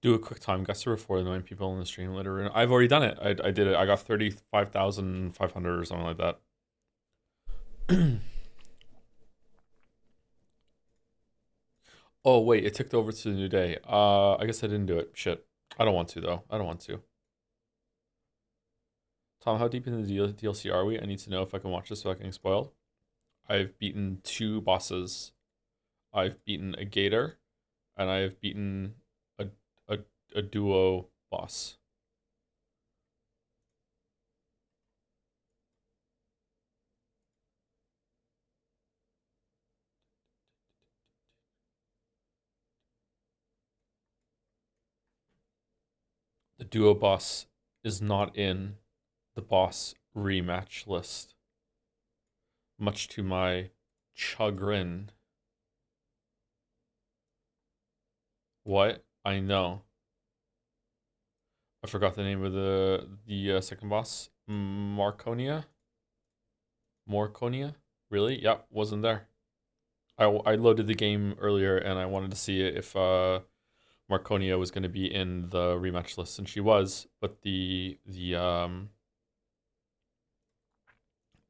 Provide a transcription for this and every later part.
Do a quick time guesser before annoying people in the stream later. I've already done it. I did it. I got 35,500 or something like that. Oh wait, it ticked over to the new day. I guess I didn't do it. Shit. I don't want to though. I don't want to. Tom, how deep in the DLC are we? I need to know if I can watch this without getting spoiled. I've beaten 2 bosses. I've beaten a gator, and I've beaten a a, a duo boss. The duo boss is not in the boss rematch list, much to my chagrin. What? I know. I forgot the name of the second boss. Marconia? Morconia? Really? Yep, wasn't there. I loaded the game earlier and I wanted to see if Marconia was going to be in the rematch list, and she was, but the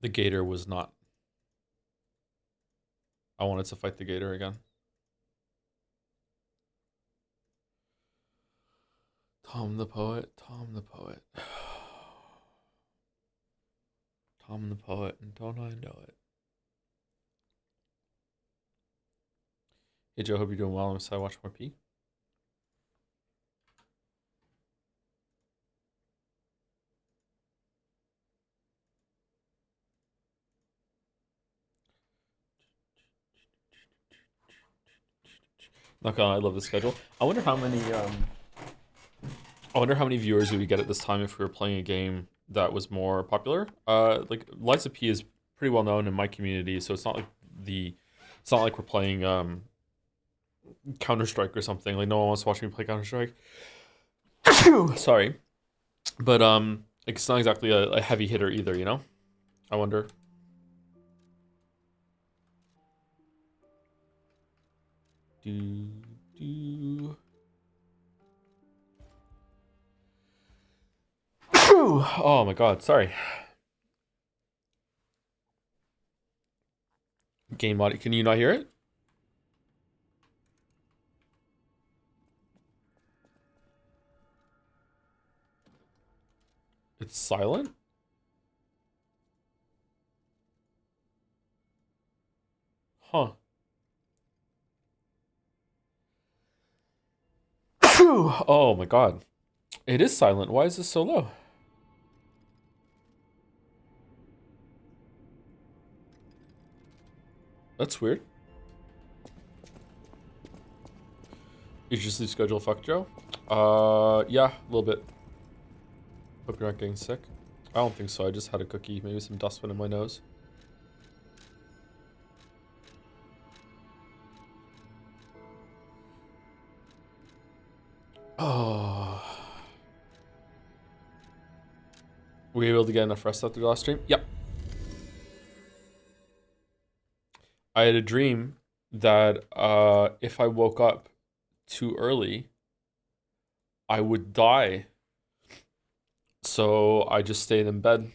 Gator was not. I wanted to fight the Gator again. Tom the Poet, Tom the Poet. Tom the Poet, and don't I know it? Hey Joe, hope you're doing well. I'm excited to watch more P. Not gonna lie, I love the schedule. I wonder how many viewers we would get at this time if we were playing a game that was more popular. Like Liza P is pretty well known in my community, so it's not like we're playing Counter Strike or something. Like no one wants to watch me play Counter Strike. Sorry, but like, it's not exactly a heavy hitter either. You know. I wonder. Do do. Oh my god, sorry. Game audio. Can you not hear it? It's silent? Huh. Oh my god. It is silent. Why is this so low? That's weird. Is your sleep schedule fucked, Joe? Yeah, a little bit. Hope you're not getting sick. I don't think so. I just had a cookie. Maybe some dust went in my nose. Oh. Were you able to get enough rest after the last stream? Yep. I had a dream that if I woke up too early, I would die. So I just stayed in bed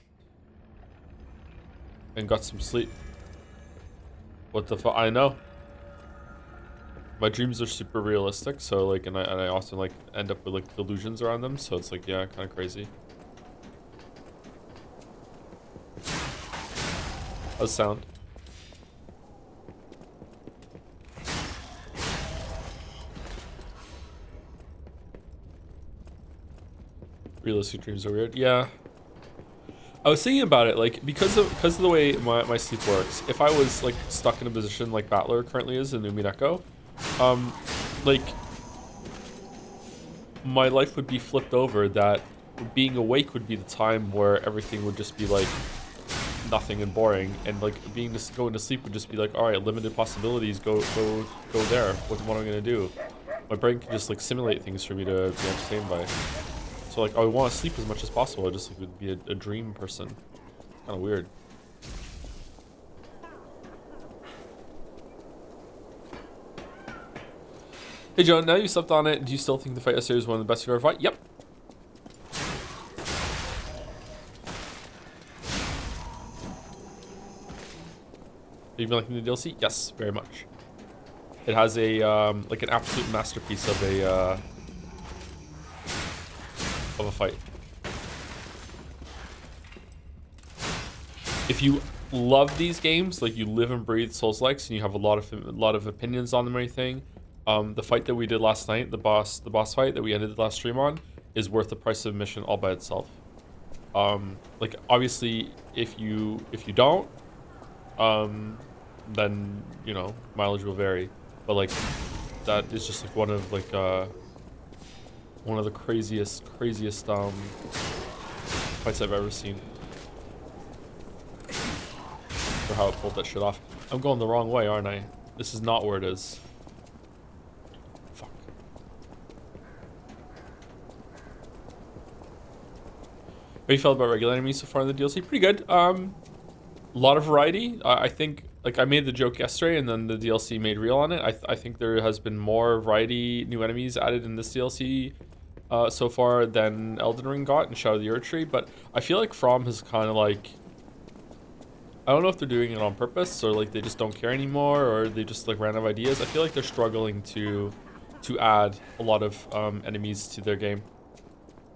and got some sleep. What the fuck? I know. My dreams are super realistic, so like, and I often like end up with like delusions around them, so it's like, yeah, kind of crazy. How's sound? Realistic dreams are weird. Yeah. I was thinking about it, like, because of the way my sleep works, if I was like stuck in a position like Battler currently is in Umineko, like my life would be flipped over, that being awake would be the time where everything would just be like nothing and boring, and like going to sleep would just be like, all right, limited possibilities, go there. What am I gonna do? My brain can just like simulate things for me to be entertained by. So like, I want to sleep as much as possible. I just like would be a dream person. Kind of weird. Hey Joe, now you slept on it, do you still think the fight yesterday was one of the best you've ever fought? Yep. Have you been liking the DLC? Yes, very much. It has a like an absolute masterpiece of a fight. If you love these games, like you live and breathe Souls-likes, and you have a lot of opinions on them or anything, the fight that we did last night, the boss fight that we ended the last stream on, is worth the price of admission all by itself. Like obviously, if you don't, then you know mileage will vary, but like that is just like one of the craziest fights I've ever seen. For how it pulled that shit off. I'm going the wrong way, aren't I? This is not where it is. Fuck. How do you feel about regular enemies so far in the DLC? Pretty good. A lot of variety. I think, like, I made the joke yesterday, and then the DLC made real on it. I think there has been more variety, new enemies added in this DLC so far than Elden Ring got in Shadow of the Erdtree, but I feel like From has kind of like, I don't know if they're doing it on purpose, or like they just don't care anymore, or they just like ran out of ideas. I feel like they're struggling to add a lot of enemies to their game.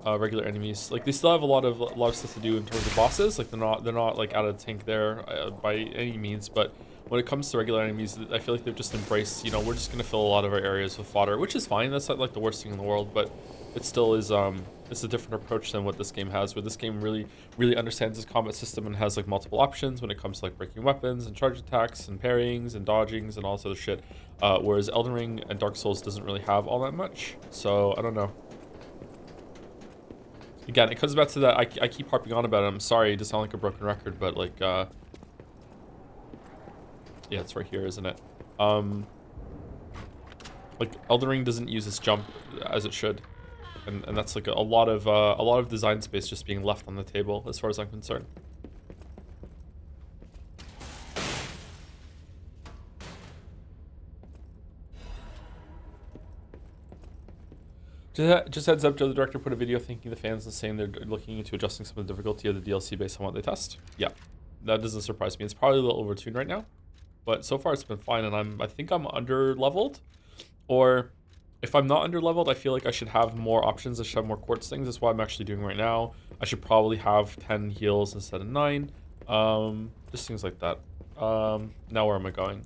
Regular enemies, like they still have a lot of stuff to do in terms of bosses. Like they're not like out of the tank there by any means, but when it comes to regular enemies, I feel like they've just embraced, you know, we're just gonna fill a lot of our areas with fodder, which is fine. That's not like the worst thing in the world, but it still is it's a different approach than what this game has, where this game really understands its combat system and has like multiple options when it comes to like breaking weapons and charge attacks and parryings and dodgings and all this other shit, whereas Elden Ring and Dark Souls doesn't really have all that much. So I don't know. Again, it comes back to that, I keep harping on about it. I'm sorry to sound like a broken record, but like yeah, it's right here, isn't it? Like Elden Ring doesn't use its jump as it should, and that's like a lot of design space just being left on the table as far as I'm concerned. Just heads up, Joe, the director put a video thanking the fans and saying they're looking into adjusting some of the difficulty of the DLC based on what they test. Yeah, that doesn't surprise me. It's probably a little overtuned right now, but so far it's been fine, and I think I'm under leveled, or if I'm not under leveled, I feel like I should have more options. I should have more quartz things. That's what I'm actually doing right now. I should probably have 10 heals instead of 9. Just things like that. Now where am I going?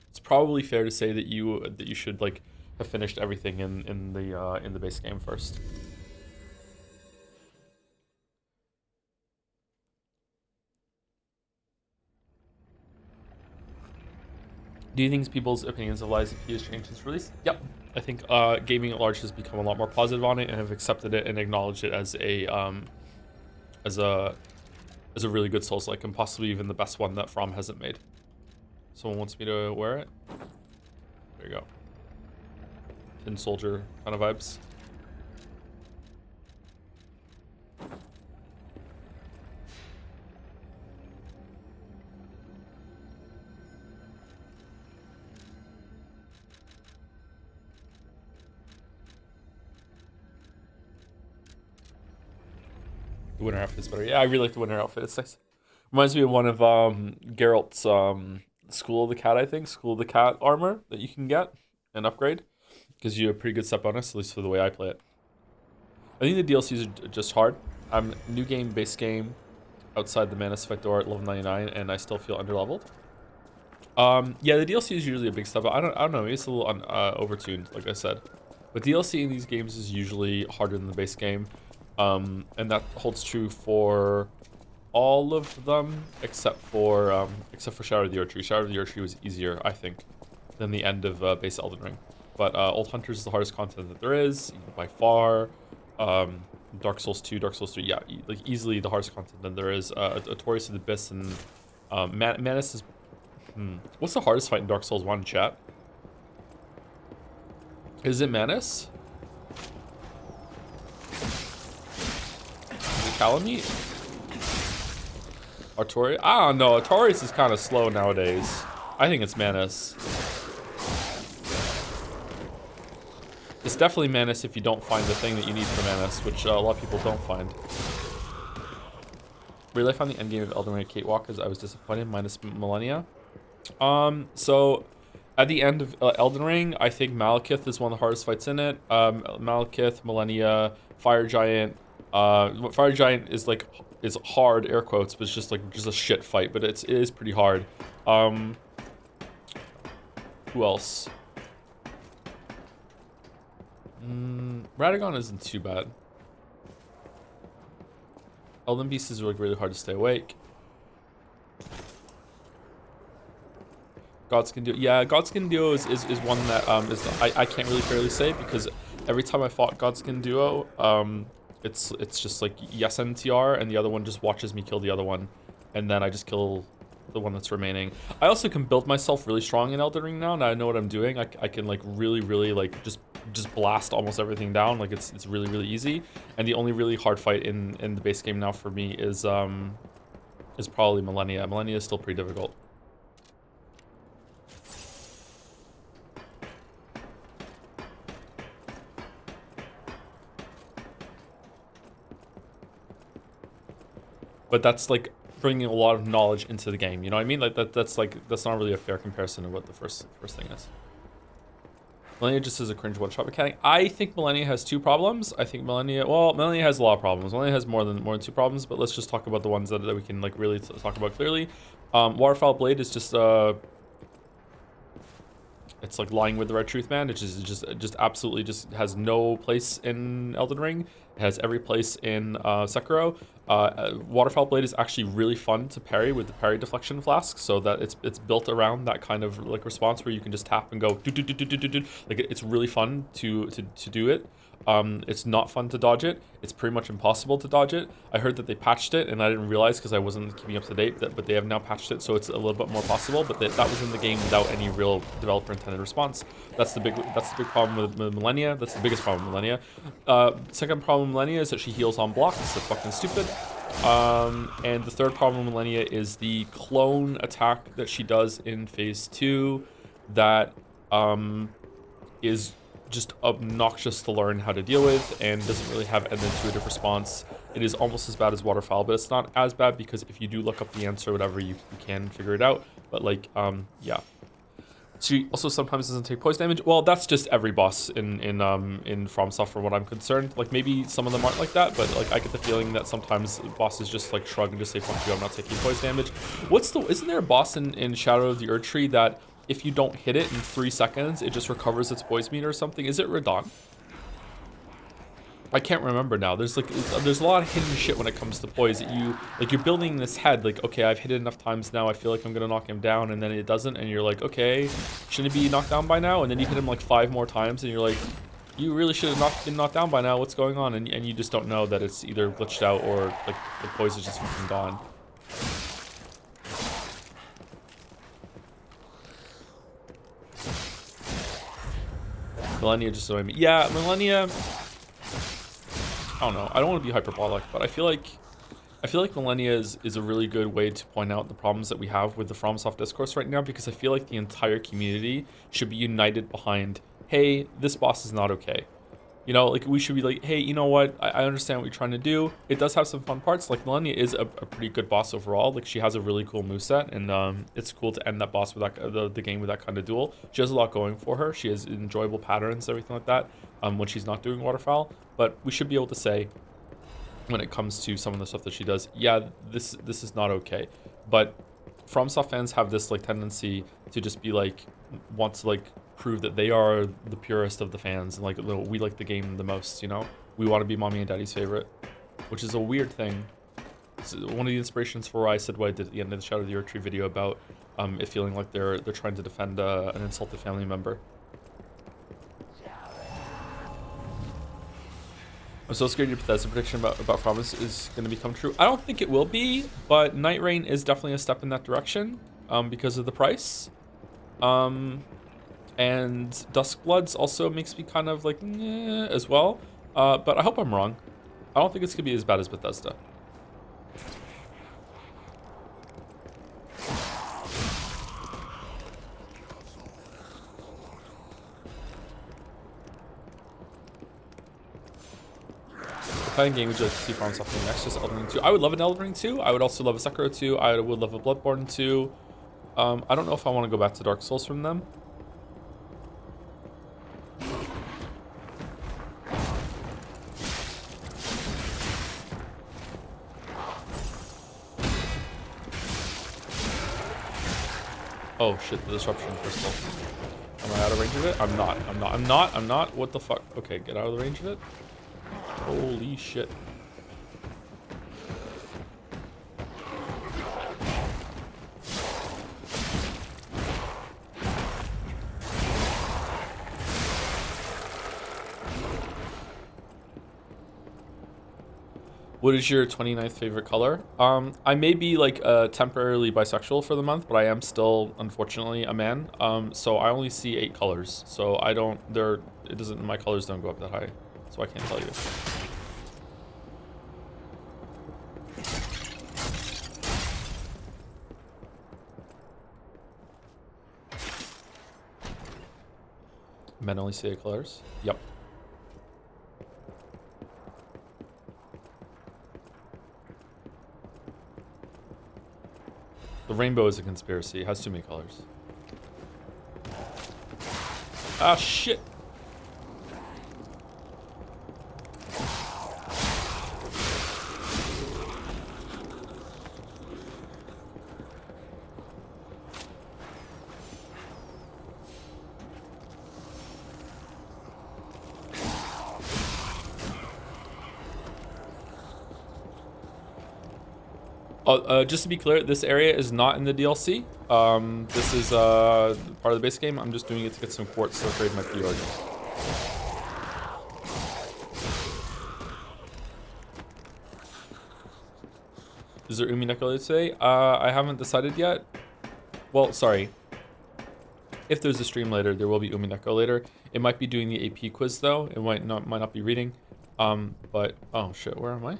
It's probably fair to say that you should like have finished everything in the base game first. Do you think people's opinions of Lies of P has changed since release? Yep. I think gaming at large has become a lot more positive on it and have accepted it and acknowledged it as a as a really good Souls-like, and possibly even the best one that From hasn't made. Someone wants me to wear it? There you go. Tin Soldier kind of vibes. The winter outfit is better. Yeah, I really like the winter outfit. It's nice. Reminds me of one of Geralt's School of the Cat, I think. School of the Cat armor that you can get and upgrade. Gives you a pretty good set bonus, at least for the way I play it. I think the DLCs are just hard. I'm new game, base game, outside the Manus Fight door at level 99, and I still feel underleveled. Yeah, the DLC is usually a big step. I don't know. Maybe it's a little overtuned, like I said. But DLC in these games is usually harder than the base game, and that holds true for all of them except for Shadow of the Erdtree. Shadow of the Erdtree was easier, I think, than the end of base Elden Ring. But Old Hunters is the hardest content that there is by far. Dark Souls 2, Dark Souls 3, yeah, like easily the hardest content that there is. Tori's of the Abyss and Manus is. What's the hardest fight in Dark Souls 1, chat? Is it Manus? Is it Calamite? Artori? I don't know. Artori's is kind of slow nowadays. I think it's Manus. It's definitely Manus if you don't find the thing that you need for Manus, which a lot of people don't find. Really, I found the endgame of Elden Ring Cakewalk as I was disappointed, minus Millennia. So at the end of Elden Ring, I think Malekith is one of the hardest fights in it. Malekith, Millennia, Fire Giant. Fire Giant is hard, air quotes, but it's just a shit fight, but it is pretty hard. Who else? Radagon isn't too bad. Elden Beast is really hard to stay awake. Godskin Duo. Yeah, Godskin Duo is one that I can't really fairly say because every time I fought Godskin Duo, it's just like yes NTR and the other one just watches me kill the other one, and then I just kill the one that's remaining. I also can build myself really strong in Elden Ring now. Now I know what I'm doing. I can like really like just blast almost everything down. Like it's really easy. And the only really hard fight in the base game now for me is probably Millennia. Millennia is still pretty difficult. But that's like bringing a lot of knowledge into the game. You know what I mean? Like that's not really a fair comparison of what the first thing is. Millennia just is a cringe one-shot mechanic. I think Millennia has two problems. I think Millennia has a lot of problems. Millennia has more than two problems, but let's just talk about the ones that we can like really talk about clearly. Waterfowl Blade is just it's like lying with the Red Truth Man. It just absolutely just has no place in Elden Ring. It has every place in Sekiro. Waterfowl Blade is actually really fun to parry with the parry deflection flask, so that it's built around that kind of like response where you can just tap and go do do do do do do do. Like it's really fun to do it. It's not fun to dodge it. It's pretty much impossible to dodge it. I heard that they patched it, and I didn't realize because I wasn't keeping up to date. But they have now patched it, so it's a little bit more possible. But that was in the game without any real developer intended response. That's the big problem with Millennia. That's the biggest problem with Millennia. Second problem with Millennia is that she heals on block. It's so fucking stupid. And the third problem with Millennia is the clone attack that she does in phase 2 that is just obnoxious to learn how to deal with and doesn't really have an intuitive response. It is almost as bad as Waterfowl, but it's not as bad because if you do look up the answer or whatever, you can figure it out. But like, yeah. She also sometimes doesn't take poison damage. Well, that's just every boss in FromSoft for what I'm concerned. Like maybe some of them aren't like that, but like I get the feeling that sometimes bosses just like shrug and just say, fuck you, I'm not taking poison damage. Isn't there a boss in Shadow of the Erdtree that if you don't hit it in 3 seconds, it just recovers its poison meter or something? Is it Radon? I can't remember now. There's a lot of hidden shit when it comes to poise that you're building this head like, okay, I've hit it enough times now, I feel like I'm gonna knock him down, and then it doesn't, and you're like, okay, shouldn't it be knocked down by now? And then you hit him like 5 more times and you're like, you really should have been knocked down by now, what's going on? And you just don't know that it's either glitched out or like the poise is just fucking gone. Millennia just annoyed me. Yeah, Millennia, I don't know. I don't want to be hyperbolic, but I feel like Millennia is a really good way to point out the problems that we have with the FromSoft discourse right now, because I feel like the entire community should be united behind, hey, this boss is not okay. You know, like we should be like, hey, you know what? I understand what you're trying to do. It does have some fun parts. Like Millennia is a pretty good boss overall. Like she has a really cool moveset, and it's cool to end that boss with that the game with that kind of duel. She has a lot going for her. She has enjoyable patterns, everything like that. When she's not doing waterfowl, but we should be able to say, when it comes to some of the stuff that she does, yeah, this is not okay. But FromSoft fans have this like tendency to just be like, want to like prove that they are the purest of the fans, and like we like the game the most, you know. We want to be mommy and daddy's favorite, which is a weird thing. It's one of the inspirations for why I said what I did at the end of the Shadow of the Earth Tree video about it feeling like they're trying to defend an insulted family member. I'm so scared your Bethesda prediction about Promise is going to become true. I don't think it will be, but Night Rain is definitely a step in that direction because of the price. And Duskbloods also makes me kind of like, eh, as well. But I hope I'm wrong. I don't think it's going to be as bad as Bethesda. What kind of game would you like to see from something next? Just Elden Ring 2. I would love an Elden Ring 2. I would also love a Sekiro 2. I would love a Bloodborne 2. I don't know if I want to go back to Dark Souls from them. Oh shit, the disruption crystal. Am I out of range of it? I'm not. What the fuck? Okay, get out of the range of it. Holy shit. What is your 29th favorite color? I may be like temporarily bisexual for the month, but I am still unfortunately a man. So I only see 8 colors. So I don't, it doesn't, my colors don't go up that high. So I can't tell you. Men only see 8 colors? Yep. The rainbow is a conspiracy. It has too many colors. Ah, shit. Just to be clear, this area is not in the DLC. This is part of the base game. I'm just doing it to get some quartz to upgrade my pre-order. Is there Umi Neko today? I haven't decided yet. Well, sorry. If there's a stream later, there will be Umi Neko later. It might be doing the AP quiz though. It might not be reading. But oh shit, where am I?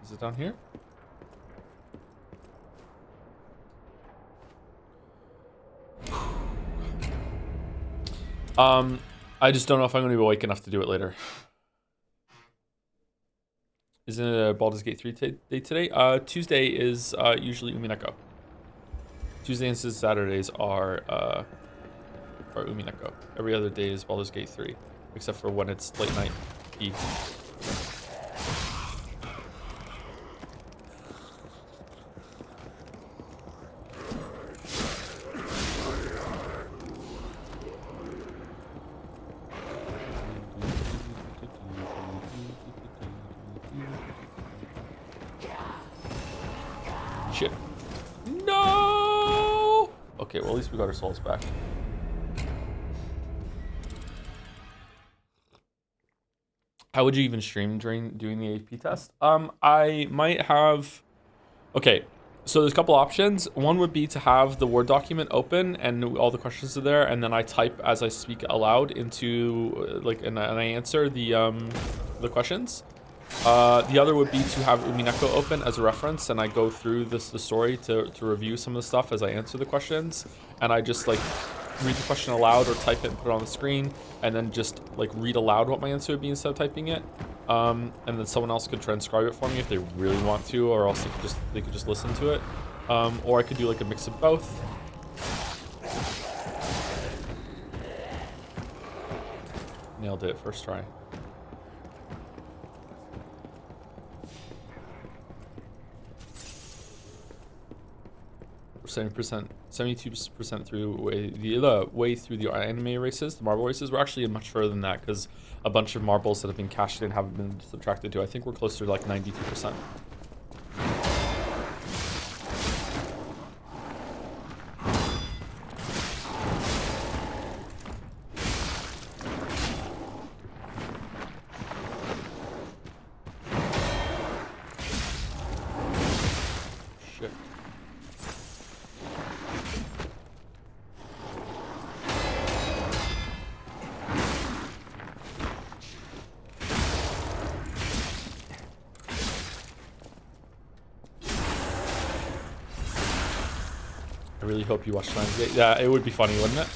Is it down here? I just don't know if I'm going to be awake enough to do it later. Isn't it a Baldur's Gate 3 day today? Tuesday is usually Umineko. Tuesdays and Saturdays are Umineko. Every other day is Baldur's Gate 3, except for when it's late night. Shit. No! Okay, well at least we got our souls back. How would you even stream during doing the AP test? I might have... Okay, so there's a couple options. One would be to have the Word document open and all the questions are there, and then I type as I speak aloud into, and I answer the questions. The other would be to have Umineko open as a reference, and I go through the story to review some of the stuff as I answer the questions, and I just read the question aloud or type it and put it on the screen, and then just like read aloud what my answer would be instead of typing it. And then someone else could transcribe it for me if they really want to, or else they could just listen to it. Or I could do like a mix of both. Nailed it first try. 70%, 72% through the way through the anime races, the marble races. We're actually much further than that because a bunch of marbles that have been cashed in haven't been subtracted to. I think we're closer to like 92%. I really hope you watch Lionsgate. Yeah, it would be funny, wouldn't it?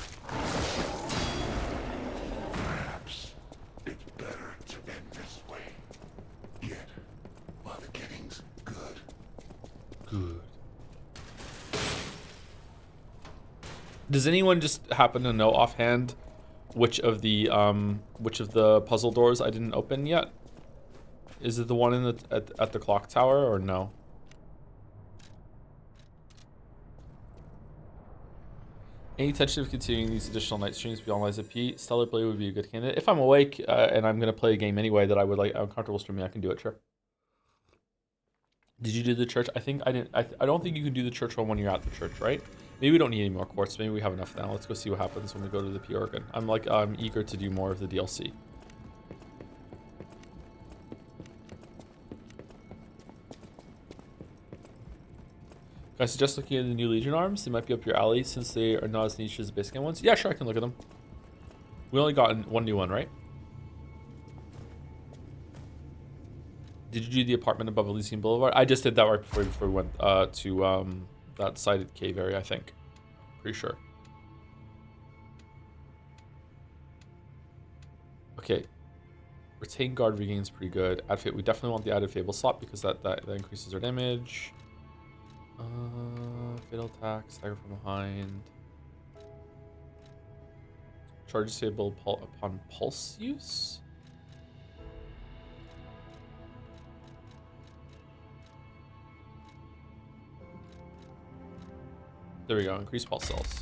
Perhaps it's better to end this way. Get while the getting's good. Good. Does anyone just happen to know offhand which of the puzzle doors I didn't open yet? Is it the one in the at the clock tower or no? Any intention of continuing these additional night streams beyond Liza P? Stellar Blade would be a good candidate. If I'm awake and I'm gonna play a game anyway that I'm comfortable streaming, I can do it, sure. Did you do the church? I think I didn't. I don't think you can do the church one when you're at the church, right? Maybe we don't need any more quartz. Maybe we have enough now. Let's go see what happens when we go to the P organ. I'm eager to do more of the DLC. Can I suggest looking at the new Legion arms? They might be up your alley since they are not as niche as the basic game ones. Yeah, sure, I can look at them. We only got one new one, right? Did you do the apartment above Elysian Boulevard? I just did that right before we went to that sided cave area, I think. Pretty sure. Okay. Retain guard regains pretty good. Add we definitely want the added Fable slot because that increases our damage. Fatal attack, stagger from behind. Charge disable upon pulse use? There we go, increase pulse cells.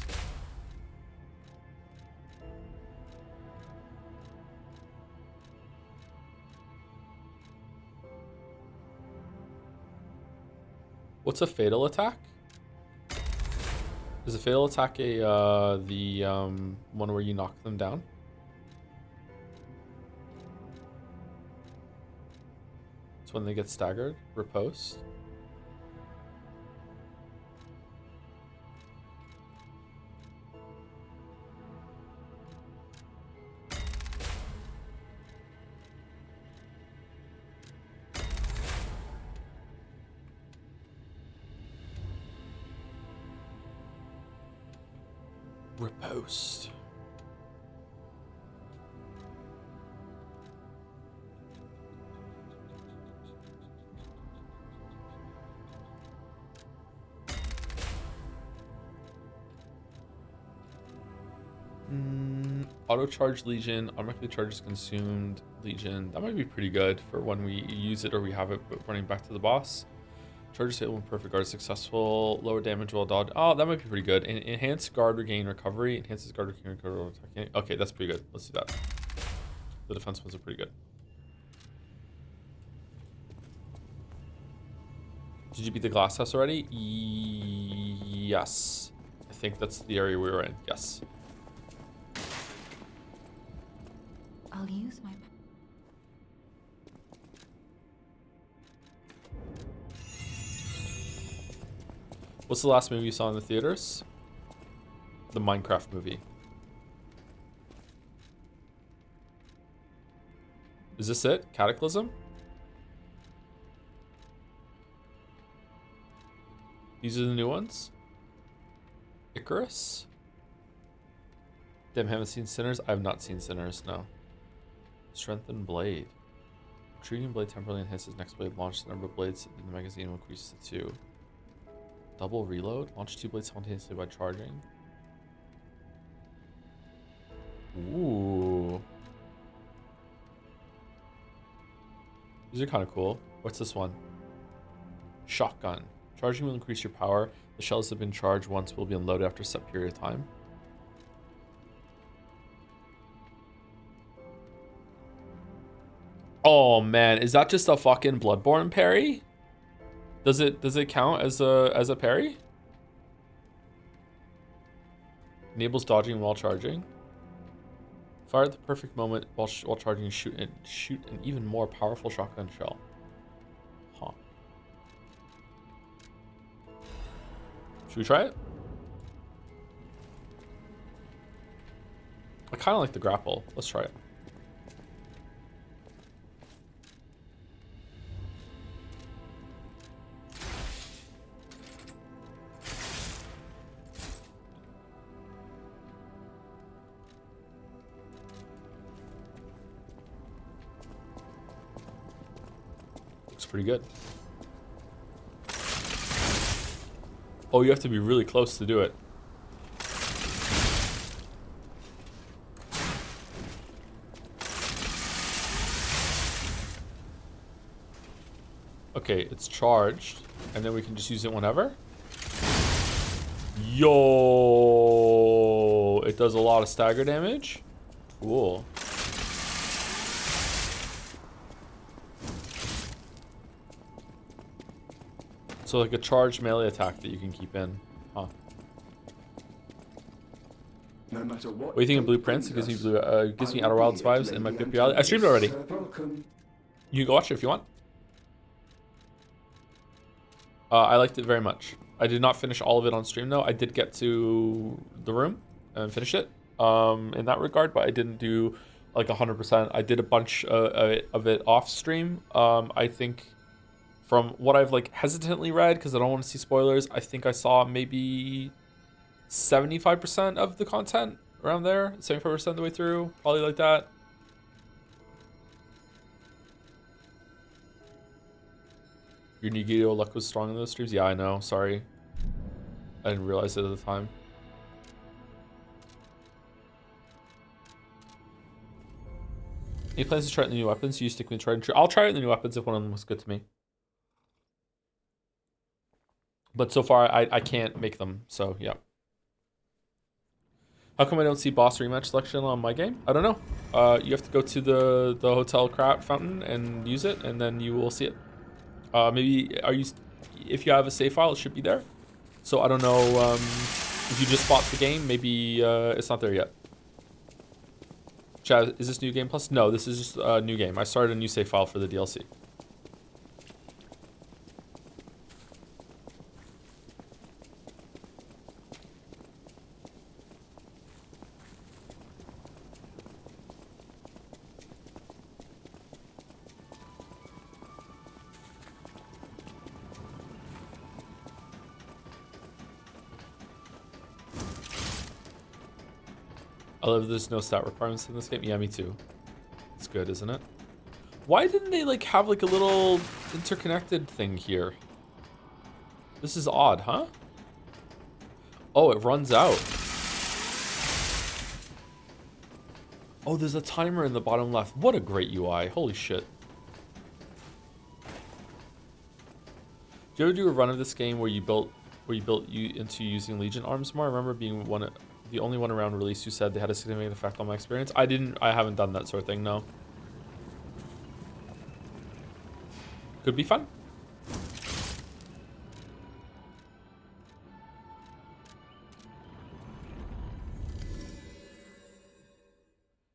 What's a fatal attack? Is a fatal attack the one where you knock them down? It's when they get staggered, riposte. Riposte. Auto charge Legion, automatically charges consumed Legion. That might be pretty good for when we use it or we have it running back to the boss. Charges hit when perfect guard is successful. Lower damage while dodge. Oh, that might be pretty good. Enhanced guard regain recovery. Enhances guard regain recovery while attacking. Okay, that's pretty good. Let's do that. The defense ones are pretty good. Did you beat the glass house already? Yes. I think that's the area we were in. Yes. I'll use my... What's the last movie you saw in the theaters? The Minecraft movie. Is this it? Cataclysm? These are the new ones? Icarus? Damn, haven't seen Sinners? I have not seen Sinners, no. Strengthened Blade. Intriguing blade temporarily enhances next blade launch. The number of blades in the magazine will increase to 2. Double reload? Launch 2 blades simultaneously by charging. Ooh. These are kind of cool. What's this one? Shotgun. Charging will increase your power. The shells have been charged once will be unloaded after a set period of time. Oh man, is that just a fucking Bloodborne parry? Does it count as a parry? Enables dodging while charging. Fire at the perfect moment while charging. Shoot an even more powerful shotgun shell. Huh. Should we try it? I kind of like the grapple. Let's try it. Looks pretty good. Oh, you have to be really close to do it. Okay, it's charged, and then we can just use it whenever. Yo, it does a lot of stagger damage. Cool. So like a charged melee attack that you can keep in. Huh. No matter what do you think of Blueprints? It gives me gives me Outer Wilds vibes and might be up your alley. I streamed it already. You can go watch it if you want. I liked it very much. I did not finish all of it on stream though. I did get to the room and finish it in that regard, but I didn't do like 100%. I did a bunch of it off stream. I think from what I've like hesitantly read, because I don't want to see spoilers, I think I saw maybe 75% of the content around there, 75% of the way through, probably like that. Your Nigito luck was strong in those streams? Yeah, I know. Sorry. I didn't realize it at the time. Any plans to try out the new weapons? You stick with tried and true. I'll try out the new weapons if one of them was good to me. But so far, I can't make them, so yeah. How come I don't see boss rematch selection on my game? I don't know. You have to go to the hotel crowd fountain and use it, and then you will see it. Maybe if you have a save file, it should be there. So I don't know if you just bought the game, maybe it's not there yet. Chad, is this New Game Plus? No, this is just a new game. I started a new save file for the DLC. I love there's no stat requirements in this game. Yeah, me too. It's good, isn't it? Why didn't they like have like a little interconnected thing here? This is odd, huh? Oh, it runs out. Oh, there's a timer in the bottom left. What a great UI. Holy shit. Did you ever do a run of this game where you built you into using Legion arms more? I remember being the only one around release who said they had a significant effect on my experience. I haven't done that sort of thing, no. Could be fun.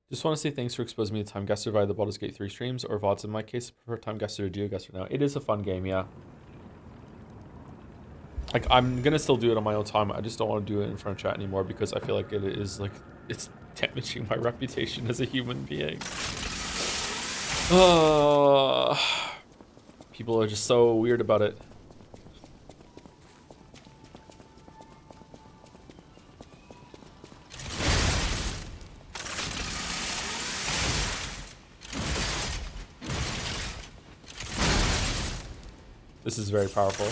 Just want to say thanks for exposing me to Time Guesser via the Baldur's Gate 3 streams, or VODs in my case. I prefer Time Guesser to GeoGuessr now. It is a fun game, yeah. Like, I'm gonna still do it on my own time. I just don't want to do it in front of chat anymore because I feel like it is like it's damaging my reputation as a human being. People are just so weird about it. This is very powerful.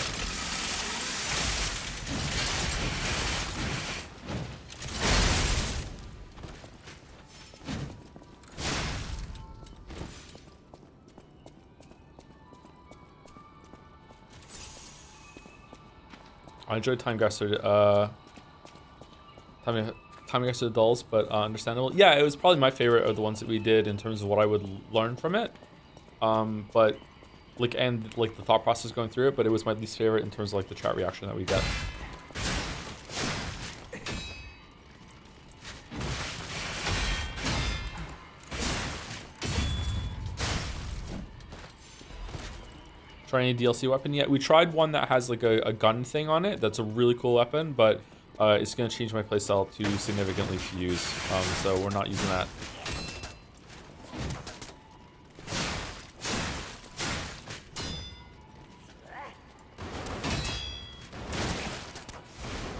I enjoyed Time Guesser. Time Guesser dulls, but understandable. Yeah, it was probably my favorite of the ones that we did in terms of what I would learn from it. But like, and like the thought process going through it, but it was my least favorite in terms of like the chat reaction that we get. Try any DLC weapon yet? We tried one that has like a gun thing on it. That's a really cool weapon, but it's gonna change my playstyle too significantly to use. So we're not using that.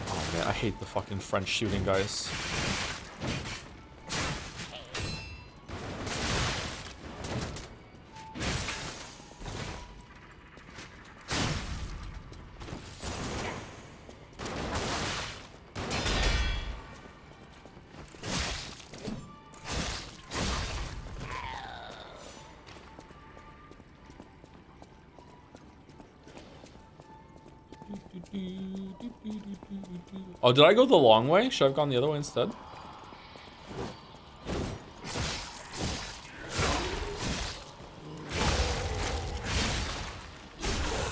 Oh man, I hate the fucking French shooting, guys. Oh, did I go the long way? Should I have gone the other way instead?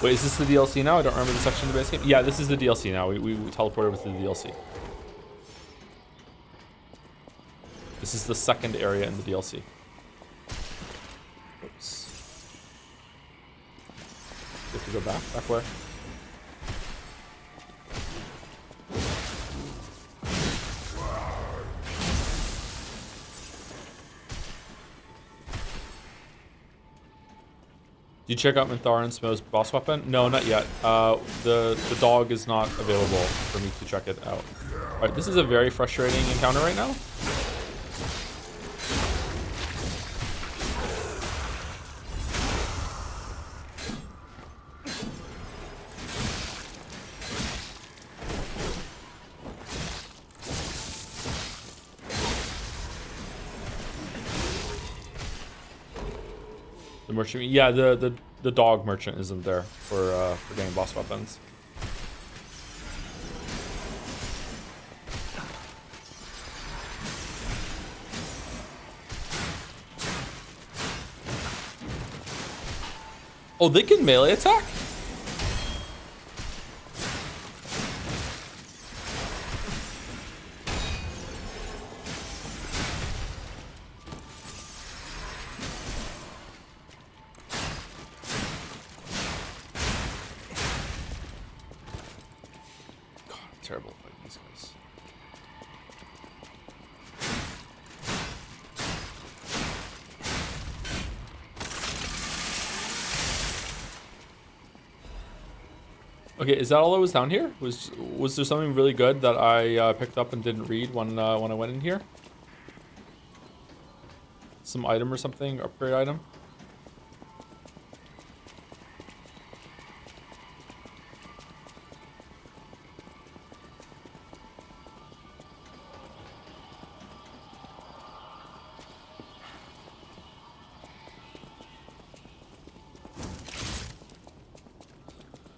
Wait, is this the DLC now? I don't remember the section of the base game. Yeah, this is the DLC now. We teleported with the DLC. This is the second area in the DLC. Oops. We have to go back. Back where? Did you check out Mintharan's most boss weapon? No, not yet. The dog is not available for me to check it out. All right, this is a very frustrating encounter right now. The merchant, yeah, the dog merchant isn't there for getting boss weapons. Oh, they can melee attack? Terrible fighting these guys. Okay, is that all that was down here? Was there something really good that I picked up and didn't read when I went in here? Some item or something, upgrade item?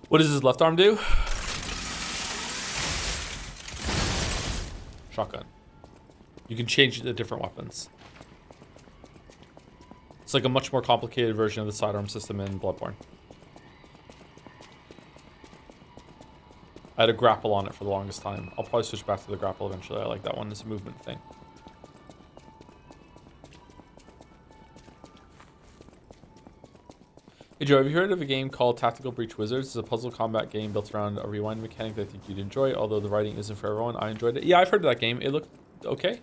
What does his left arm do? Shotgun. You can change it to different weapons. It's like a much more complicated version of the sidearm system in Bloodborne. I had a grapple on it for the longest time. I'll probably switch back to the grapple eventually. I like that one as a movement thing. Hey Joe, have you heard of a game called Tactical Breach Wizards? It's a puzzle combat game built around a rewind mechanic that I think you'd enjoy, although the writing isn't for everyone. I enjoyed it. Yeah, I've heard of that game. It looked okay.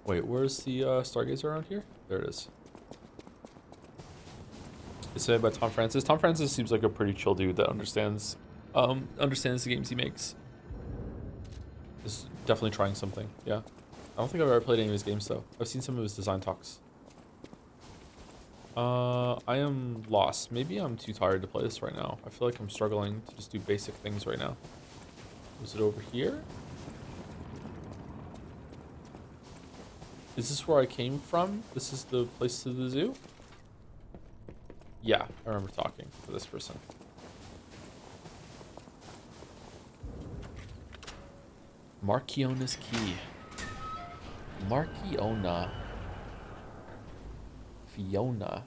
Wait, where's the Stargazer around here? There it is. It's made by Tom Francis. Tom Francis seems like a pretty chill dude that understands the games he makes. Is definitely trying something. Yeah. I don't think I've ever played any of his games though. I've seen some of his design talks. I am lost. Maybe I'm too tired to play this right now. I feel like I'm struggling to just do basic things right now. Was it over here? Is this where I came from? This is the place to the zoo? Yeah, I remember talking to this person. Marchiona's key. Marchiona. Fiona.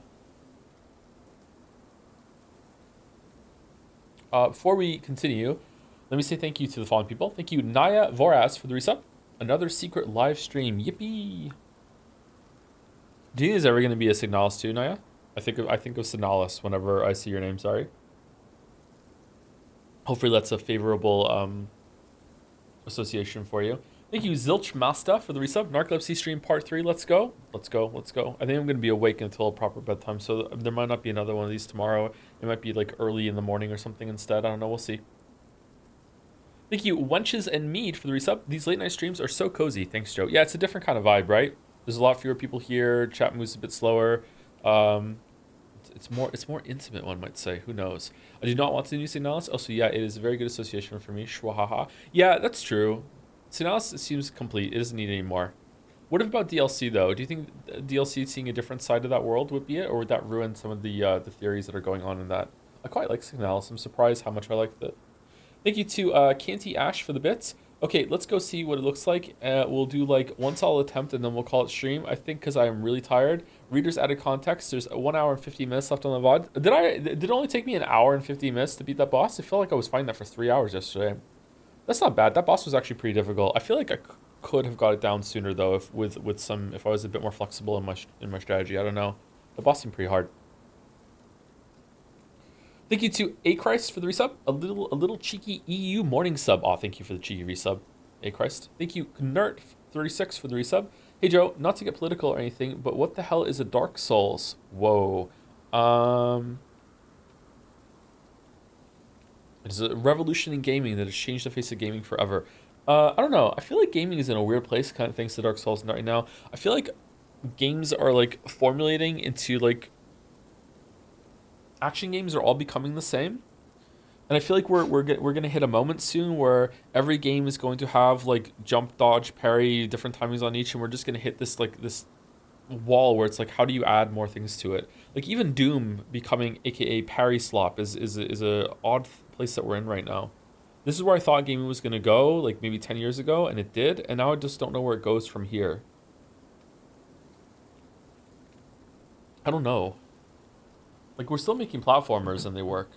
Before we continue, let me say thank you to the following people. Thank you, Naya Voraz, for the resub. Another secret live stream. Yippee! Do you think there's ever going to be a Signalis too, Naya? I think of Signalis whenever I see your name. Sorry. Hopefully that's a favorable association for you. Thank you, Zilch Masta, for the resub. Narcolepsy stream part 3. Let's go. Let's go. Let's go. I think I'm going to be awake until proper bedtime, so there might not be another one of these tomorrow. It might be like early in the morning or something instead. I don't know. We'll see. Thank you, Wenches and Mead, for the resub. These late night streams are so cozy. Thanks, Joe. Yeah, it's a different kind of vibe, right? There's a lot fewer people here. Chat moves a bit slower. It's more intimate, one might say. Who knows? I do not want to do Signalis. Also, yeah, it is a very good association for me. Shwahaha. Yeah, that's true. Signalis seems complete. It doesn't need any more. What about DLC though? Do you think DLC seeing a different side of that world would be it, or would that ruin some of the theories that are going on in that? I quite like Signalis. I'm surprised how much I liked it. Thank you to Canty Ash for the bits. Okay, let's go see what it looks like. We'll do like one solid attempt and then we'll call it stream. I think because I am really tired. Readers added context. There's 1 hour and 50 minutes left on the VOD. Did it only take me an hour and 50 minutes to beat that boss? I feel like I was fighting that for 3 hours yesterday. That's not bad. That boss was actually pretty difficult. I feel like I could have got it down sooner though, if if I was a bit more flexible in my strategy. I don't know. The boss seemed pretty hard. Thank you to A Christ for the resub. A little cheeky EU morning sub. Oh, thank you for the cheeky resub, A Christ. Thank you, Nert36 for the resub. Hey Joe, not to get political or anything, but what the hell is a Dark Souls? Whoa. It is a revolution in gaming that has changed the face of gaming forever. I don't know. I feel like gaming is in a weird place, kind of thanks to Dark Souls right now. I feel like games are like formulating into like action games are all becoming the same. And I feel like we're gonna hit a moment soon where every game is going to have like jump, dodge, parry, different timings on each, and we're just gonna hit this like this wall where it's like, how do you add more things to it? Like even Doom becoming AKA parry slop is a odd place that we're in right now. This is where I thought gaming was gonna go, like maybe 10 years ago, and it did, and now I just don't know where it goes from here. I don't know. Like we're still making platformers and they work.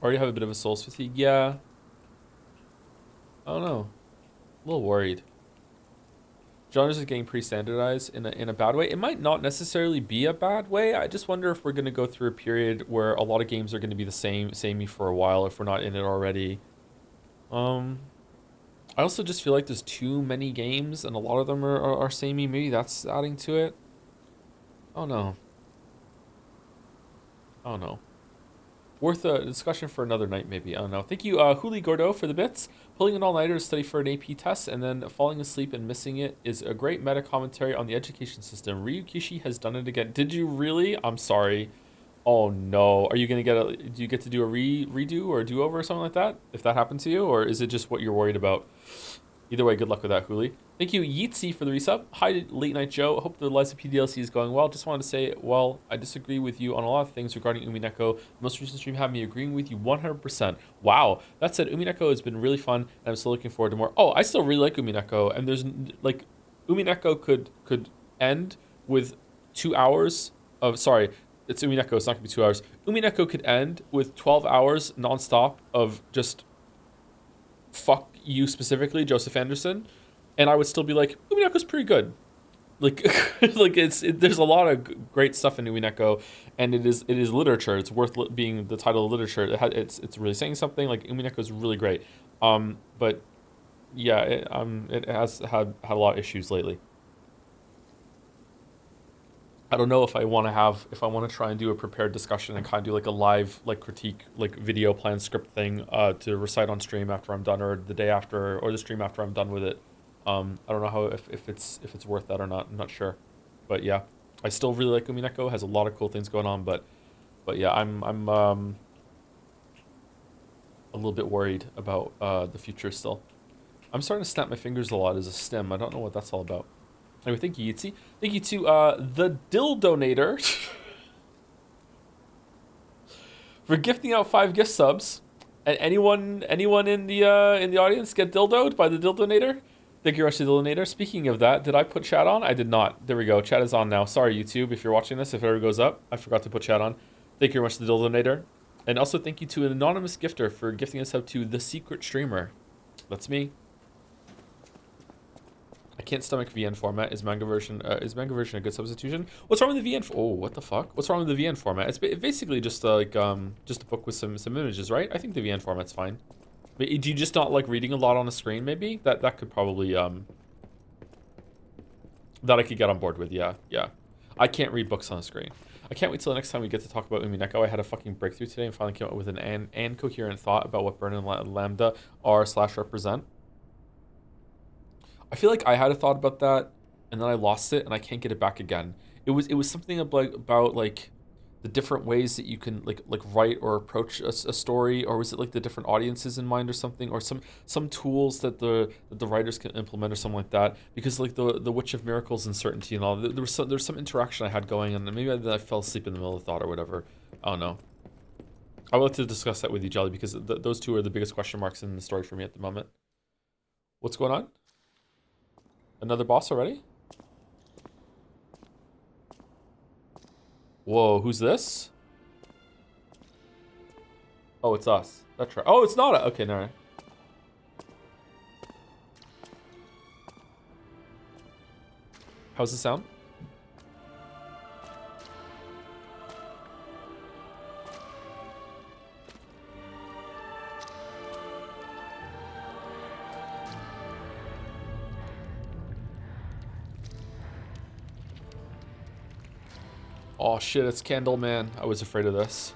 Already have a bit of a Souls fatigue. Yeah. I don't know. A little worried. Genres are getting pre-standardized in a bad way. It might not necessarily be a bad way. I just wonder if we're going to go through a period where a lot of games are going to be the samey for a while if we're not in it already. I also just feel like there's too many games and a lot of them are samey. Maybe that's adding to it. Oh no. Oh no. Worth a discussion for another night, maybe. I don't know. Thank you, Huli Gordo, for the bits. Pulling an all-nighter to study for an AP test and then falling asleep and missing it is a great meta commentary on the education system. Ryukishi has done it again. Did you really? I'm sorry. Oh no. Are you gonna do you get to do a redo or a do-over or something like that? If that happened to you, or is it just what you're worried about? Either way, good luck with that, Huli. Thank you, Yeetsy, for the resub. Hi, Late Night Joe. Hope the Liza P DLC is going well. Just wanted to say, well, I disagree with you on a lot of things regarding Umineko. The most recent stream had me agreeing with you 100%. Wow. That said, Umineko has been really fun, and I'm still looking forward to more. Oh, I still really like Umineko, and there's, like, Umineko could end with 2 hours of, sorry, it's Umineko, it's not going to be 2 hours. Umineko could end with 12 hours nonstop of just fuck you specifically, Joseph Anderson, and I would still be like, Umineko's pretty good. Like, like there's a lot of great stuff in Umineko, and it is literature. It's worth being the title of literature. It's really saying something. Like Umineko is really great. But yeah, it has had a lot of issues lately. I don't know if I want to try and do a prepared discussion and kind of do like a live like critique like video plan script thing to recite on stream after I'm done, or the day after, or the stream after I'm done with it. I don't know how if it's worth that or not. I'm not sure, but yeah, I still really like Umineko. Has a lot of cool things going on, but yeah, I'm a little bit worried about the future still. I'm starting to snap my fingers a lot as a stem. I don't know what that's all about. Anyway, thank you, Yitzy. Thank you to the Dildonator for gifting out 5 gift subs. And anyone in the audience get dildoed by the Dildonator? Thank you, Rush the Dildonator. Speaking of that, did I put chat on? I did not. There we go. Chat is on now. Sorry, YouTube, if you're watching this, if it ever goes up, I forgot to put chat on. Thank you very much to the Dildonator. And also thank you to an anonymous gifter for gifting us out to the Secret Streamer. That's me. I can't stomach VN format. Is manga version a good substitution? What's wrong with the VN? Oh, what the fuck? What's wrong with the VN format? It's basically just just a book with some images, right? I think the VN format's fine. Do you just not like reading a lot on a screen? Maybe that could probably that I could get on board with. Yeah, yeah. I can't read books on a screen. I can't wait till the next time we get to talk about Umineko. I had a fucking breakthrough today and finally came up with an coherent thought about what Burn and Lambda are / represent. I feel like I had a thought about that, and then I lost it, and I can't get it back again. It was something about like the different ways that you can like write or approach a story, or was it like the different audiences in mind or something, or some tools that the writers can implement or something like that. Because like the Witch of Miracles and Certainty and all, there was some interaction I had going, and maybe I fell asleep in the middle of the thought or whatever. I don't know. I would like to discuss that with you, Jelly, because those two are the biggest question marks in the story for me at the moment. What's going on? Another boss already? Whoa, who's this? Oh, it's us. That's right. Oh, it's not. Okay, no. How's the sound? Oh shit, it's Candleman. I was afraid of this.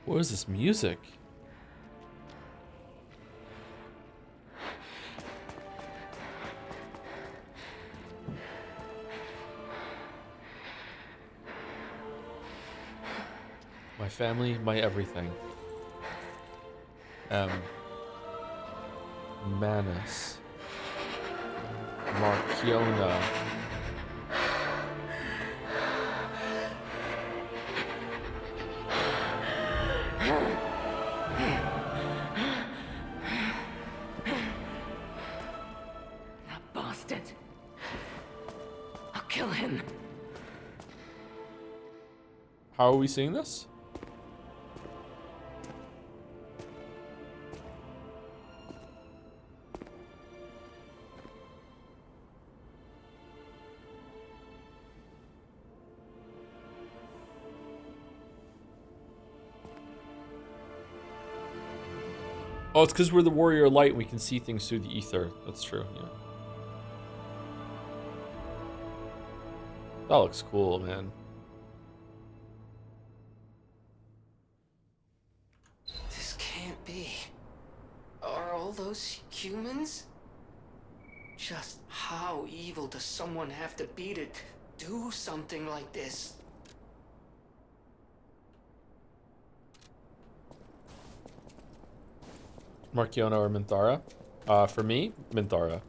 What is this music? My family, my everything. Manus. Markiona. That bastard. I'll kill him. How are we seeing this? Oh, it's because we're the warrior of light and we can see things through the ether. That's true, yeah. That looks cool, man. This can't be. Are all those humans? Just how evil does someone have to be to do something like this? Markiona or Minthara? For me, Minthara.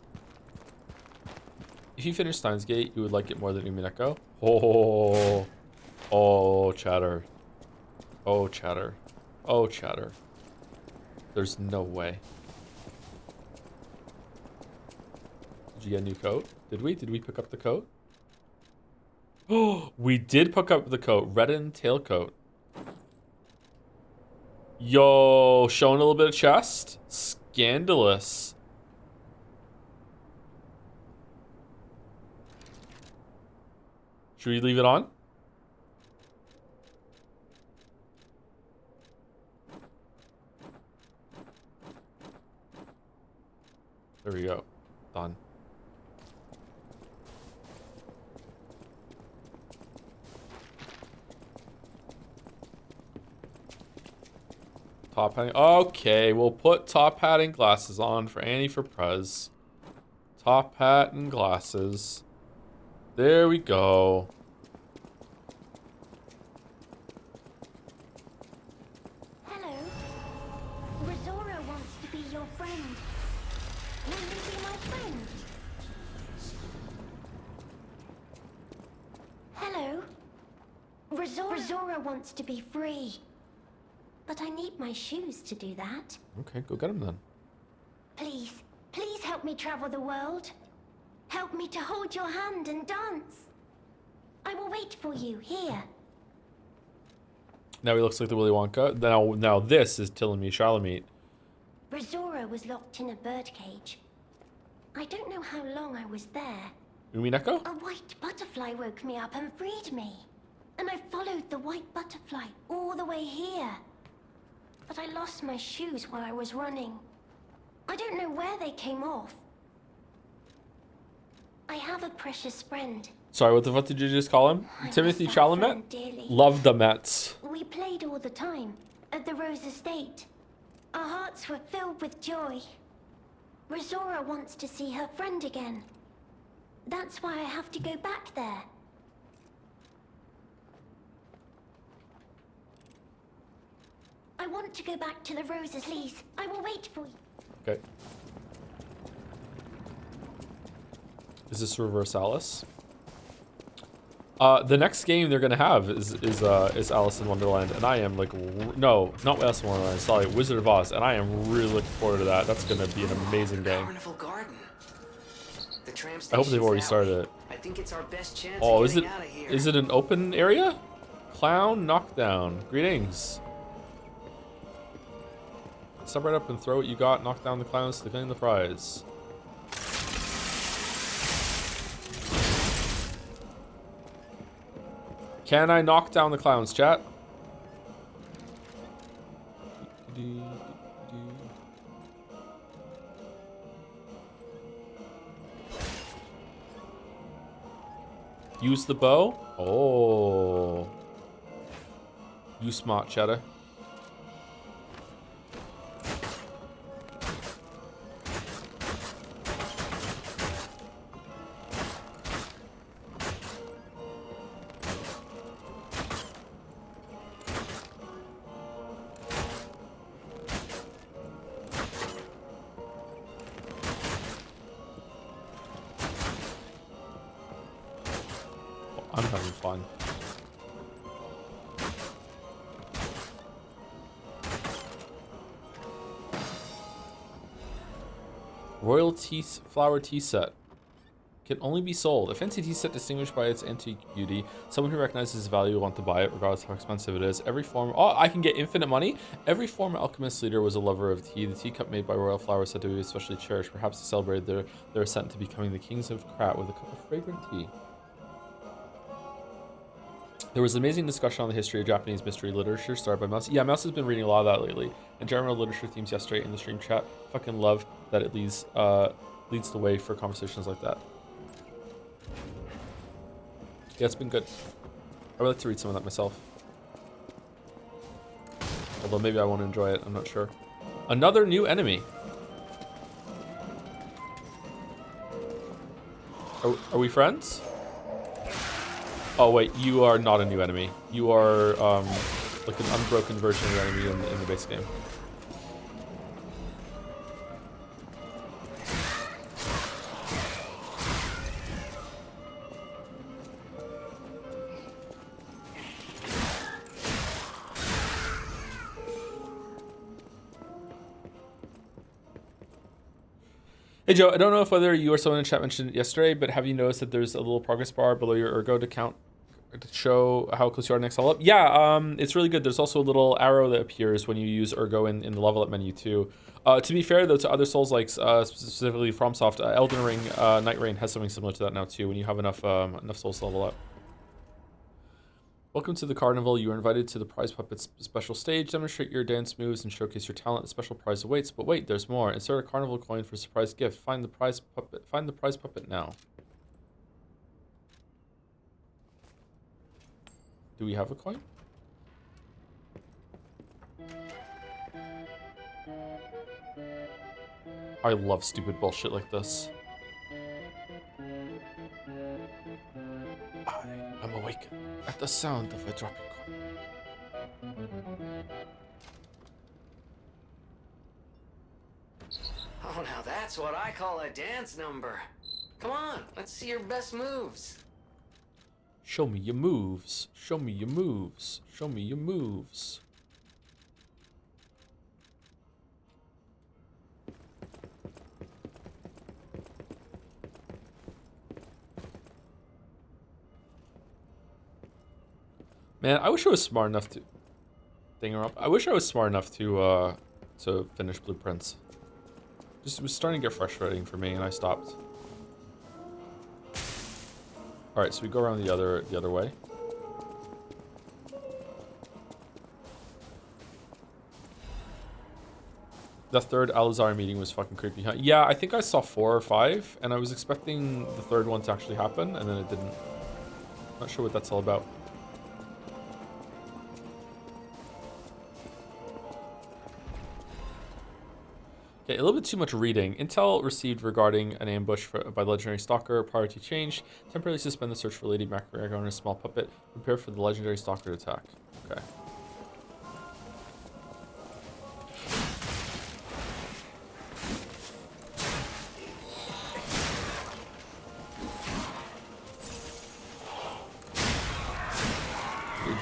If you finish Steins Gate, you would like it more than Umineko? Oh, oh, chatter. Oh, chatter. Oh, chatter. There's no way. Did you get a new coat? Did we? Did we pick up the coat? Oh, we did pick up the coat. Redden tailcoat. Yo, showing a little bit of chest. Scandalous. Should we leave it on? There we go. Done. Top hatting. Okay, we'll put top hat and glasses on for Annie for Prez. Top hat and glasses. There we go. Hello. Rosora wants to be your friend. Will you be my friend? Hello. Rosora wants to be free. But I need my shoes to do that. Okay, go get him then. Please, please help me travel the world. Help me to hold your hand and dance. I will wait for you here. Now he looks like the Willy Wonka. Now this is Tilamy Chalamet. Rosora was locked in a birdcage. I don't know how long I was there. Umineko? A white butterfly woke me up and freed me. And I followed the white butterfly all the way here. But I lost my shoes while I was running. I don't know where they came off. I have a precious friend. Sorry, what the fuck did you just call him? I Timothy miss that Chalamet? friend dearly. Love the Mets. We played all the time at the Rose Estate. Our hearts were filled with joy. Rosora wants to see her friend again. That's why I have to go back there. I want to go back to the roses, please. I will wait for you. Okay. Is this Reverse Alice? The next game they're gonna have is Alice in Wonderland, and I am like, no, not Alice in Wonderland. Sorry, Wizard of Oz, and I am really looking forward to that. That's gonna be an amazing game. Carnival Garden. The tram I hope they've station's already that started way. it. I think it's our best chance Oh, of is it? getting out of here. Is it an open area? Clown knockdown. Greetings. Step right up and throw what you got. Knock down the clowns to claim the prize. Can I knock down the clowns, chat? Use the bow? Oh. You smart, Cheddar. I'm having fun. Royal tea flower tea set can only be sold. A fancy tea set distinguished by its antique beauty. Someone who recognizes its value will want to buy it, regardless of how expensive it is. Every form. Oh, I can get infinite money. Every former alchemist leader was a lover of tea. The teacup made by royal flowers said to be especially cherished, perhaps to celebrate their ascent to becoming the kings of Krat with a cup of fragrant tea. There was amazing discussion on the history of Japanese mystery literature started by Mouse. Yeah, Mouse has been reading a lot of that lately. And general literature themes yesterday in the stream chat. Fucking love that it leads the way for conversations like that. Yeah, it's been good. I would like to read some of that myself. Although maybe I won't enjoy it, I'm not sure. Another new enemy. Are we friends? Oh wait, you are not a new enemy. You are like an unbroken version of your enemy in the base game. Hey Joe, I don't know if whether you or someone in chat mentioned it yesterday, but have you noticed that there's a little progress bar below your ergo to show how close you are to next level up? Yeah, it's really good. There's also a little arrow that appears when you use ergo in the level up menu too. To be fair though, to other Souls likes, specifically FromSoft, Elden Ring, Night Rain has something similar to that now too. When you have enough souls to level up. Welcome to the carnival. You are invited to the prize puppet's special stage. Demonstrate your dance moves and showcase your talent. A special prize awaits. But wait, there's more. Insert a carnival coin for a surprise gift. Find the prize puppet. Find the prize puppet now. Do we have a coin? I love stupid bullshit like this. I am awakened at the sound of a dropping coin. Oh, now that's what I call a dance number. Come on, let's see your best moves. Show me your moves. Show me your moves. Show me your moves. Man, I wish I was smart enough to ding her up. I wish I was smart enough to finish blueprints. Just it was starting to get frustrating for me, and I stopped. All right, so we go around the other way. The third Alizar meeting was fucking creepy, huh? Yeah, I think I saw 4 or 5, and I was expecting the third one to actually happen, and then it didn't. Not sure what that's all about. Okay, a little bit too much reading. Intel received regarding an ambush by legendary stalker. Priority changed. Temporarily suspend the search for Lady MacGregor and a small puppet. Prepare for the legendary stalker to attack. Okay.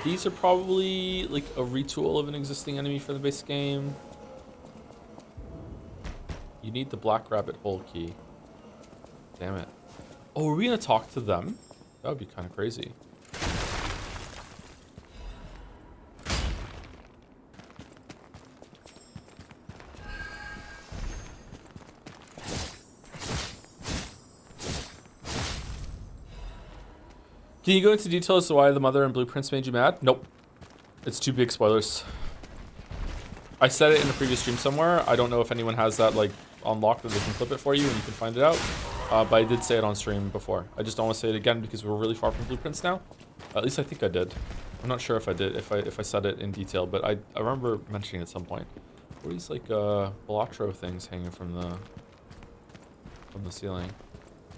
These are probably like a retool of an existing enemy for the base game. You need the black rabbit hole key. Damn it. Oh, are we gonna talk to them? That would be kind of crazy. Can you go into detail as to why the mother and blueprints made you mad? Nope. It's too big spoilers. I said it in the previous stream somewhere. I don't know if anyone has that like unlocked that they can clip it for you and you can find it out. But I did say it on stream before. I just don't want to say it again because we're really far from blueprints now. At least I think I did. I'm not sure if I did, if I said it in detail, but I remember mentioning it at some point. What are these like Balatro things hanging from the ceiling?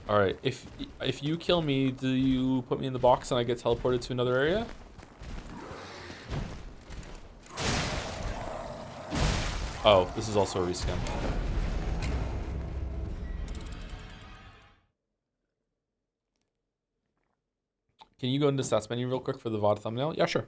All right, if you kill me, do you put me in the box and I get teleported to another area? Oh, this is also a reskin. Can you go into stats menu real quick for the VOD thumbnail? Yeah, sure.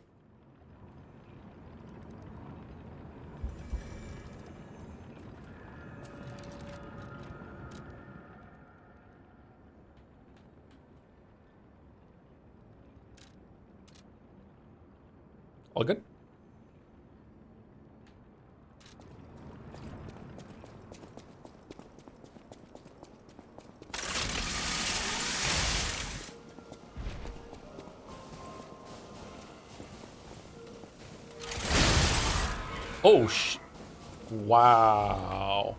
All good? Oh, wow.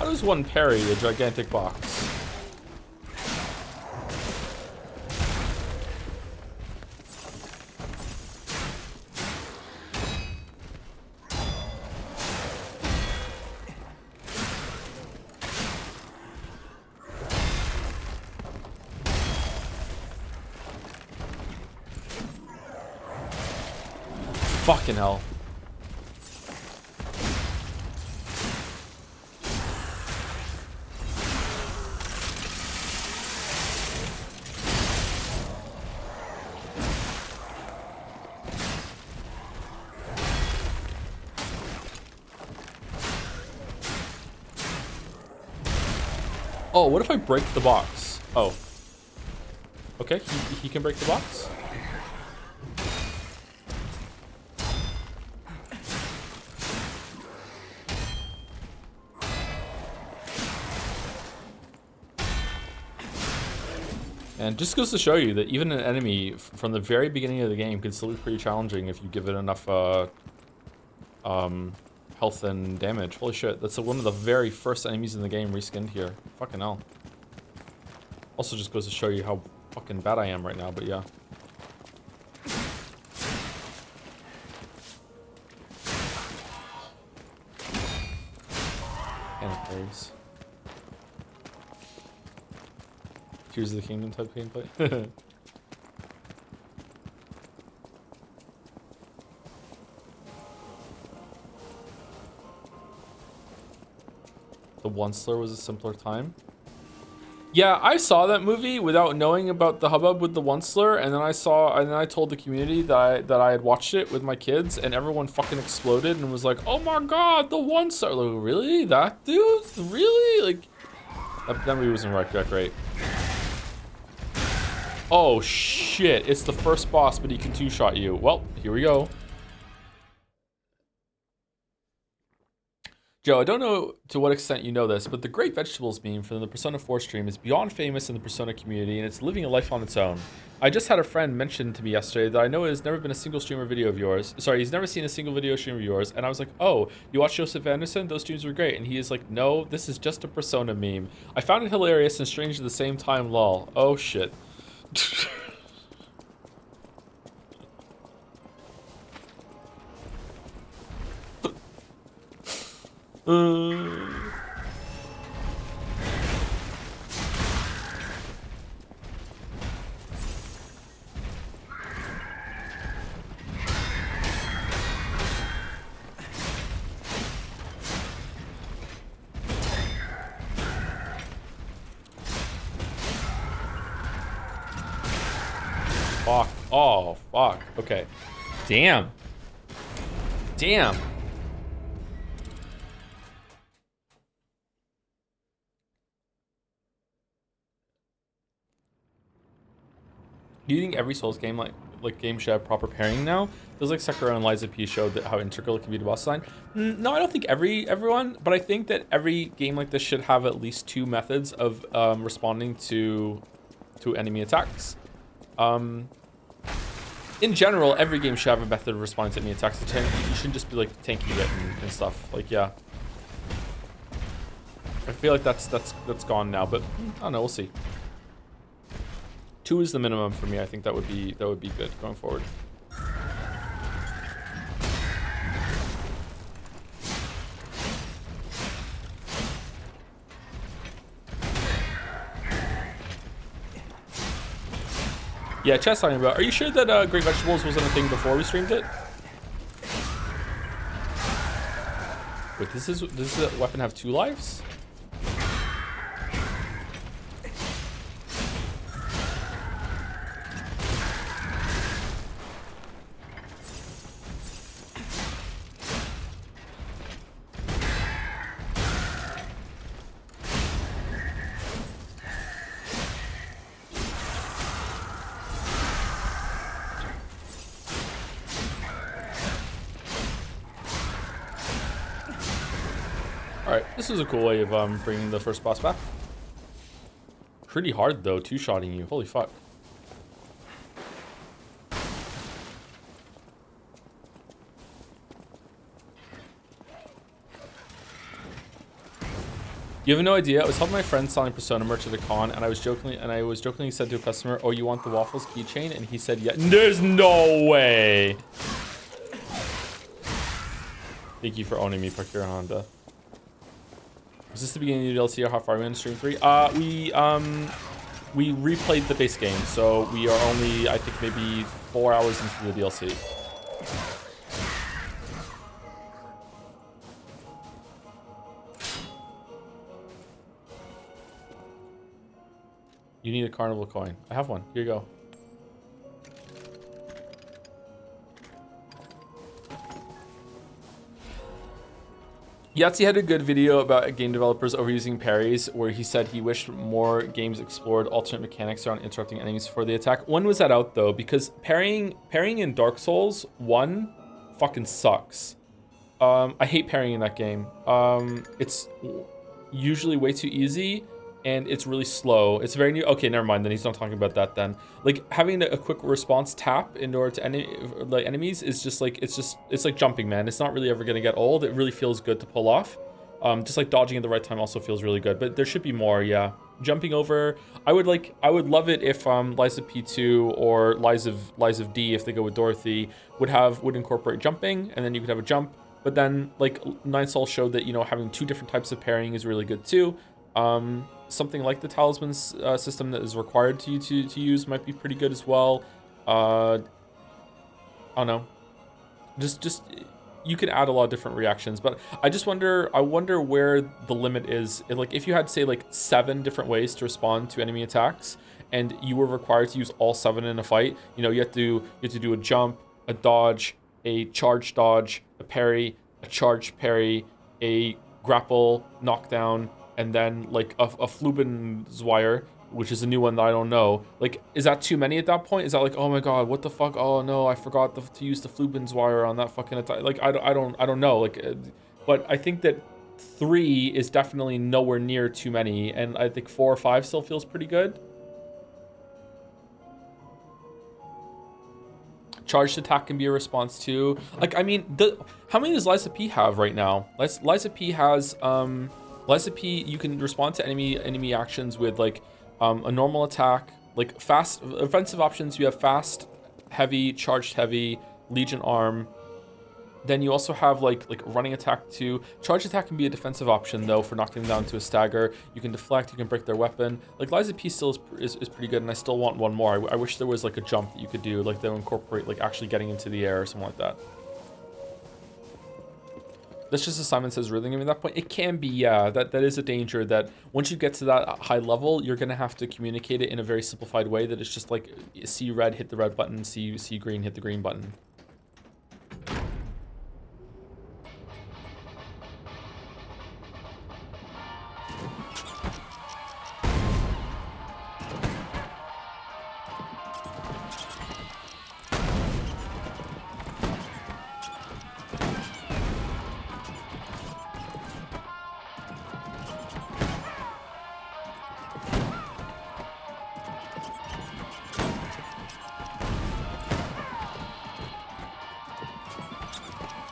How does one parry a gigantic box? Fucking hell. Oh, what if I break the box? Oh. Okay, he can break the box. And just goes to show you that even an enemy from the very beginning of the game can still be pretty challenging if you give it enough health and damage. Holy shit, that's one of the very first enemies in the game reskinned here. Fucking hell. Also just goes to show you how fucking bad I am right now, but yeah. Panic berries. Tears of the Kingdom type gameplay. The Onceler was a simpler time. Yeah, I saw that movie without knowing about the hubbub with the Onceler, and then I told the community that I had watched it with my kids, and everyone fucking exploded and was like, "Oh my god, the Onceler!" Like, really? That dude? Really? Like, that movie wasn't that great. Oh shit! It's the first boss, but he can two-shot you. Well, here we go. Joe, I don't know to what extent you know this, but the Great Vegetables meme from the Persona 4 stream is beyond famous in the Persona community, and it's living a life on its own. I just had a friend mention to me yesterday that I know has never been a single streamer video of yours. Sorry, he's never seen a single video stream of yours, and I was like, oh, you watch Joseph Anderson? Those streams were great. And he is like, no, this is just a Persona meme. I found it hilarious and strange at the same time, lol. Oh, shit. Fuck. Oh, fuck. Okay. Damn. Damn. Do you think every Souls game game should have proper pairing now? Feels like Sekiro and Lies of P showed that how integral it can be to boss design. No, I don't think everyone, but I think that every game like this should have at least two methods of responding to enemy attacks. In general, every game should have a method of responding to enemy attacks. You shouldn't just be like tanking it and stuff. Like, yeah. I feel like that's gone now, but I don't know. We'll see. 2 is the minimum for me. I think that would be good going forward. Yeah, chat's talking about. Are you sure that Great Vegetables wasn't a thing before we streamed it? Wait, does the weapon have 2 lives? This is a cool way of bringing the first boss back. Pretty hard though, two-shotting you. Holy fuck. You have no idea. I was helping my friend selling Persona merch at a con, and I was jokingly said to a customer, "Oh, you want the Waffles keychain?" And he said, "Yeah." There's no way. Thank you for owning me, Pakira Honda. Was this the beginning of the DLC or how far are we on stream 3? We replayed the base game, so we are only, I think, maybe 4 hours into the DLC. You need a carnival coin. I have one. Here you go. Yahtzee had a good video about game developers overusing parries, where he said he wished more games explored alternate mechanics around interrupting enemies before they attack. When was that out though? Because parrying in Dark Souls 1 fucking sucks. I hate parrying in that game. It's usually way too easy, and it's really slow. It's very new. Okay, never mind. Then he's not talking about that. Then, like, having a quick response tap in order to enemies is just like it's like jumping, man. It's not really ever gonna get old. It really feels good to pull off. Just like dodging at the right time also feels really good. But there should be more. Yeah, jumping over. I would love it if Lies of P2 or Lies of D, if they go with Dorothy, would incorporate jumping, and then you could have a jump. But then, like, Nine Soul showed that, you know, having 2 different types of parrying is really good too. Something like the talisman system that is required to use might be pretty good as well. I don't know. Just you can add a lot of different reactions, but I wonder where the limit is. Like, if you had, say, like 7 different ways to respond to enemy attacks, and you were required to use all 7 in a fight, you know, you have to do a jump, a dodge, a charge dodge, a parry, a charge parry, a grapple, knockdown, and then like a Flubenzweier, which is a new one that I don't know. Like, is that too many at that point? Is that like, oh my god, what the fuck? Oh no, I forgot to use the Flubenzweier on that fucking attack. Like, I don't know. Like, but I think that 3 is definitely nowhere near too many, and I think 4 or 5 still feels pretty good. Charged attack can be a response too. Like, I mean, how many does Lies of P have right now? Lies of P has Lies of P, you can respond to enemy actions with like a normal attack, like fast offensive options. You have fast, heavy, charged heavy, Legion arm. Then you also have like running attack too. Charge attack can be a defensive option though for knocking them down to a stagger. You can deflect, you can break their weapon. Like, Lies of P still is pretty good, and I still want one more. I wish there was like a jump that you could do, like they'll incorporate like actually getting into the air or something like that. That's just as Simon says, rhythming at that point. It can be, yeah, that is a danger, that once you get to that high level, you're gonna have to communicate it in a very simplified way that it's just like, see red, hit the red button, see green, hit the green button.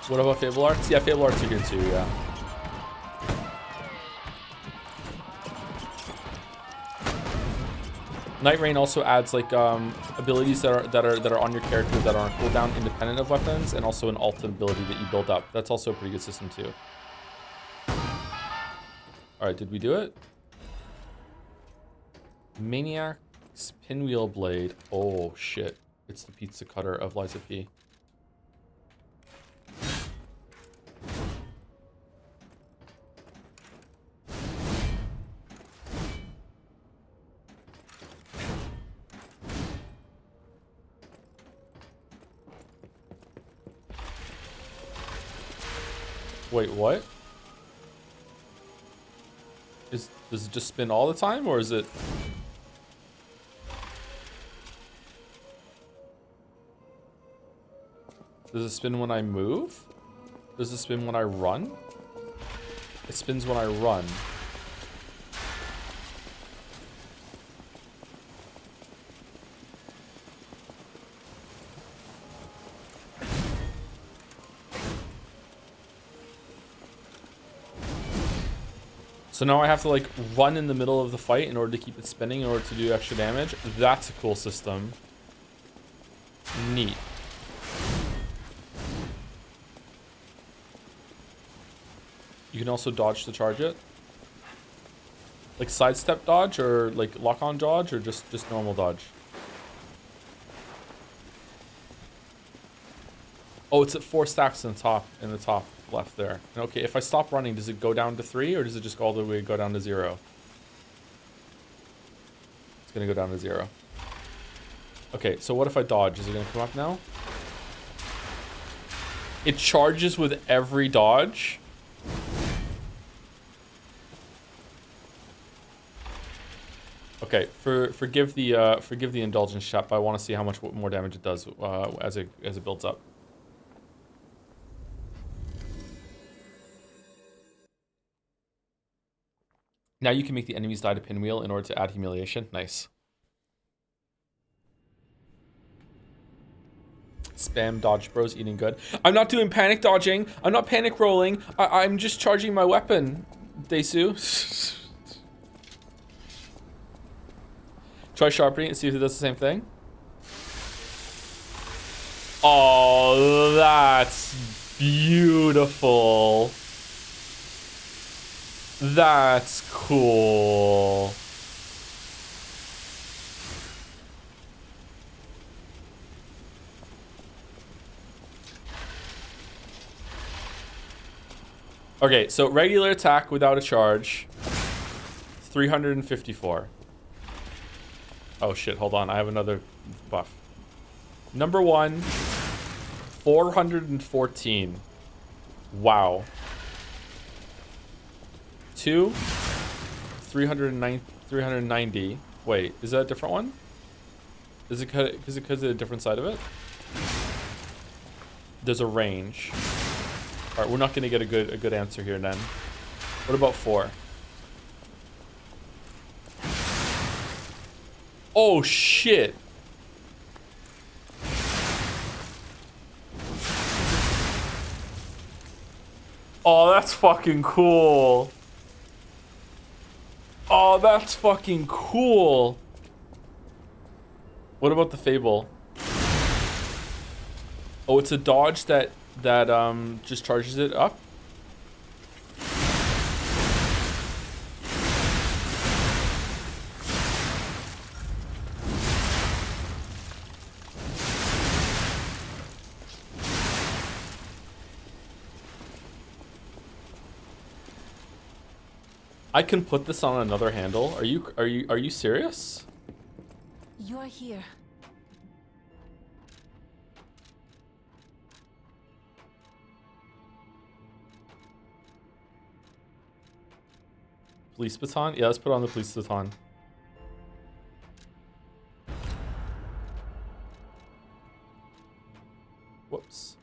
What about Fable Arts? Yeah, Fable Arts are good too, yeah. Night Rain also adds like abilities that are on your character that are on cooldown independent of weapons, and also an ult ability that you build up. That's also a pretty good system too. Alright, did we do it? Maniac's Pinwheel Blade. Oh shit. It's the pizza cutter of Lies of P. Wait, what? Does it just spin all the time, or is it... Does it spin when I move? Does it spin when I run? It spins when I run. So now I have to like run in the middle of the fight in order to keep it spinning in order to do extra damage. That's a cool system. Neat. You can also dodge to charge it. Like sidestep dodge, or like lock-on dodge, or just normal dodge. Oh, it's at 4 stacks in the top left there. Okay, if I stop running, does it go down to 3, or does it just go all the way go down to 0? It's gonna go down to 0. Okay, so what if I dodge? Is it gonna come up now? It charges with every dodge. Okay, forgive the indulgence, chat, but I want to see how much more damage it does as it builds up. Now you can make the enemies die to pinwheel in order to add humiliation. Nice. Spam dodge bros eating good. I'm not doing panic dodging. I'm not panic rolling. I'm just charging my weapon, Desu. Try sharpening and see if it does the same thing. Oh, that's beautiful. That's cool. Okay, so regular attack without a charge, 354. Oh shit, hold on, I have another buff. Number 1, 414. Wow. 2, 390. Wait, is that a different one? Is it because of the different side of it? There's a range. All right, we're not gonna get a good answer here then. What about 4? Oh shit. Oh, that's fucking cool. Oh, that's fucking cool. What about the Fable? Oh, it's a dodge that just charges it up. I can put this on another handle. Are you serious? You're here. Police baton? Yeah, let's put on the police baton. Whoops.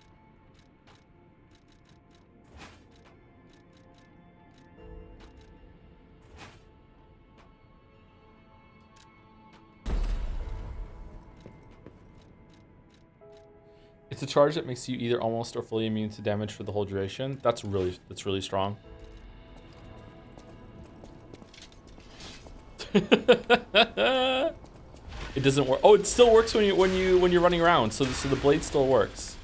It's a charge that makes you either almost or fully immune to damage for the whole duration. That's really strong. It doesn't work. Oh, it still works when you're running around. So the blade still works.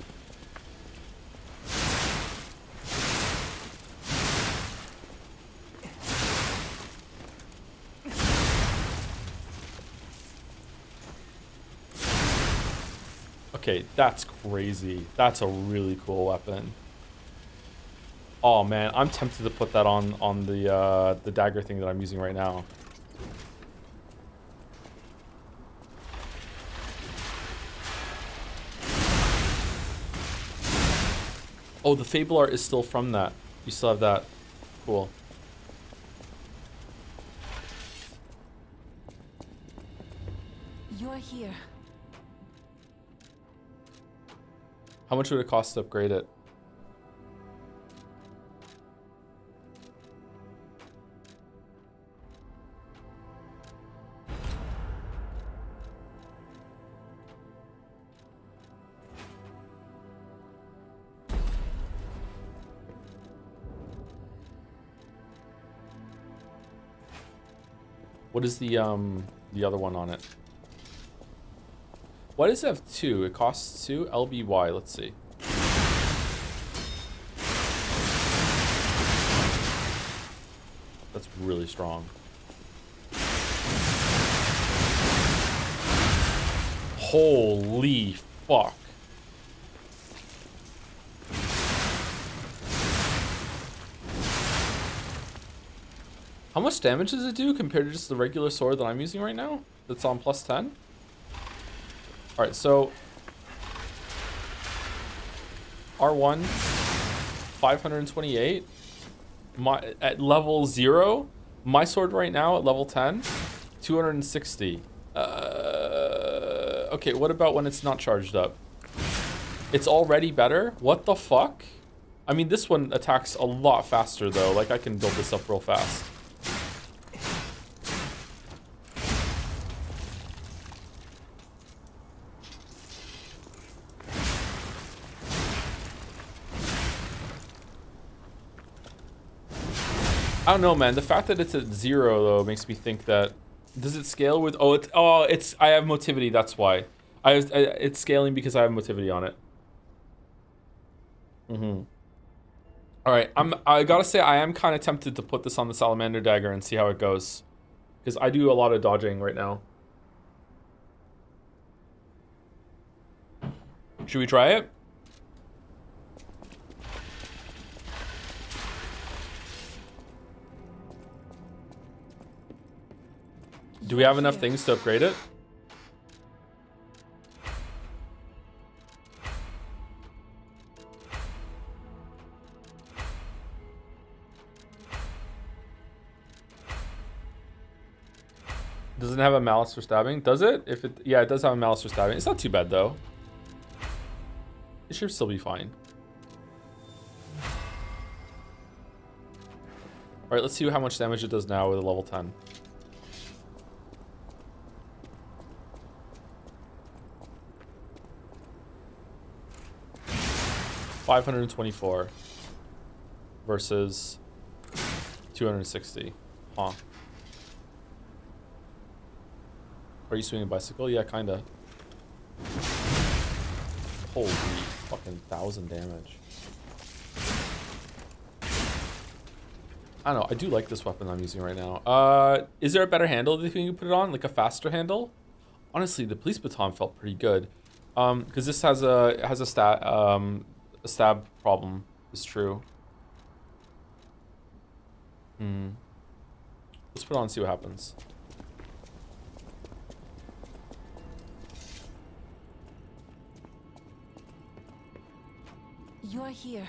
Okay, that's crazy. That's a really cool weapon. Oh man, I'm tempted to put that on the dagger thing that I'm using right now. Oh, the Fable art is still from that. You still have that. Cool. You're here. How much would it cost to upgrade it? What is the other one on it? Why does it have 2? It costs 2? LBY, let's see. That's really strong. Holy fuck. How much damage does it do compared to just the regular sword that I'm using right now? That's on plus 10? Alright, so R1 528 at level 0. My sword right now at level 10 260. Okay, what about when it's not charged up? It's already better? What the fuck? I mean, this one attacks a lot faster, though. Like, I can build this up real fast. I don't know, man. The fact that it's at 0 though makes me think that does it scale with? It's I have motivity. That's why. It's scaling because I have motivity on it. All right. I gotta say I am kind of tempted to put this on the salamander dagger and see how it goes, because I do a lot of dodging right now. Should we try it? Do we have enough things to upgrade it? Does it have a malice for stabbing? Does it? Yeah, it does have a malice for stabbing. It's not too bad though. It should still be fine. All right, let's see how much damage it does now with a level 10. $524 versus 260. Huh. Are you swinging a bicycle? Yeah, kinda. Holy fucking 1,000 damage. I don't know. I do like this weapon I'm using right now. Is there a better handle that you can put it on? Like a faster handle? Honestly, the police baton felt pretty good. Because this has a stab problem. Is true. Let's put it on and see what happens. You're here.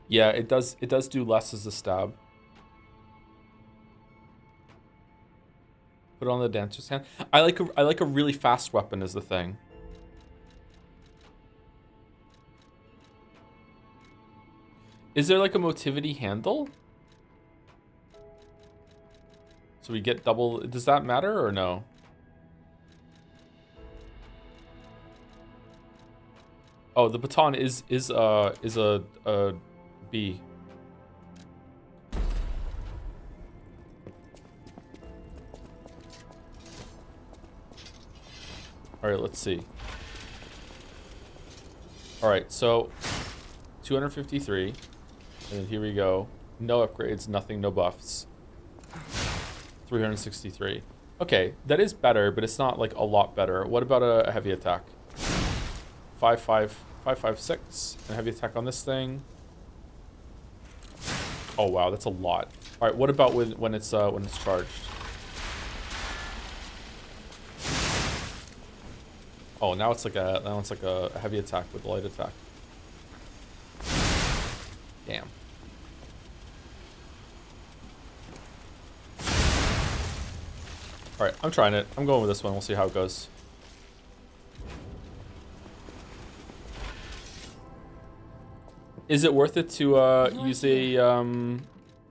Yeah, it does do less as a stab. Put it on the dancer's hand. I like a really fast weapon is the thing. Is there like a motivity handle? So we get double. Does that matter or no? Oh, the baton is a B. All right, let's see. All right, so 253, and then here we go. No upgrades, nothing, no buffs. 363. Okay, that is better, but it's not like a lot better. What about a heavy attack? 556, and heavy attack on this thing. Oh wow, that's a lot. All right, what about when it's charged? Oh, now it's like a heavy attack with a light attack. Damn. All right, I'm trying it. I'm going with this one. We'll see how it goes. Is it worth it to use a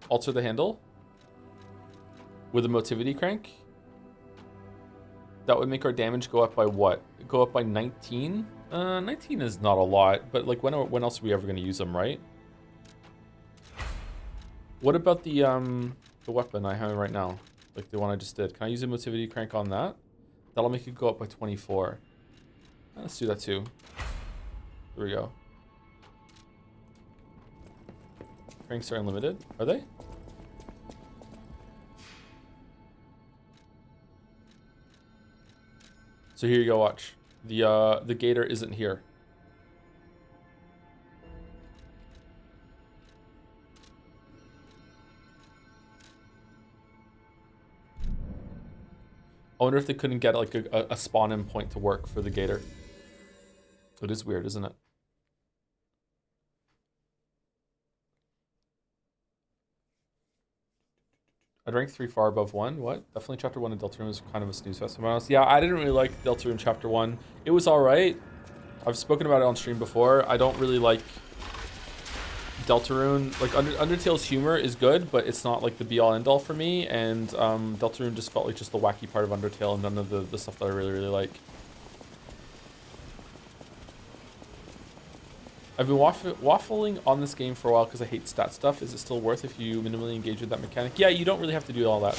alter the handle with a motivity crank? That would make our damage go up by what? Go up by 19? 19 is not a lot, but like when else are we ever going to use them, right? What about the weapon I have right now? Like the one I just did. Can I use a motivity crank on that? That'll make it go up by 24. Let's do that too. Here we go. Cranks are unlimited. Are they? So here you go, watch. The gator isn't here. I wonder if they couldn't get like a spawn-in point to work for the gator. It is weird, isn't it? I'd rank 3 far above 1. What? Definitely chapter 1 of Deltarune was kind of a snooze fest. To be honest. Yeah, I didn't really like Deltarune chapter 1. It was alright. I've spoken about it on stream before. I don't really like Deltarune. Like, Undertale's humor is good, but it's not like the be-all end-all for me. And Deltarune just felt like just the wacky part of Undertale and none of the stuff that I really, really like. I've been waffling on this game for a while because I hate stat stuff. Is it still worth if you minimally engage with that mechanic? Yeah, you don't really have to do all that.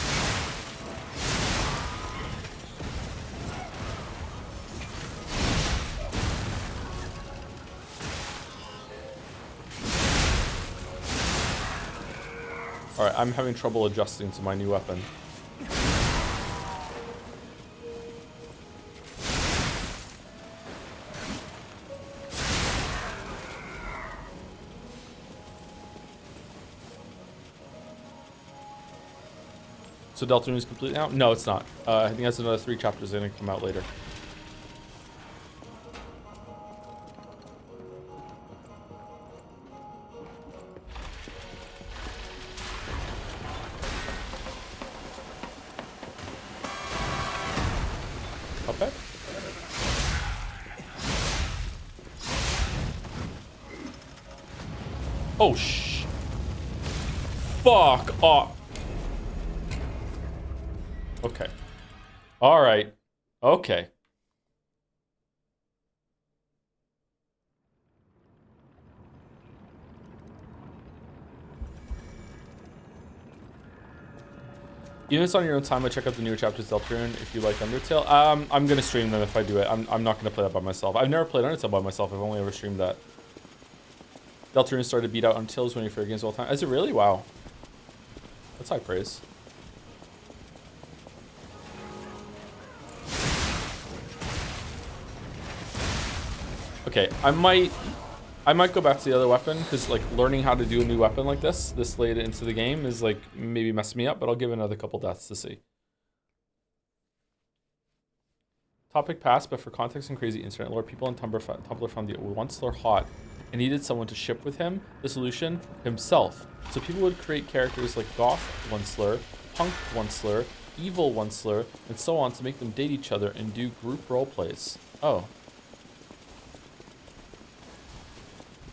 Alright, I'm having trouble adjusting to my new weapon. So Deltarune is complete now? No, it's not. I think that's another 3 chapters that are going to come out later. Okay. Oh, fuck off. Okay. All right. Okay. Even if it's on your own time, I check out the newer chapters of Deltarune if you like Undertale. I'm gonna stream them if I do it. I'm not gonna play that by myself. I've never played Undertale by myself. I've only ever streamed that. Deltarune started to beat out Undertale is one of your favorite games of all time. Is it really? Wow. That's high praise. Okay, I might go back to the other weapon because like learning how to do a new weapon like this late into the game is like maybe messing me up, but I'll give it another couple deaths to see. Topic passed, but for context and crazy internet lore, people on Tumblr found the Onceler hot and needed someone to ship with him. The solution? Himself. So people would create characters like Goth Onceler, Punk Onceler, Evil Onceler, and so on to make them date each other and do group role plays. Oh.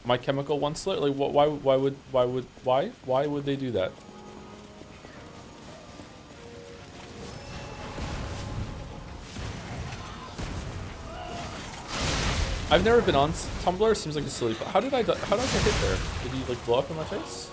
My Chemical Onceler? Like, why would they do that? I've never been on Tumblr. Seems like a silly. How did I get hit there? Did he like blow up in my face?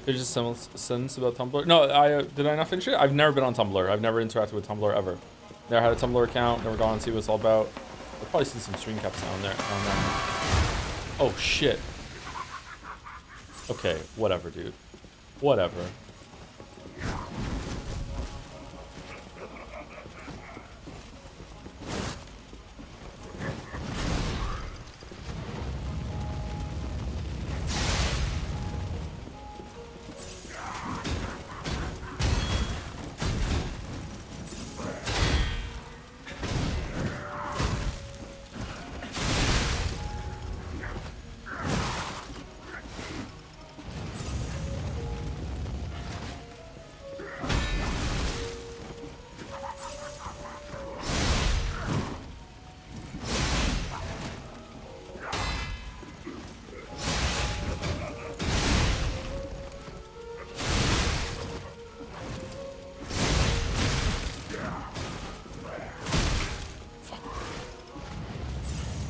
There's just some sentence about Tumblr. No, did I not finish it? I've never been on Tumblr. I've never interacted with Tumblr ever. Never had a Tumblr account. Never gone and see what it's all about. I've probably seen some screen caps down there. Oh shit. Okay, whatever, dude. Whatever.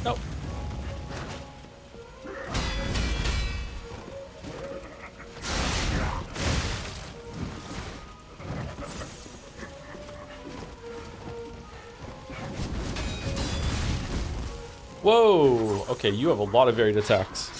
Nope. Whoa. Okay, you have a lot of varied attacks.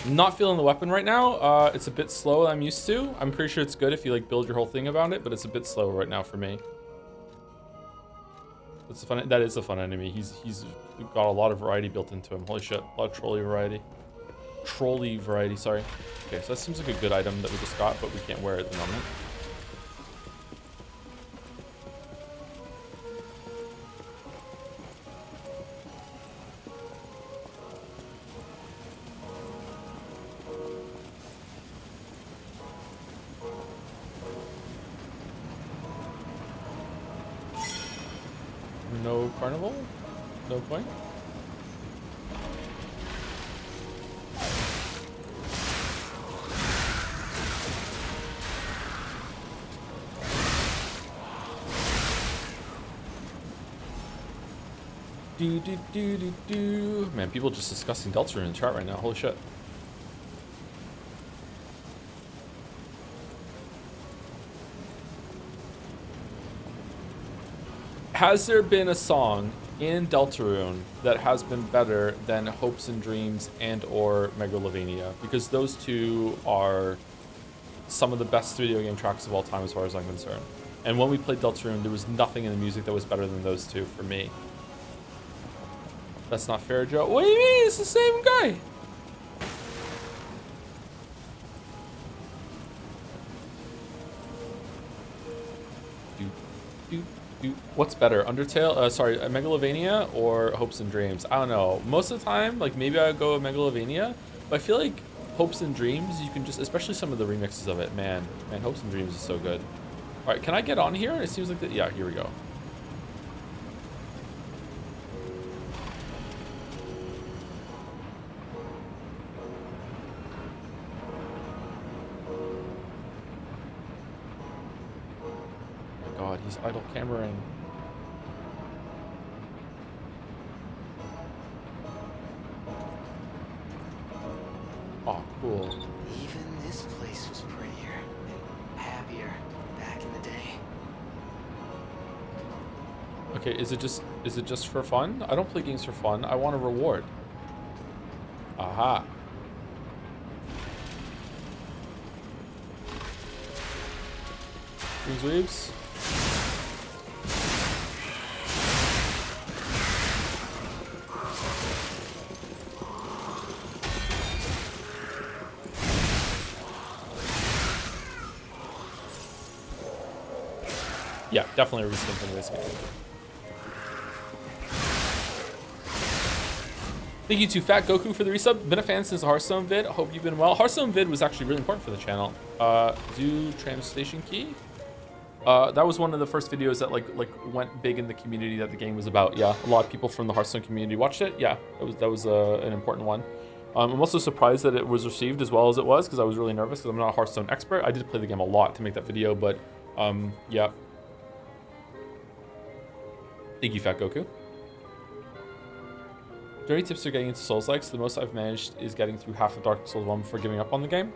Not feeling the weapon right now. It's a bit slow than I'm used to. I'm pretty sure it's good if you like build your whole thing around it, but it's a bit slow right now for me. That's a fun. That is a fun enemy. He's got a lot of variety built into him. Holy shit, a lot of trolley variety. Trolley variety, sorry. Okay, so that seems like a good item that we just got, but we can't wear it at the moment. No carnival? No point? Do. Man, people just discussing Deltarune in the chat right now. Holy shit. Has there been a song in Deltarune that has been better than Hopes and Dreams and or Megalovania? Because those two are some of the best video game tracks of all time as far as I'm concerned. And when we played Deltarune, there was nothing in the music that was better than those two for me. That's not fair, Joe. What do you mean? It's the same guy. What's better, Undertale? Sorry, Megalovania or Hopes and Dreams? I don't know. Most of the time, like maybe I would go with Megalovania, but I feel like Hopes and Dreams, you can just, especially some of the remixes of it, man, Hopes and Dreams is so good. All right, can I get on here? It seems like that. Yeah, here we go. God, he's idle cameraing. Oh, cool. Even this place was prettier and happier back in the day. Okay, is it just for fun? I don't play games for fun. I want a reward. Aha. Wings waves. Yeah, definitely a reskin from this game. Thank you to Fat Goku for the resub. Been a fan since the Hearthstone vid. Hope you've been well. Hearthstone vid was actually really important for the channel. Zoo Translation Key. That was one of the first videos that like went big in the community that the game was about. Yeah, a lot of people from the Hearthstone community watched it. Yeah, that was an important one. I'm also surprised that it was received as well as it was because I was really nervous because I'm not a Hearthstone expert. I did play the game a lot to make that video, but yeah. Thank you, Fat Goku. Do any tips for getting into Souls-likes? The most I've managed is getting through half of Dark Souls 1 before giving up on the game.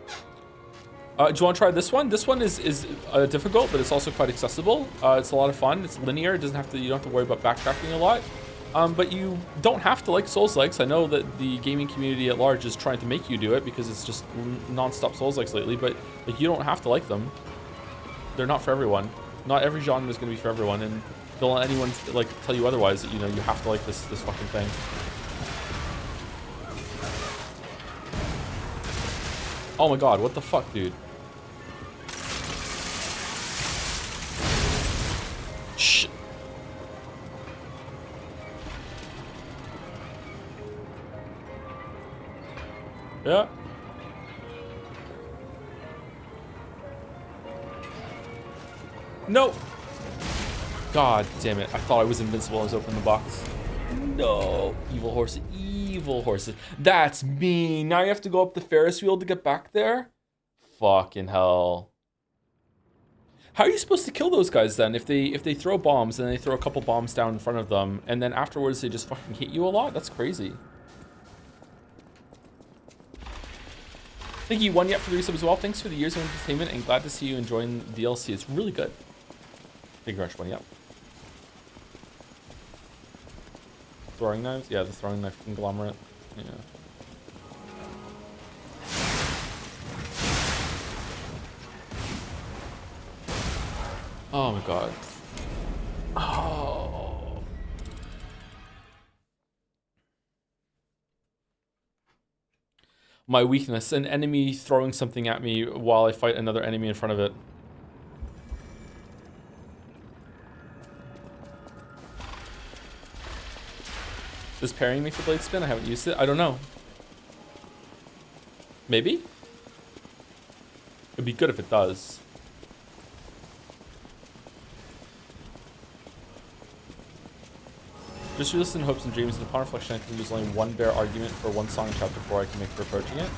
Do you want to try this one? This one is difficult, but it's also quite accessible. It's a lot of fun. It's linear. It doesn't have to. You don't have to worry about backtracking a lot. But you don't have to like Souls-likes. I know that the gaming community at large is trying to make you do it because it's just non-stop Souls-likes lately. But like, you don't have to like them. They're not for everyone. Not every genre is going to be for everyone, and don't let anyone like tell you otherwise. That you have to like this fucking thing. Oh my god, what the fuck, dude? Shh. Yeah. No. God damn it. I thought I was invincible when I was opening the box. No. Evil horses. Evil horses. That's mean. Now you have to go up the Ferris wheel to get back there? Fucking hell. How are you supposed to kill those guys then? If they throw bombs and they throw a couple bombs down in front of them and then afterwards they just fucking hit you a lot? That's crazy. Thank you, One Yet, for the resub as well. Thanks for the years of entertainment and glad to see you enjoying the DLC. It's really good. Thank you, Rush, One Yet. Throwing knives? Yeah, the throwing knife conglomerate. Yeah. Oh my god. Oh. My weakness, an enemy throwing something at me while I fight another enemy in front of it. Does parrying make the blade spin? I haven't used it. I don't know. Maybe? It'd be good if it does. Just listen, hopes and dreams, and upon reflection, I think there's only one bare argument for one song in chapter 4 I can make for approaching it.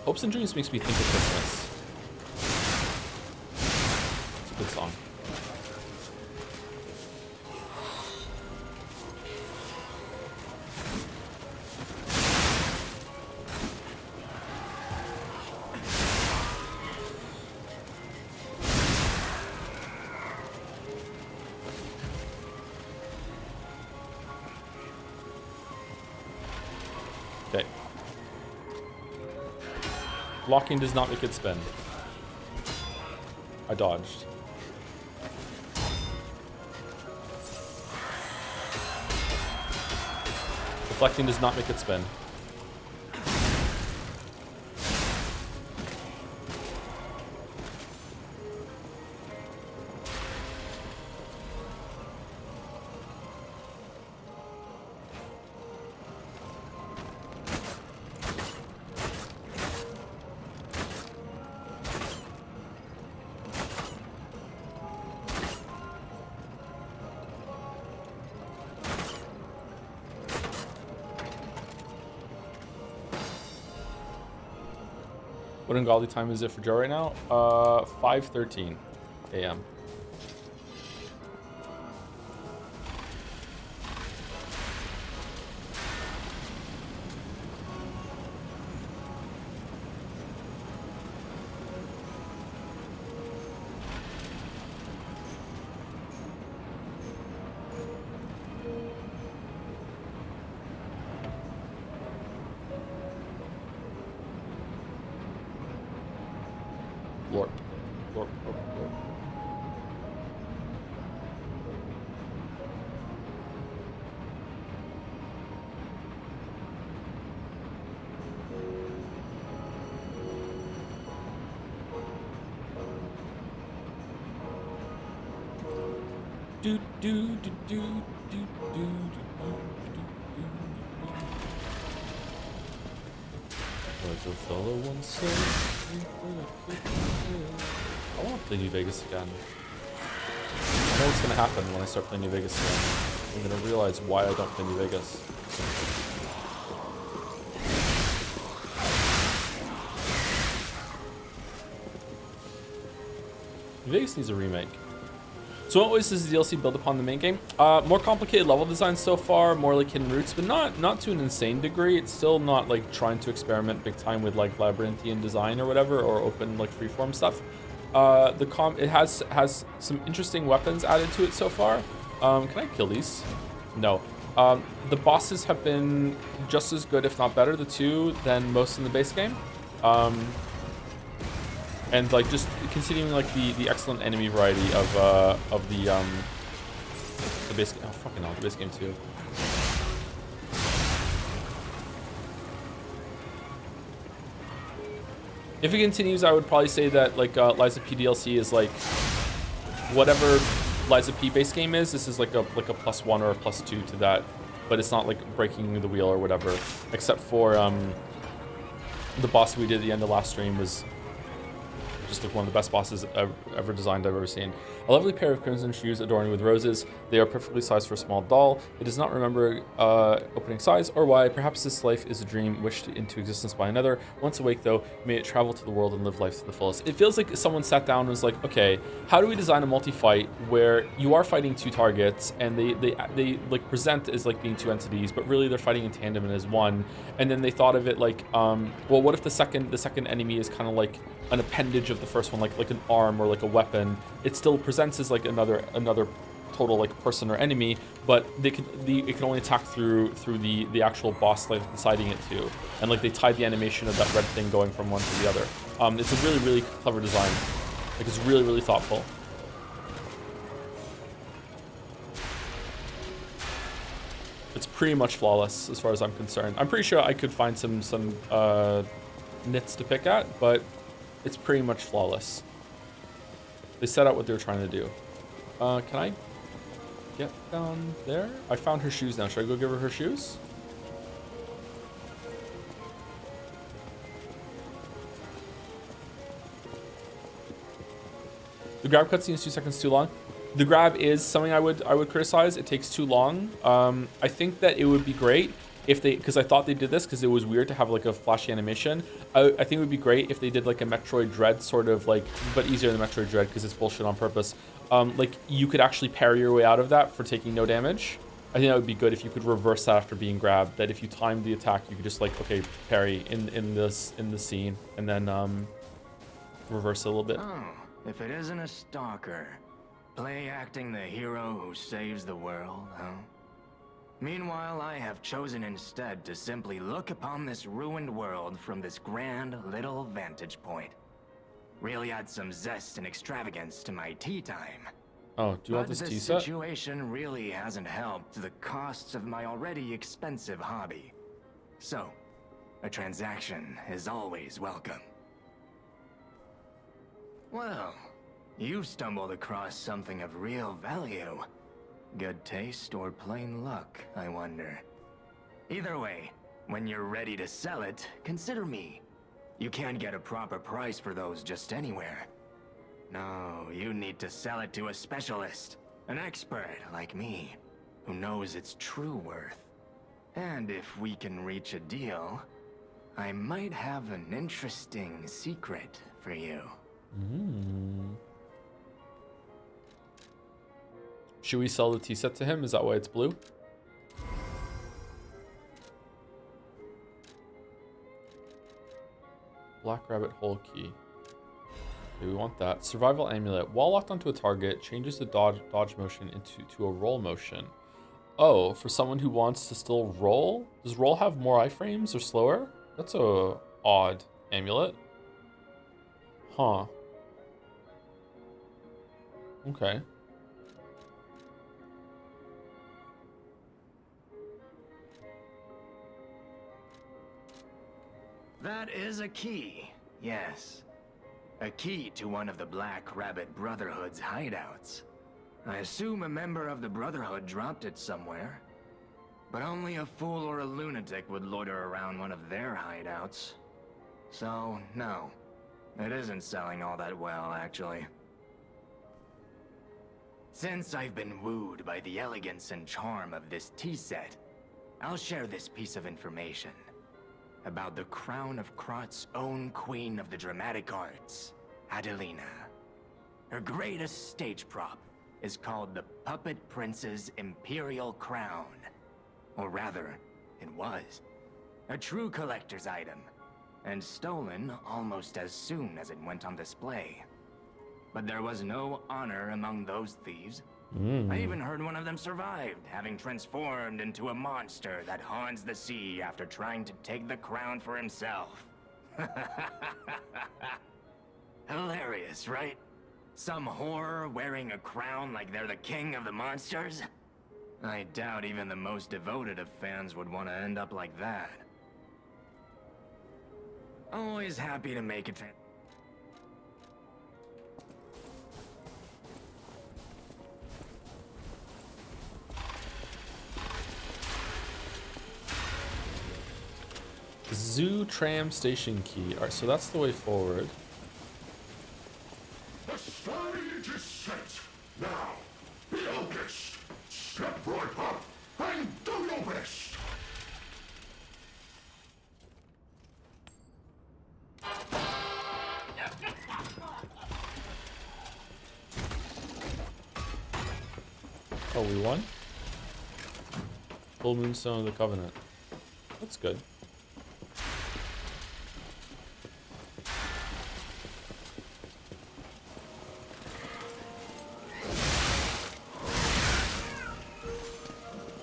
Hopes and Dreams makes me think of Christmas. It's a good song. Okay. Blocking does not make it spin. I dodged. Deflecting does not make it spin. What ungodly time is it for Joe right now? 5:13 a.m. Lord. Lord. Lord. Lord. Do do do do do do do Like a fellow once said, I want to play New Vegas again. I know what's going to happen when I start playing New Vegas again. I'm going to realize why I don't play New Vegas. New Vegas needs a remake. So in what ways does the DLC build upon the main game? More complicated level design so far, more like hidden routes, but not to an insane degree. It's still not like trying to experiment big time with like labyrinthian design or whatever, or open like freeform stuff. It has some interesting weapons added to it so far. Can I kill these? No. The bosses have been just as good, if not better, the two, than most in the base game. And like just continuing like the excellent enemy variety of the base game. Oh fucking hell, the base game too. If it continues, I would probably say that like Liza P DLC is like whatever Liza P base game is. This is like a +1 or a +2 to that, but it's not like breaking the wheel or whatever. Except for the boss we did at the end of last stream was just like one of the best bosses ever designed I've ever seen. A lovely pair of crimson shoes adorned with roses. They are perfectly sized for a small doll. It does not remember opening size or why. Perhaps this life is a dream wished into existence by another. Once awake though, may it travel to the world and live life to the fullest. It feels like someone sat down and was like, okay, how do we design a multi-fight where you are fighting two targets and they like present as like being two entities, but really they're fighting in tandem and as one. And then they thought of it like, well, what if the second enemy is kind of like an appendage of the first one, like an arm or like a weapon? It still presents as like another total like person or enemy, but it can only attack through the actual boss like deciding it to, and like they tied the animation of that red thing going from one to the other. It's a really clever design. Like it's really thoughtful. It's pretty much flawless as far as I'm concerned. I'm pretty sure I could find some nits to pick at, but it's pretty much flawless. They set out what they were trying to do. Can I get down there? I found her shoes now. Should I go give her her shoes? The grab cutscene is 2 seconds too long. The grab is something I would criticize. It takes too long. I think that it would be great if they, because I thought they did this because it was weird to have like a flashy animation. I think it would be great if they did like a Metroid Dread sort of like, but easier than Metroid Dread because it's bullshit on purpose. Like you could actually parry your way out of that for taking no damage. I think that would be good if you could reverse that after being grabbed. That if you timed the attack, you could just like, okay, parry in the scene and then reverse it a little bit. Oh, if it isn't a stalker. Play acting the hero who saves the world, huh? Meanwhile, I have chosen instead to simply look upon this ruined world from this grand little vantage point. Really add some zest and extravagance to my tea time. Oh, do you want this tea set? This situation really hasn't helped the costs of my already expensive hobby. So, a transaction is always welcome. Well, you've stumbled across something of real value. Good taste or plain luck, I wonder. Either way, when you're ready to sell it, consider me. You can't get a proper price for those just anywhere. No, you need to sell it to a specialist, an expert like me, who knows its true worth. And if we can reach a deal, I might have an interesting secret for you. Should we sell the tea set to him? Is that why it's blue? Black rabbit hole key. Okay, we want that. Survival amulet. While locked onto a target, changes the dodge motion into a roll motion. Oh, for someone who wants to still roll? Does roll have more iframes or slower? That's a odd amulet. Huh. Okay. That is a key, yes. A key to one of the Black Rabbit Brotherhood's hideouts. I assume a member of the Brotherhood dropped it somewhere. But only a fool or a lunatic would loiter around one of their hideouts. So, no. It isn't selling all that well, actually. Since I've been wooed by the elegance and charm of this tea set, I'll share this piece of information. About the crown of Krot's own queen of the dramatic arts, Adelina. Her greatest stage prop is called the Puppet Prince's Imperial Crown. Or rather, it was. A true collector's item, and stolen almost as soon as it went on display. But there was no honor among those thieves. I even heard one of them survived, having transformed into a monster that haunts the sea after trying to take the crown for himself. Hilarious, right? Some horror wearing a crown like they're the king of the monsters? I doubt even the most devoted of fans would want to end up like that. Always happy to make it. Zoo tram station key. Alright, so that's the way forward. The stage is set. Now, be August. Step right up and do your best. Oh, we won? Full Moonstone of the Covenant. That's good.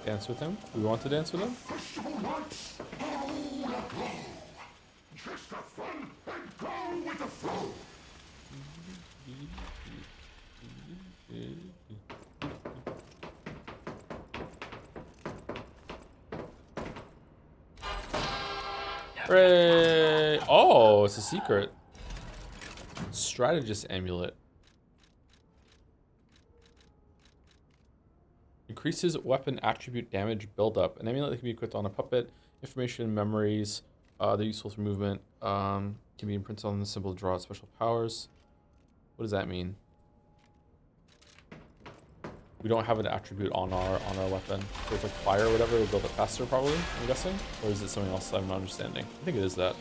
Dance with him? Do we want to dance with him? Festival lights all aglow. Just have fun and go with the flow. Hooray! Oh, it's a secret. Strategist amulet. Increases weapon attribute damage buildup. An amulet that can be equipped on a puppet. Information, memories. They're useful for movement. Can be imprinted on the symbol to draw out special powers. What does that mean? We don't have an attribute on our weapon. So it's like fire or whatever, it'll build it faster probably, I'm guessing? Or is it something else I'm not understanding? I think it is that.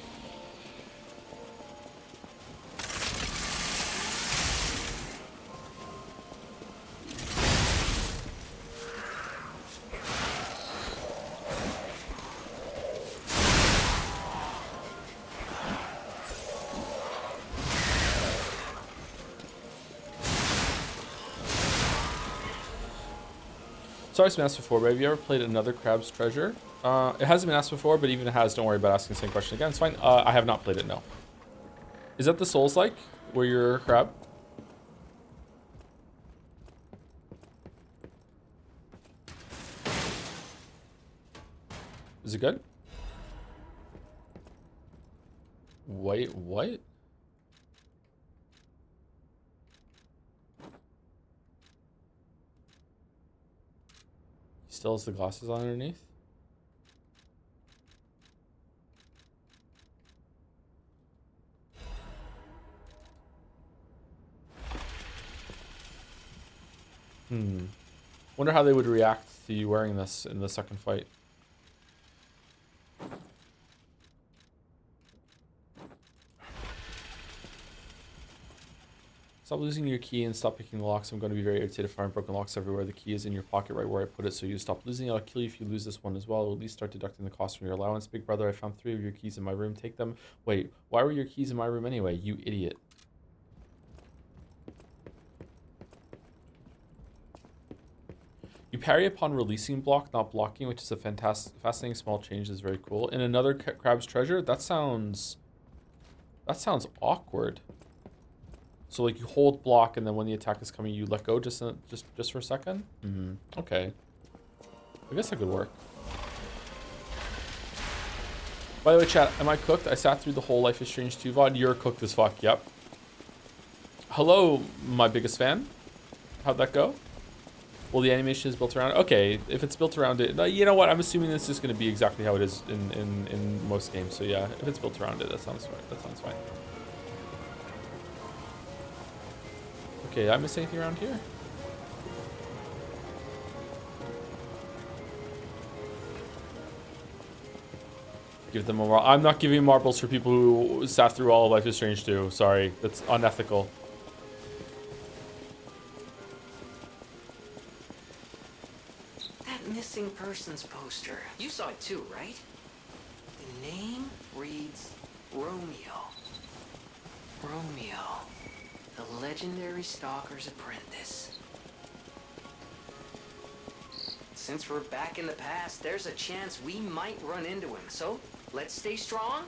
Sorry it's been asked before, but have you ever played another Crab's Treasure? It hasn't been asked before, but even if it has, don't worry about asking the same question again. It's fine. I have not played it, no. Is that the Souls-like, where you're a crab? Is it good? Wait, what? Still has the glasses on underneath. Wonder how they would react to you wearing this in the second fight. Stop losing your key and stop picking the locks. I'm going to be very irritated if I find broken locks everywhere. The key is in your pocket right where I put it, so you stop losing it. I'll kill you if you lose this one as well. I'll at least start deducting the cost from your allowance. Big brother, I found 3 of your keys in my room. Take them. Wait, why were your keys in my room anyway? You idiot. You parry upon releasing block, not blocking, which is a fascinating small change. That's very cool. In another Crab's Treasure, that sounds awkward. So like you hold block, and then when the attack is coming, you let go just for a second. Okay. I guess that could work. By the way, chat, am I cooked? I sat through the whole Life is Strange 2 VOD. You're cooked as fuck. Yep. Hello, my biggest fan. How'd that go? Well, the animation is built around. Okay, if it's built around it, you know what? I'm assuming this is going to be exactly how it is in most games. So yeah, if it's built around it, that sounds right. That sounds fine. Okay, did I miss anything around here? Give them a marble. I'm not giving marbles for people who sat through all of Life is Strange 2. Sorry, that's unethical. That missing persons poster. You saw it too, right? The name reads Romeo. Romeo. The legendary stalker's apprentice. Since we're back in the past, there's a chance we might run into him. So, let's stay strong,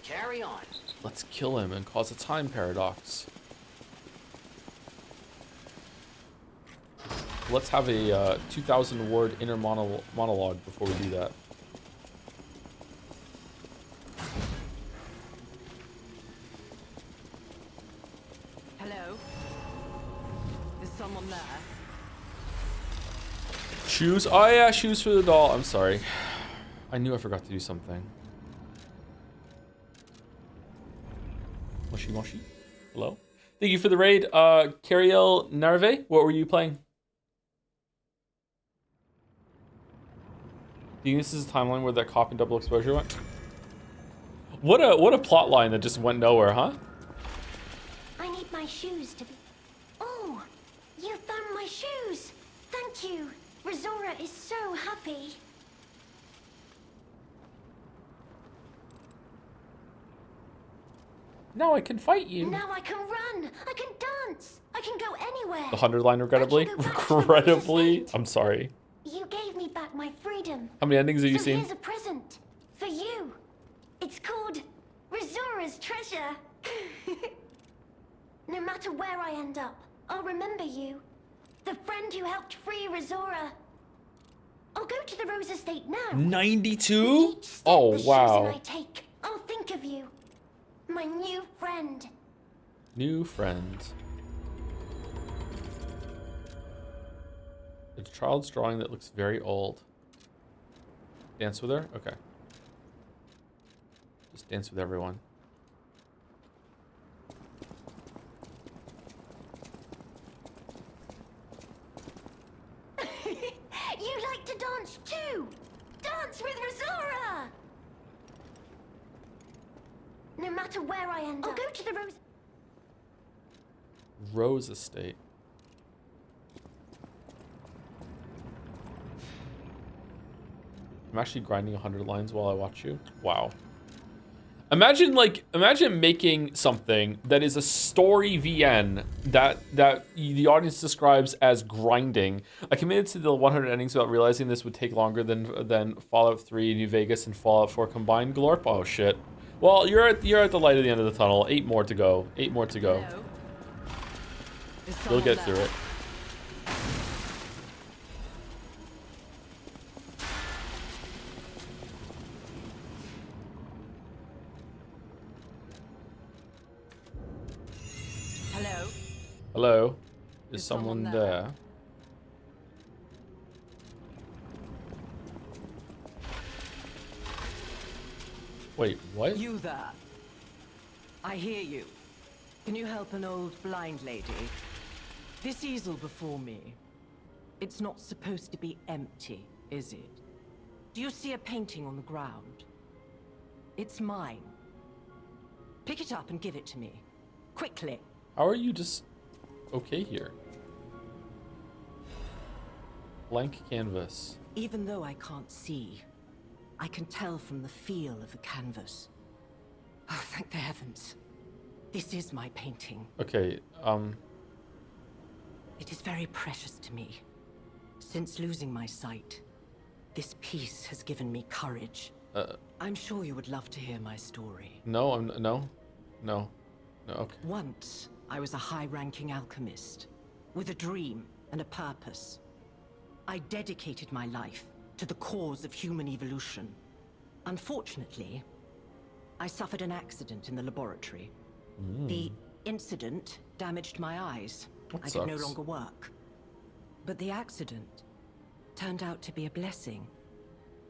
carry on. Let's kill him and cause a time paradox. Let's have a 2,000 word inner monologue before we do that. Someone there. Shoes? Oh yeah, shoes for the doll. I'm sorry. I knew I forgot to do something. Moshi Moshi? Hello? Thank you for the raid. Cariel Narve, what were you playing? Do you think this is a timeline where that cop and double exposure went? What a plot line that just went nowhere, huh? I need my shoes to be... Oh! You found my shoes! Thank you! Rizora is so happy. Now I can fight you. Now I can run! I can dance! I can go anywhere! The 100 line, regrettably? I can go back to the Regrettably? estate. I'm sorry. You gave me back my freedom. How many endings have you So seen? here's a present for you. It's called Rizora's Treasure. No matter where I end up, I'll remember you. The friend who helped free Rizora. I'll go to the Rose Estate now. 92? Each step Oh, the chosen wow. I take, I'll think of you. My new friend. New friend. It's a child's drawing that looks very old. Dance with her? Okay. Just dance with everyone. You like to dance too? Dance with Rizora! No matter where I end up, I'll go to the Rose... Rose Estate. I'm actually grinding 100 lines while I watch you. Wow. Imagine making something that is a story VN that the audience describes as grinding. I committed to the 100 endings without realizing this would take longer than Fallout 3, New Vegas, and Fallout 4 combined. Glorp. Oh shit. Well, you're at the light at the end of the tunnel. 8 more to go. 8 more to go. Hello? Is You'll someone get there? through it. Hello? Hello? Is Is someone someone there? there? Wait, what? You there? I hear you. Can you help an old blind lady? This easel before me. It's not supposed to be empty, is it? Do you see a painting on the ground? It's mine. Pick it up and give it to me. Quickly. How are you just okay here? Blank canvas. Even though I can't see, I can tell from the feel of the canvas. Oh, thank the heavens. This is my painting. Okay, It is very precious to me. Since losing my sight, this piece has given me courage. I'm sure you would love to hear my story. no, no, okay. Once, I was a high-ranking alchemist, with a dream and a purpose. I dedicated my life to the cause of human evolution. Unfortunately, I suffered an accident in the laboratory. The incident damaged my eyes. That I could no sucks. longer work. But the accident turned out to be a blessing.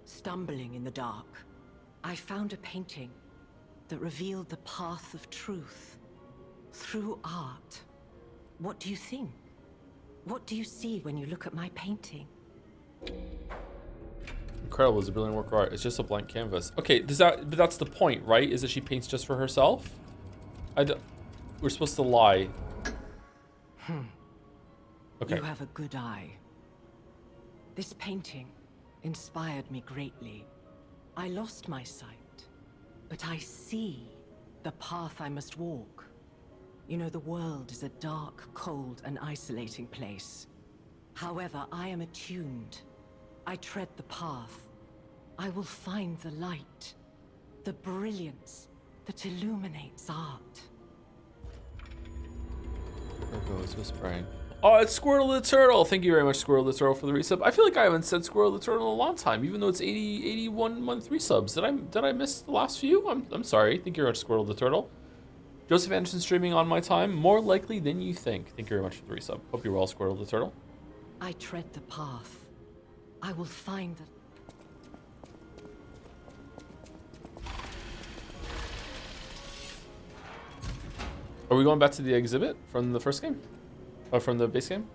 Stumbling in the dark, I found a painting that revealed the path of truth through art. What do you think? What do you see when you look at my painting? Incredible, it's a brilliant work of art. It's just a blank canvas. Okay, but that's the point, right? Is that she paints just for herself? We're supposed to lie. Okay. You have a good eye. This painting inspired me greatly. I lost my sight, but I see the path I must walk. You know, the world is a dark, cold, and isolating place. However, I am attuned. I tread the path. I will find the light, the brilliance that illuminates art. There goes whispering. Oh, it's Squirtle the Turtle. Thank you very much, Squirtle the Turtle, for the resub. I feel like I haven't said Squirtle the Turtle in a long time, even though it's 81 month resubs. Did I miss the last few? I'm sorry. Thank you very much, Squirtle the Turtle. Joseph Anderson streaming on my time, more likely than you think. Thank you very much for the resub. Hope you're well, Squirtle the Turtle. I tread the path. I will find the... Are we going back to the exhibit from the first game? From the base game?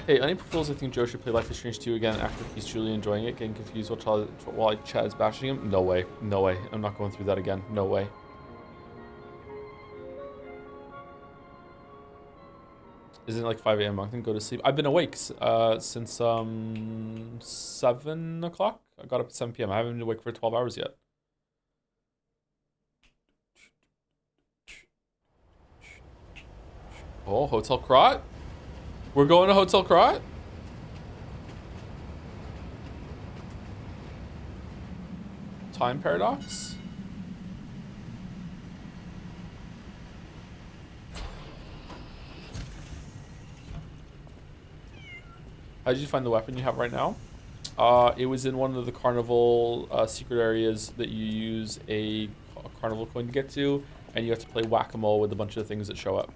Hey, any proposals? I think Joe should play Life is Strange 2 again after he's truly enjoying it, getting confused while Chad's bashing him? No way. No way. I'm not going through that again. No way. Isn't it like 5 a.m. I can go to sleep. I've been awake since 7 o'clock. I got up at 7 p.m. I haven't been awake for 12 hours yet. Oh, Hotel Krot? We're going to Hotel Krot? Time paradox? How did you find the weapon you have right now? It was in one of the carnival secret areas that you use a carnival coin to get to, and you have to play whack-a-mole with a bunch of things that show up.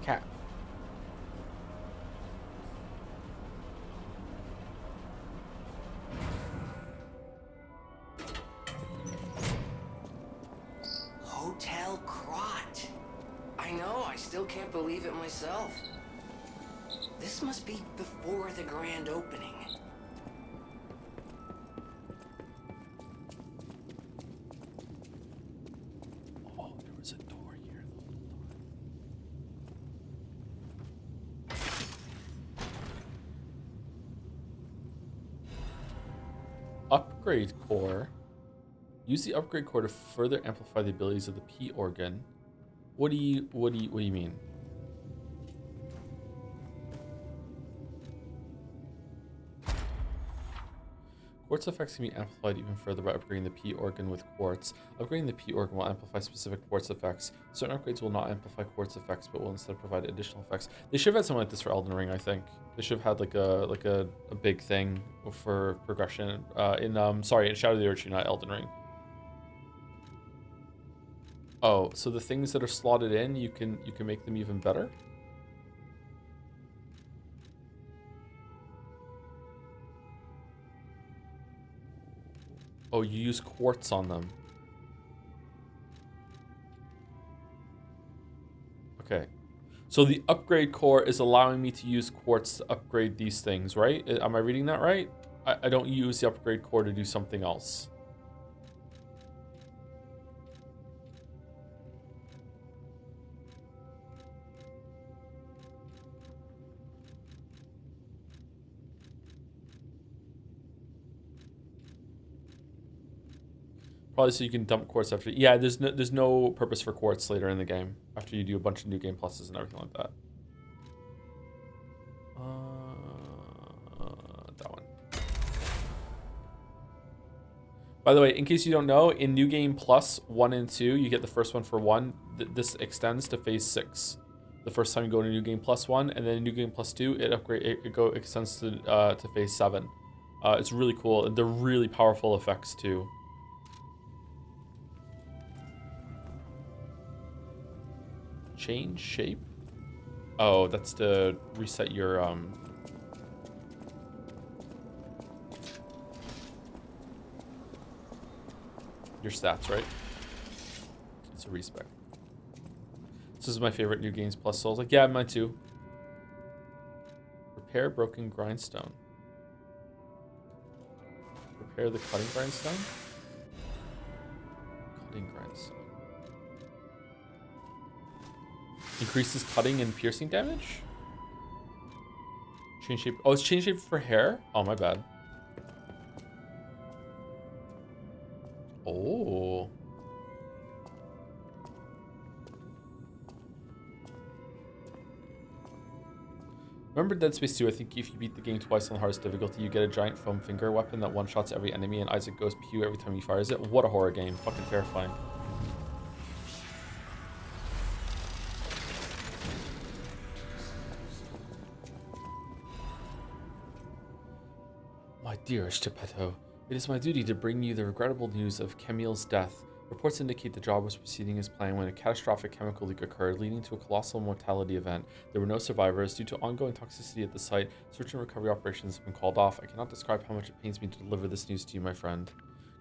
Cat. Hotel Crot. I know, I still can't believe it myself. This must be before the grand opening. Oh, there was a door here the whole time. Upgrade core. Use the upgrade core to further amplify the abilities of the P organ. What do you mean? Quartz effects can be amplified even further by upgrading the P organ with quartz. Upgrading the P organ will amplify specific quartz effects. Certain upgrades will not amplify quartz effects, but will instead provide additional effects. They should have had something like this for Elden Ring, I think. They should have had like a big thing for progression in Shadow of the Urchin, not Elden Ring. Oh, so the things that are slotted in, you can make them even better? Oh, you use quartz on them. Okay. So the upgrade core is allowing me to use quartz to upgrade these things, right? Am I reading that right? I don't use the upgrade core to do something else. Probably so you can dump quartz after. Yeah, there's no purpose for quartz later in the game after you do a bunch of new game pluses and everything like that. That one. By the way, in case you don't know, in New Game Plus 1 and 2, you get the first one for 1. This extends to Phase 6. The first time you go to New Game Plus 1, and then in New Game Plus 2, it extends to Phase 7. It's really cool, and they're really powerful effects too. Change shape? Oh, that's to reset your stats, right? It's a respec. This is my favorite New Games Plus Souls. Like, yeah, mine too. Repair broken grindstone. Repair the cutting grindstone. Cutting grindstone. Increases cutting and piercing damage? Change shape. Oh, it's change shape for hair? Oh, my bad. Oh. Remember Dead Space 2? I think if you beat the game twice on the hardest difficulty, you get a giant foam finger weapon that one-shots every enemy, and Isaac goes pew every time he fires it. What a horror game. Fucking terrifying. My dearest Geppetto, it is my duty to bring you the regrettable news of Camille's death. Reports indicate the job was proceeding as planned when a catastrophic chemical leak occurred, leading to a colossal mortality event. There were no survivors. Due to ongoing toxicity at the site, search and recovery operations have been called off. I cannot describe how much it pains me to deliver this news to you, my friend.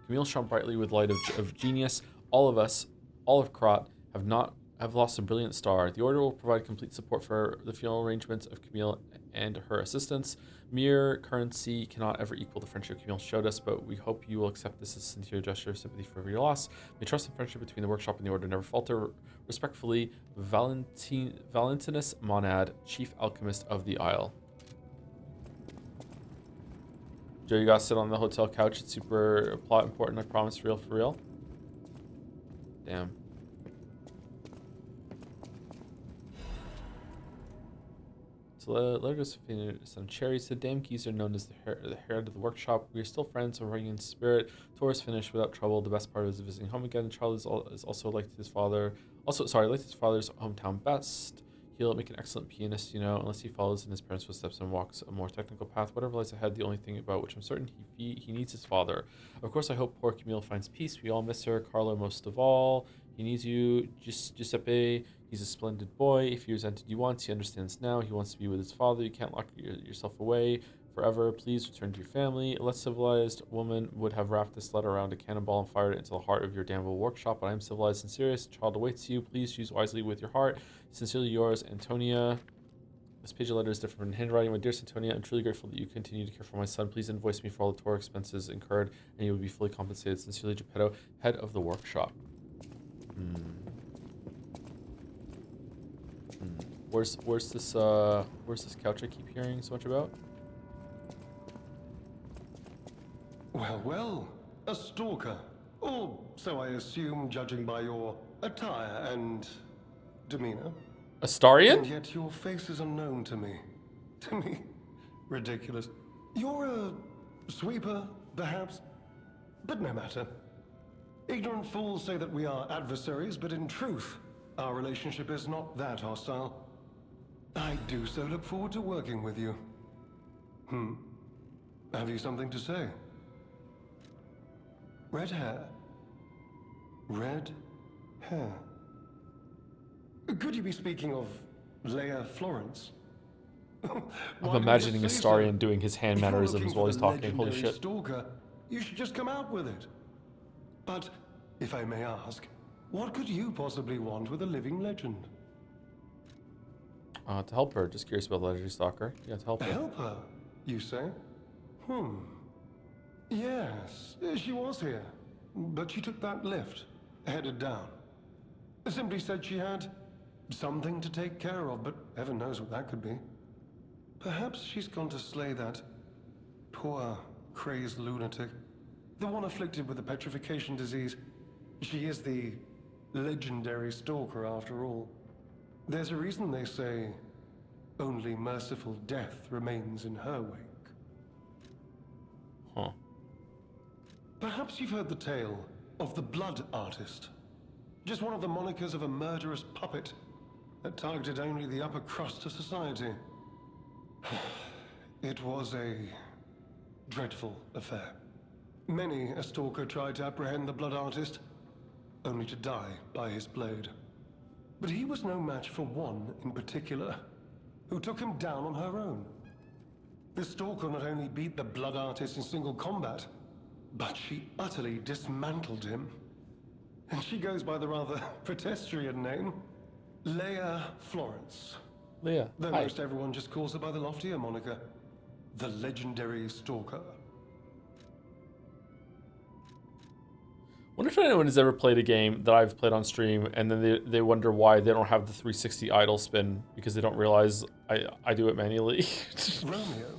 Camille shone brightly with light of genius. All of us, all of Krat, have lost a brilliant star. The Order will provide complete support for the funeral arrangements of Camille and her assistants. Mere currency cannot ever equal the friendship Camille showed us, but we hope you will accept this as a sincere gesture of sympathy for your loss. May trust and friendship between the workshop and the Order never falter. Respectfully, Valentinus Monad, Chief Alchemist of the Isle. Joe, you gotta sit on the hotel couch. It's super plot important. I promise, for real. Damn. So let us finish some cherries. The damn geezer known as the head of the workshop. We are still friends, so running in spirit. Tour is finished without trouble. The best part is visiting home again. Charlie is also like his father. Like his father's hometown best. He'll make an excellent pianist, unless he follows in his parents' footsteps and walks a more technical path. Whatever lies ahead, the only thing about which I'm certain he needs his father. Of course, I hope poor Camille finds peace. We all miss her. Carlo most of all. He needs you, Giuseppe. He's a splendid boy. If he resented you once, he understands now. He wants to be with his father. You can't lock yourself away forever. Please return to your family. A less civilized woman would have wrapped this letter around a cannonball and fired it into the heart of your damnable workshop, but I am civilized and serious. The child awaits you. Please choose wisely with your heart. Sincerely yours, Antonia. This page of letter is different in handwriting. My dearest Antonia, I'm truly grateful that you continue to care for my son. Please invoice me for all the tour expenses incurred, and you will be fully compensated. Sincerely, Geppetto, head of the workshop. Where's this couch I keep hearing so much about? Well, a stalker. Or so I assume, judging by your attire and demeanor. Astarion? And yet your face is unknown to me. To me. Ridiculous. You're a sweeper, perhaps? But no matter. Ignorant fools say that we are adversaries, but in truth, our relationship is not that hostile. I do so look forward to working with you. Have you something to say? Red hair. Red hair. Could you be speaking of Leia Florence? I'm imagining Astarion doing his hand mannerisms while he's talking. Holy shit. Stalker, you should just come out with it. But, if I may ask, what could you possibly want with a living legend? To help her. Just curious about the legendary stalker. Yeah, to help her. Help her, you say? Yes, she was here. But she took that lift, headed down. Simply said she had something to take care of, but heaven knows what that could be. Perhaps she's gone to slay that poor, crazed lunatic. The one afflicted with the petrification disease. She is the legendary stalker after all. There's a reason they say only merciful death remains in her wake. Huh. Perhaps you've heard the tale of the Blood Artist. Just one of the monikers of a murderous puppet that targeted only the upper crust of society. It was a dreadful affair. Many a stalker tried to apprehend the Blood Artist, only to die by his blade. But he was no match for one in particular, who took him down on her own. The stalker not only beat the Blood Artist in single combat, but she utterly dismantled him. And she goes by the rather pedestrian name, Leia Florence. Leia, Though hi. most everyone just calls her by the loftier moniker, the legendary stalker. Wonder if anyone has ever played a game that I've played on stream and then they wonder why they don't have the 360 idle spin because they don't realize I do it manually. Romeo?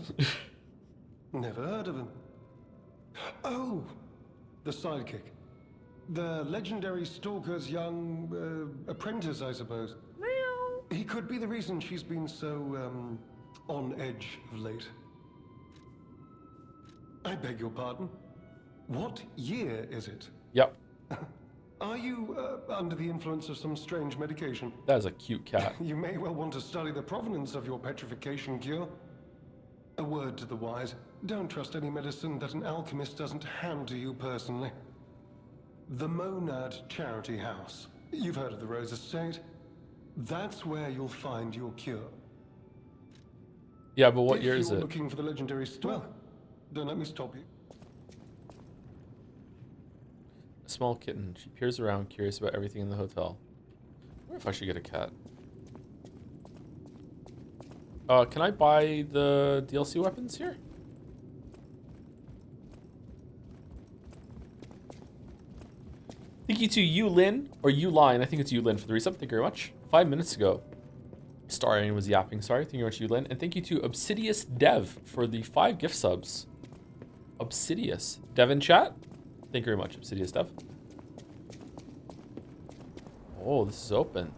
Never heard of him. Oh, the sidekick. The legendary stalker's young apprentice, I suppose. He could be the reason she's been so, on edge of late. I beg your pardon? What year is it? Yep. Are you under the influence of some strange medication? That is a cute cat. You may well want to study the provenance of your petrification cure. A word to the wise, don't trust any medicine that an alchemist doesn't hand to you personally. The Monad Charity House. You've heard of the Rose Estate? That's where you'll find your cure. Yeah, but what year is If you're it? looking for the legendary well, don't let me stop you. A small kitten. She peers around, curious about everything in the hotel. I wonder if I should get a cat. Can I buy the DLC weapons here? Thank you to Yulin, or Uline, I think it's Yulin for the resub. Thank you very much. 5 minutes ago. Starian was yapping, sorry. Thank you very much, Yulin. And thank you to Obsidious Dev for the 5 gift subs. Obsidious. Devin chat? Thank you very much, Obsidious Dev. Oh, this is open.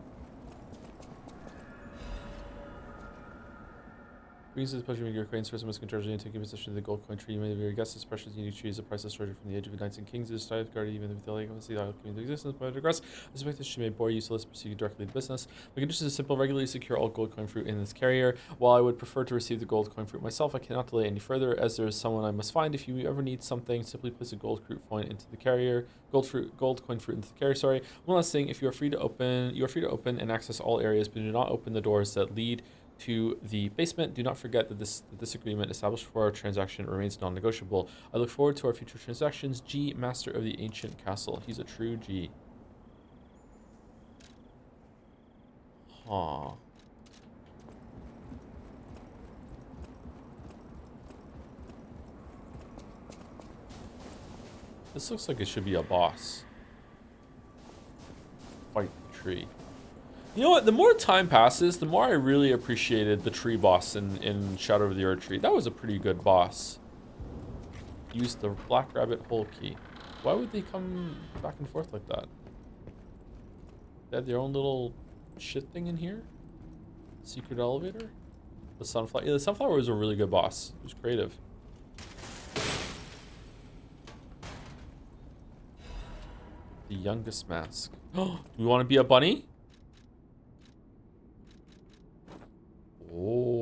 Greens is the pleasure of your coins for some miscontrol and taking possession of the gold coin tree. You may be your guess this precious unique tree is a priceless treasure from the age of the 19 kings. It is guarded even with the legacy that came into existence by digress. I suspect this she may bore you, so let's proceed directly to business. My condition is simple: regularly secure all gold coin fruit in this carrier. While I would prefer to receive the gold coin fruit myself, I cannot delay any further, as there is someone I must find. If you ever need something, simply place a gold fruit coin into the carrier. Gold coin fruit into the carrier. Sorry. One last thing: if you are free to open and access all areas, but do not open the doors that lead to the basement. Do not forget that this agreement established for our transaction remains non-negotiable. I look forward to our future transactions. G, Master of the Ancient Castle. He's a true G. Huh. This looks like it should be a boss. Fight the tree. You know what? The more time passes, the more I really appreciated the tree boss in Shadow of the Earth Tree. That was a pretty good boss. Use the Black Rabbit hole key. Why would they come back and forth like that? They had their own little shit thing in here? Secret elevator? The Sunflower. Yeah, the Sunflower was a really good boss. It was creative. The Youngest Mask. Oh, do we want to be a bunny? Oh.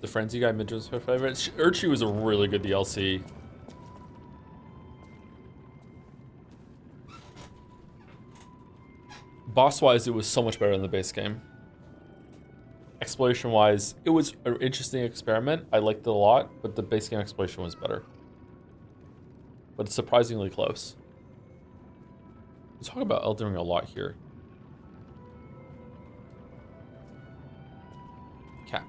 The Frenzy guy mid was my favorite. Urchi was a really good DLC. Boss-wise, it was so much better than the base game. Exploration-wise, it was an interesting experiment. I liked it a lot, but the base game exploration was better. But it's surprisingly close. We talk about Elden Ring a lot here. Cat.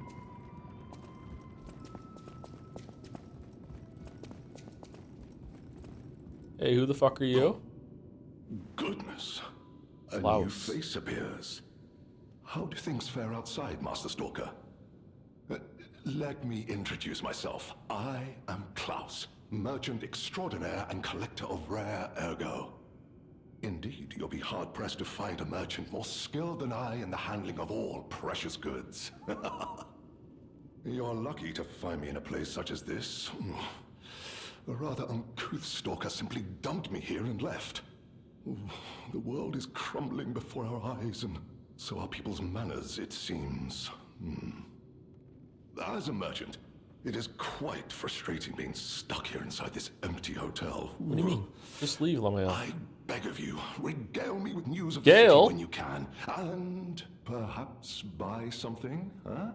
Hey, who the fuck are you? Goodness. A Klaus. new face appears. How do things fare outside, Master Stalker? Let me introduce myself. I am Klaus, merchant extraordinaire and collector of rare ergo. Indeed, you'll be hard-pressed to find a merchant more skilled than I in the handling of all precious goods. You're lucky to find me in a place such as this. A rather uncouth stalker simply dumped me here and left. The world is crumbling before our eyes, and so are people's manners, it seems. As a merchant, it is quite frustrating being stuck here inside this empty hotel. What do you mean? Just leave, Lameo. I beg of you, regale me with news of Gale? the city when you can, and perhaps buy something, huh?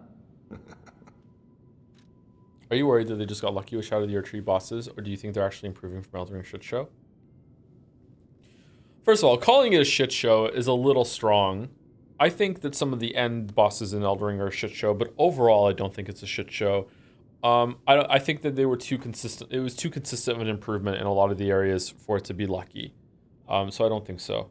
Are you worried that they just got lucky with Shadow of the Earth Tree bosses, or do you think they're actually improving from Elden Ring shit show? First of all, calling it a shit show is a little strong. I think that some of the end bosses in Elden Ring are a shit show, but overall, I don't think it's a shit show. I think that they were too consistent. It was too consistent of an improvement in a lot of the areas for it to be lucky. So I don't think so.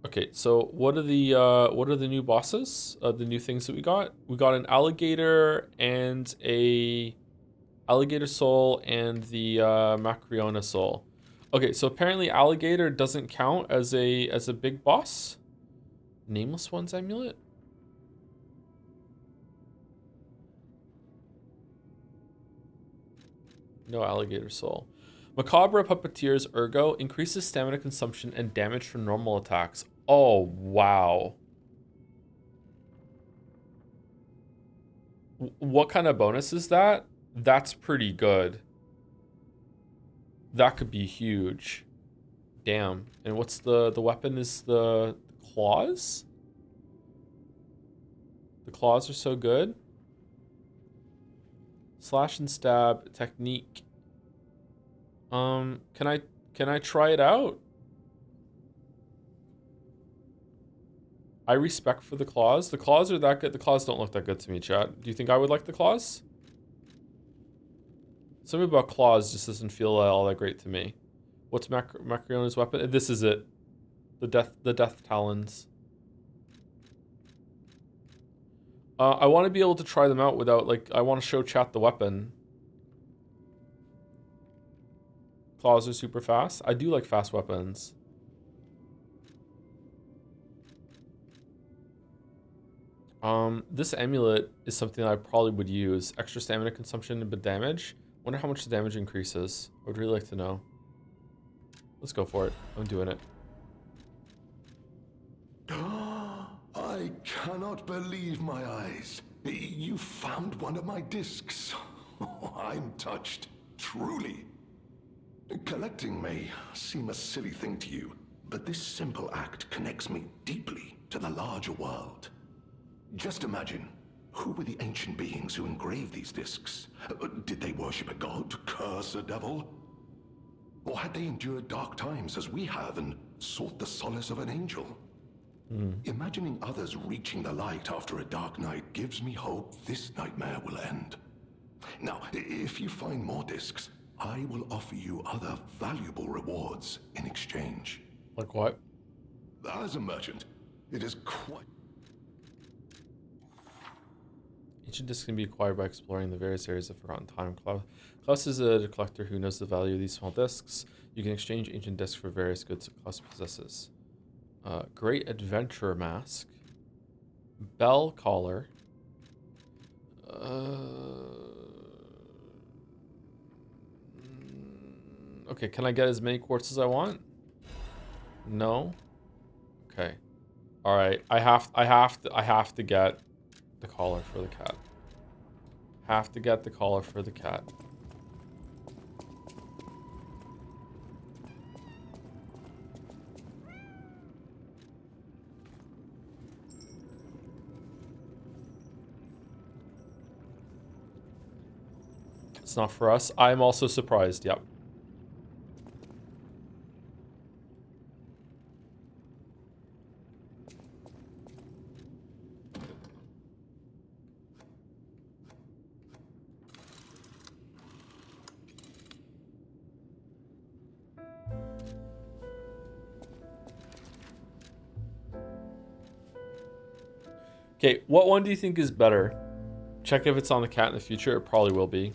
Okay, so what are the new bosses? The new things that we got? We got an alligator and a alligator soul and the Macriona soul. Okay, so apparently alligator doesn't count as a big boss. Nameless One's amulet? No alligator soul. Macabre Puppeteer's Ergo increases stamina consumption and damage from normal attacks. Oh, wow. What kind of bonus is that? That's pretty good. That could be huge. Damn. And what's the weapon is the claws? The claws are so good. Slash and stab technique. Can I try it out? I respect for the claws. The claws are that good. The claws don't look that good to me, chat. Do you think I would like the claws? Something about claws just doesn't feel all that great to me. What's Macariona's weapon? This is it. The death talons. I want to be able to try them out without, like, I want to show chat the weapon. Claws are super fast. I do like fast weapons. This amulet is something I probably would use. Extra stamina consumption but damage. Wonder how much the damage increases. I would really like to know. Let's go for it. I'm doing it. I cannot believe my eyes. You found one of my discs. I'm touched, truly. Collecting may seem a silly thing to you, but this simple act connects me deeply to the larger world. Just imagine, who were the ancient beings who engraved these discs? Did they worship a god, curse a devil? Or had they endured dark times as we have and sought the solace of an angel? Imagining others reaching the light after a dark night gives me hope this nightmare will end. Now, if you find more discs, I will offer you other valuable rewards in exchange. Like what? As a merchant, it is quite... Ancient discs can be acquired by exploring the various areas of Forgotten Time. Klaus is a collector who knows the value of these small discs. You can exchange ancient discs for various goods that Klaus possesses. Great Adventurer Mask. Bell Collar. Okay, can I get as many quartz as I want? No. Okay. All right. I have to get the collar for the cat. Have to get the collar for the cat. It's not for us. I'm also surprised. Yep. Okay, what one do you think is better? Check if it's on the cat in the future. It probably will be.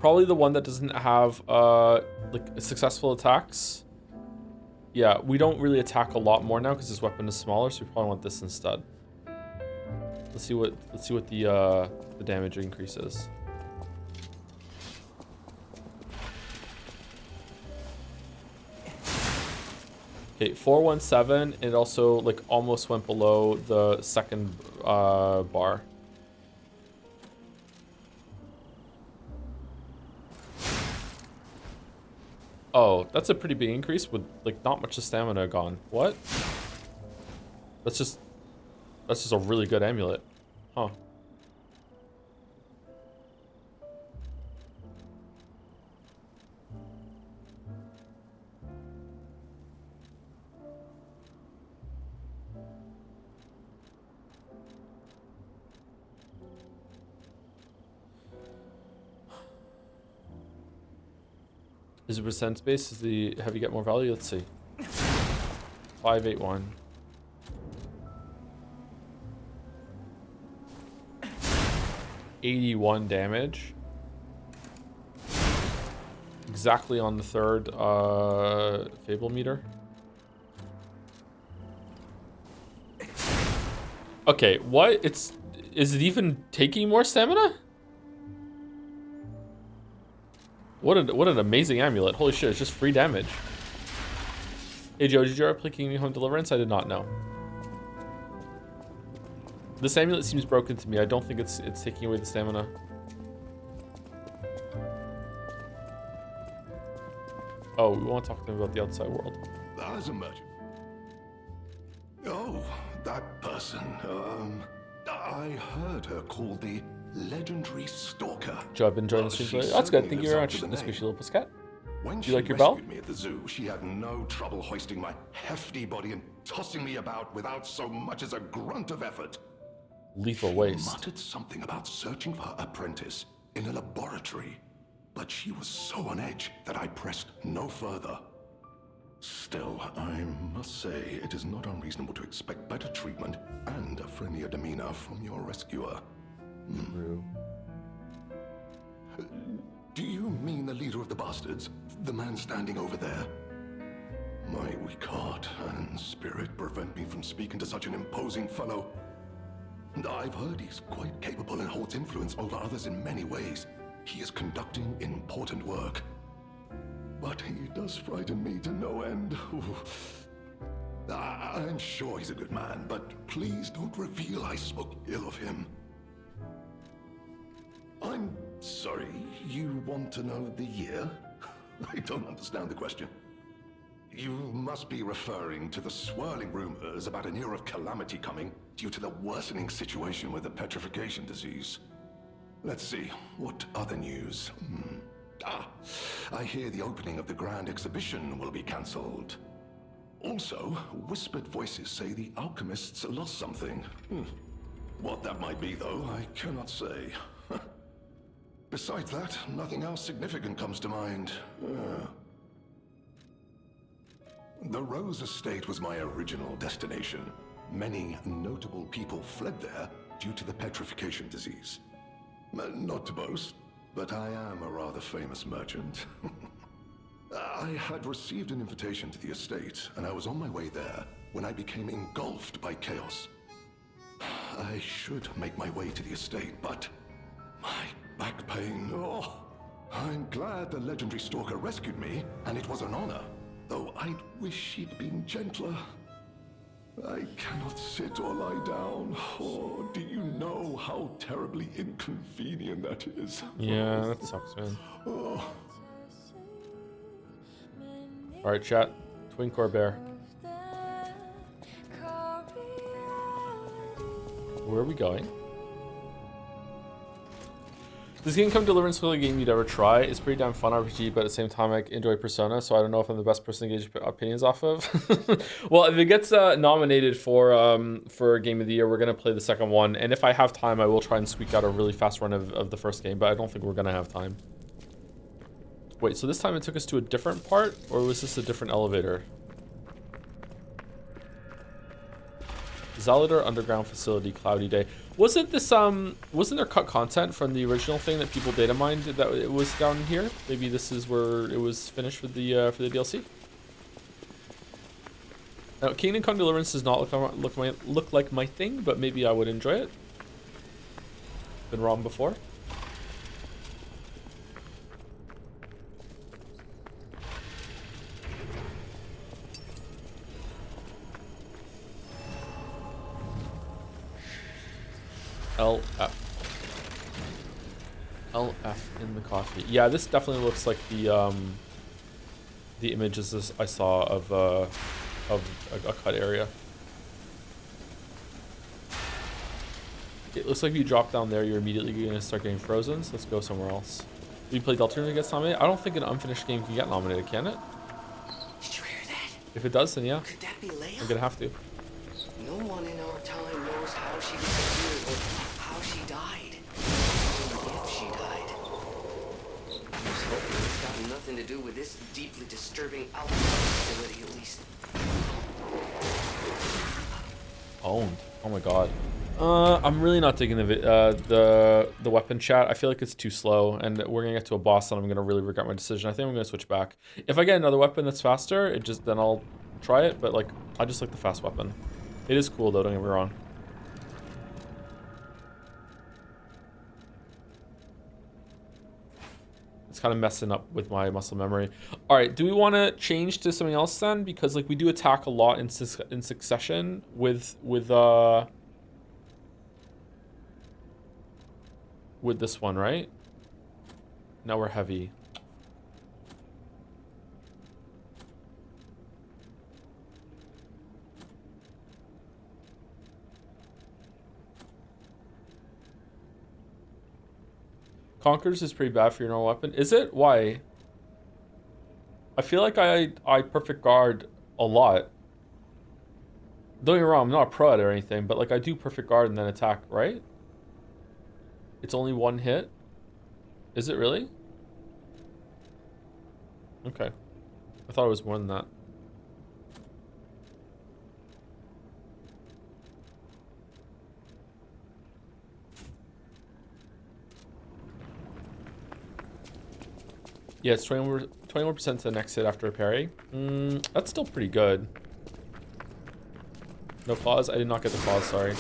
Probably the one that doesn't have like successful attacks. Yeah, we don't really attack a lot more now because this weapon is smaller, so we probably want this instead. Let's see what the damage increase is. Okay, 417. It also like almost went below the second bar. Oh, that's a pretty big increase with like not much of stamina gone. What? That's just a really good amulet. Huh. Is it percent base? Is the have you get more value? Let's see. 581. $81 damage. Exactly on the third Fable meter. Okay, what? Is it even taking more stamina? What an amazing amulet. Holy shit, it's just free damage. Hey Joe, did you ever play Kingdom Home Deliverance? I did not know. This amulet seems broken to me. I don't think it's taking away the stamina. Oh, we want to talk to them about the outside world. As a merchant. Oh, that person. I heard her called the legendary stalker. Joe, I've been enjoying the Well, streams she lately. That's good. certainly Thank you lives very up much, to the the name. squishy little pussycat. When Do she you like your bell? rescued me at the zoo, she had no trouble hoisting my hefty body and tossing me about without so much as a grunt of effort. Lethal She waste. muttered something about searching for her apprentice in a laboratory, but she was so on edge that I pressed no further. Still, I must say, it is not unreasonable to expect better treatment and a friendlier demeanor from your rescuer. True. Do you mean the leader of the bastards? The man standing over there? My weak heart and spirit prevent me from speaking to such an imposing fellow. And I've heard he's quite capable and holds influence over others in many ways. He is conducting important work. But he does frighten me to no end. I'm sure he's a good man, but please don't reveal I spoke ill of him. I'm sorry, you want to know the year? I don't understand the question. You must be referring to the swirling rumors about an era of calamity coming due to the worsening situation with the petrification disease. Let's see, what other news? I hear the opening of the Grand Exhibition will be cancelled. Also, whispered voices say the alchemists lost something. What that might be, though, I cannot say. Besides that, nothing else significant comes to mind. The Rose Estate was my original destination. Many notable people fled there due to the petrification disease. Not to boast, but I am a rather famous merchant. I had received an invitation to the estate, and I was on my way there when I became engulfed by chaos. I should make my way to the estate, but my back pain, I'm glad the legendary stalker rescued me, and it was an honor, though I'd wish she'd been gentler. I cannot sit or lie down. Oh, do you know how terribly inconvenient that is? Yeah, that sucks, man. Oh. Alright, chat. Twin Core Bear. Where are we going? Does Game Come Deliverance feel like a game you'd ever try? It's pretty damn fun RPG, but at the same time, I enjoy Persona, so I don't know if I'm the best person to gauge opinions off of. Well, if it gets nominated for Game of the Year, we're going to play the second one, and if I have time, I will try and squeak out a really fast run of the first game, but I don't think we're going to have time. Wait, so this time it took us to a different part, or was this a different elevator? Zaladar Underground Facility, Cloudy Day. Wasn't this wasn't there cut content from the original thing that people data mined that it was down here? Maybe this is where it was finished for the DLC. Now, Kingdom Come Deliverance does not look like my thing, but maybe I would enjoy it. Been wrong before. LF in the coffee. Yeah, this definitely looks like the images I saw of a cut area. It looks like if you drop down there, you're immediately going to start getting frozen. So let's go somewhere else. If you play Deltarune and it gets nominated, I don't think an unfinished game can get nominated, can it? Did you hear that? If it does, then yeah. Could that be Leia? I'm gonna have to. No one in our time knows how she disappeared or how she died. Or if she died. I was hoping it's got nothing to do with this deeply disturbing alchemy facility, at least. Owned. Oh my god. I'm really not digging the weapon chat. I feel like it's too slow, and we're gonna get to a boss, and I'm gonna really regret my decision. I think I'm gonna switch back. If I get another weapon that's faster, then I'll try it. But like, I just like the fast weapon. It is cool though. Don't get me wrong. It's kind of messing up with my muscle memory. All right, do we want to change to something else then? Because like we do attack a lot in succession with this one, right? Now we're heavy. Conquerors is pretty bad for your normal weapon. Is it? Why? I feel like I perfect guard a lot. Don't get me wrong, I'm not a pro at it or anything, but like I do perfect guard and then attack, right? It's only one hit? Is it really? Okay. I thought it was more than that. Yeah, it's 21% to the next hit after a parry. That's still pretty good. No claws? I did not get the claws, sorry.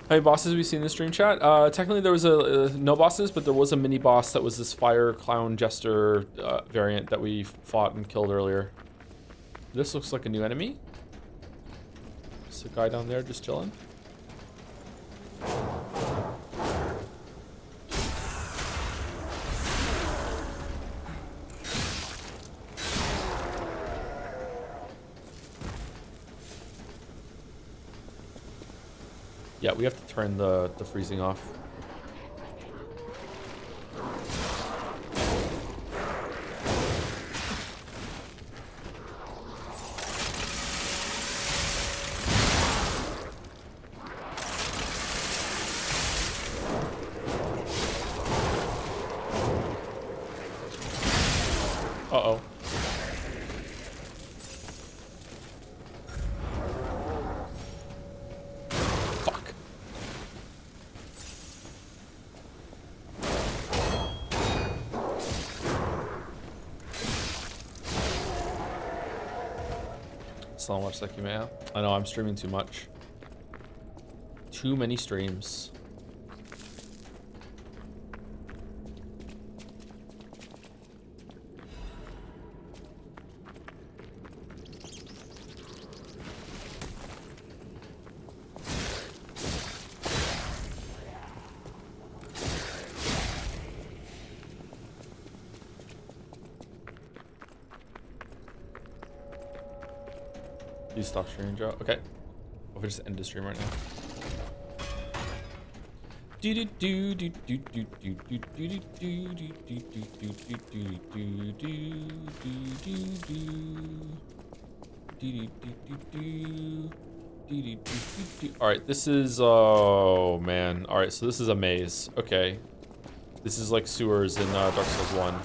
How many bosses have we seen in the stream chat? Technically there was no bosses, but there was a mini boss that was this fire clown jester variant that we fought and killed earlier. This looks like a new enemy. Just a guy down there just chilling. Yeah, we have to turn the freezing off. Uh-oh. Fuck. So much like you may have. I know I'm streaming too much. Too many streams. You stop streaming, Joe. Okay. I'll just end the stream right now. All right, this is oh man. All right, so this is a maze. Okay, this is like sewers in Dark Souls 1.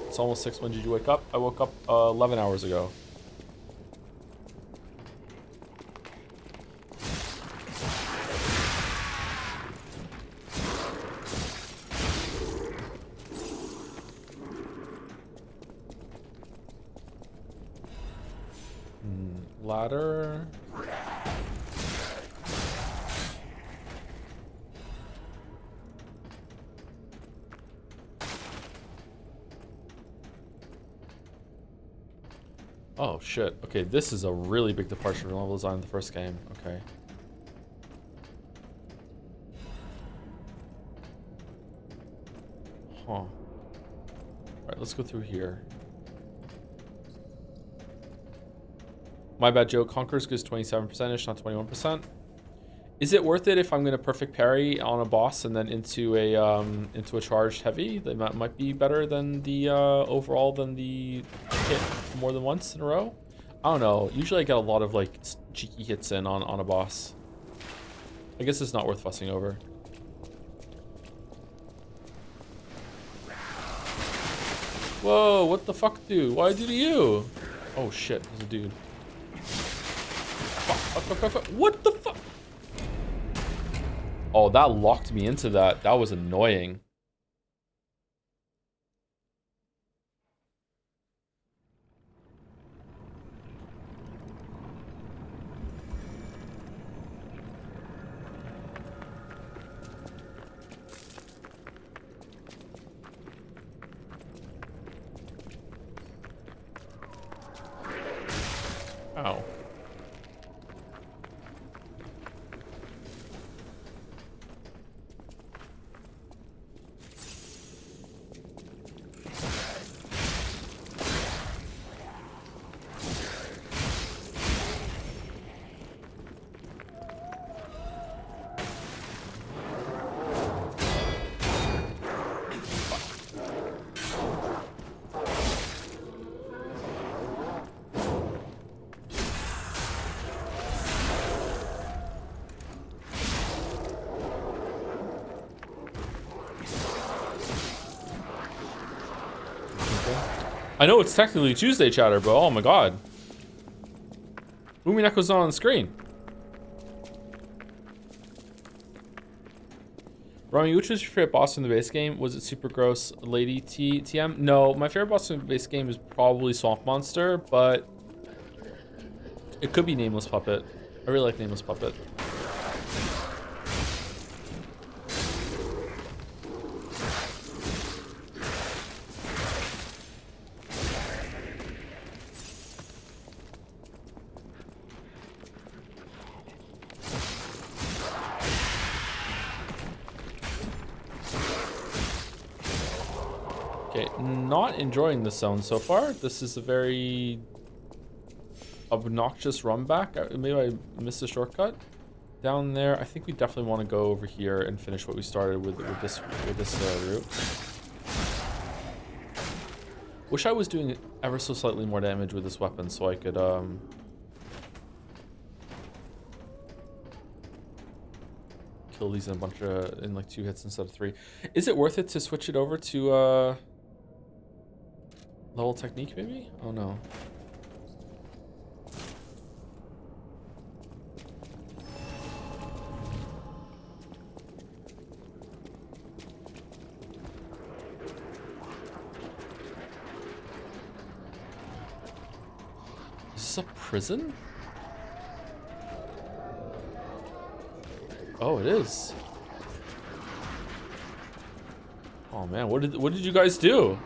It's almost 6. When did you wake up? I woke up 11 hours ago. Ladder. Oh shit. Okay, this is a really big departure from level design in the first game. Okay. Huh. Alright, let's go through here. My bad, Joe. Conquerors gives 27%ish, not 21%. Is it worth it if I'm gonna perfect parry on a boss and then into a charged heavy? That might be better than the overall than the hit more than once in a row. I don't know. Usually I get a lot of like cheeky hits in on a boss. I guess it's not worth fussing over. Whoa! What the fuck, dude? Why'd I do to you? Oh shit! There's a dude. Fuck. What the fuck? Oh, that locked me into that. That was annoying. Ow. I know it's technically Tuesday, chatter, but oh my god. Umineko's not on the screen. Rami, which was your favorite boss in the base game? Was it Super Gross Lady TM? No, my favorite boss in the base game is probably Swamp Monster, but it could be Nameless Puppet. I really like Nameless Puppet. Okay, not enjoying the zone so far. This is a very obnoxious run back. Maybe I missed a shortcut down there. I think we definitely want to go over here and finish what we started with this route. Wish I was doing ever so slightly more damage with this weapon so I could kill these in like 2 hits instead of 3. Is it worth it to switch it over to level technique maybe? Oh no. Is this a prison? Oh, it is. Oh man, what did you guys do?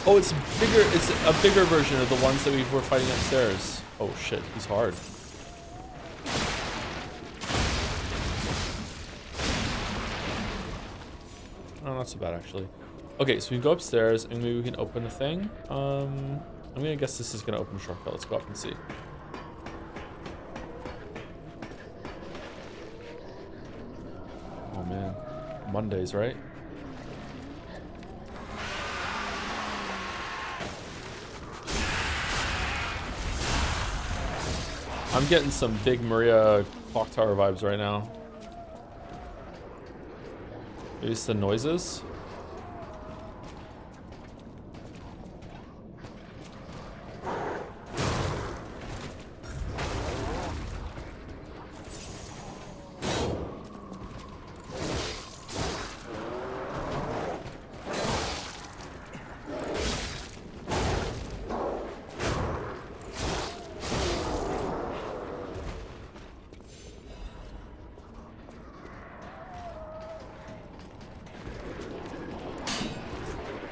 Oh, it's bigger. It's a bigger version of the ones that we were fighting upstairs. Oh shit, he's hard. Oh, not so bad actually. Okay, so we can go upstairs and maybe we can open the thing. I'm gonna guess this is gonna open a shortcut. Let's go up and see. Oh man, Mondays, right? I'm getting some big Maria clock tower vibes right now. Maybe it's the noises.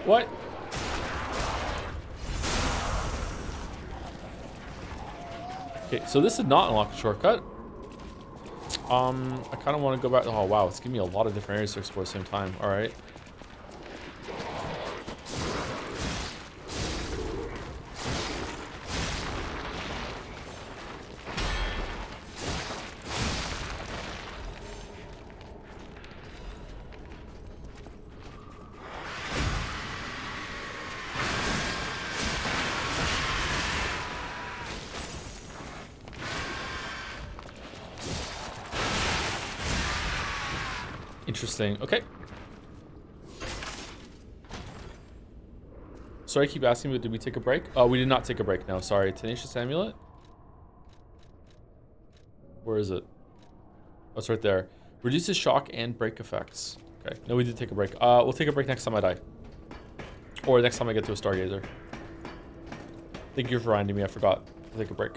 What? Okay, so this did not unlock a shortcut. I kind of want to go back. Oh wow, it's giving me a lot of different areas to explore at the same time. All right. Interesting. Okay. Sorry, I keep asking, but did we take a break? Oh, we did not take a break. No, sorry. Tenacious Amulet? Where is it? Oh, it's right there. Reduces shock and break effects. Okay. No, we did take a break. We'll take a break next time I die. Or next time I get to a Stargazer. Thank you for reminding me. I forgot to take a break.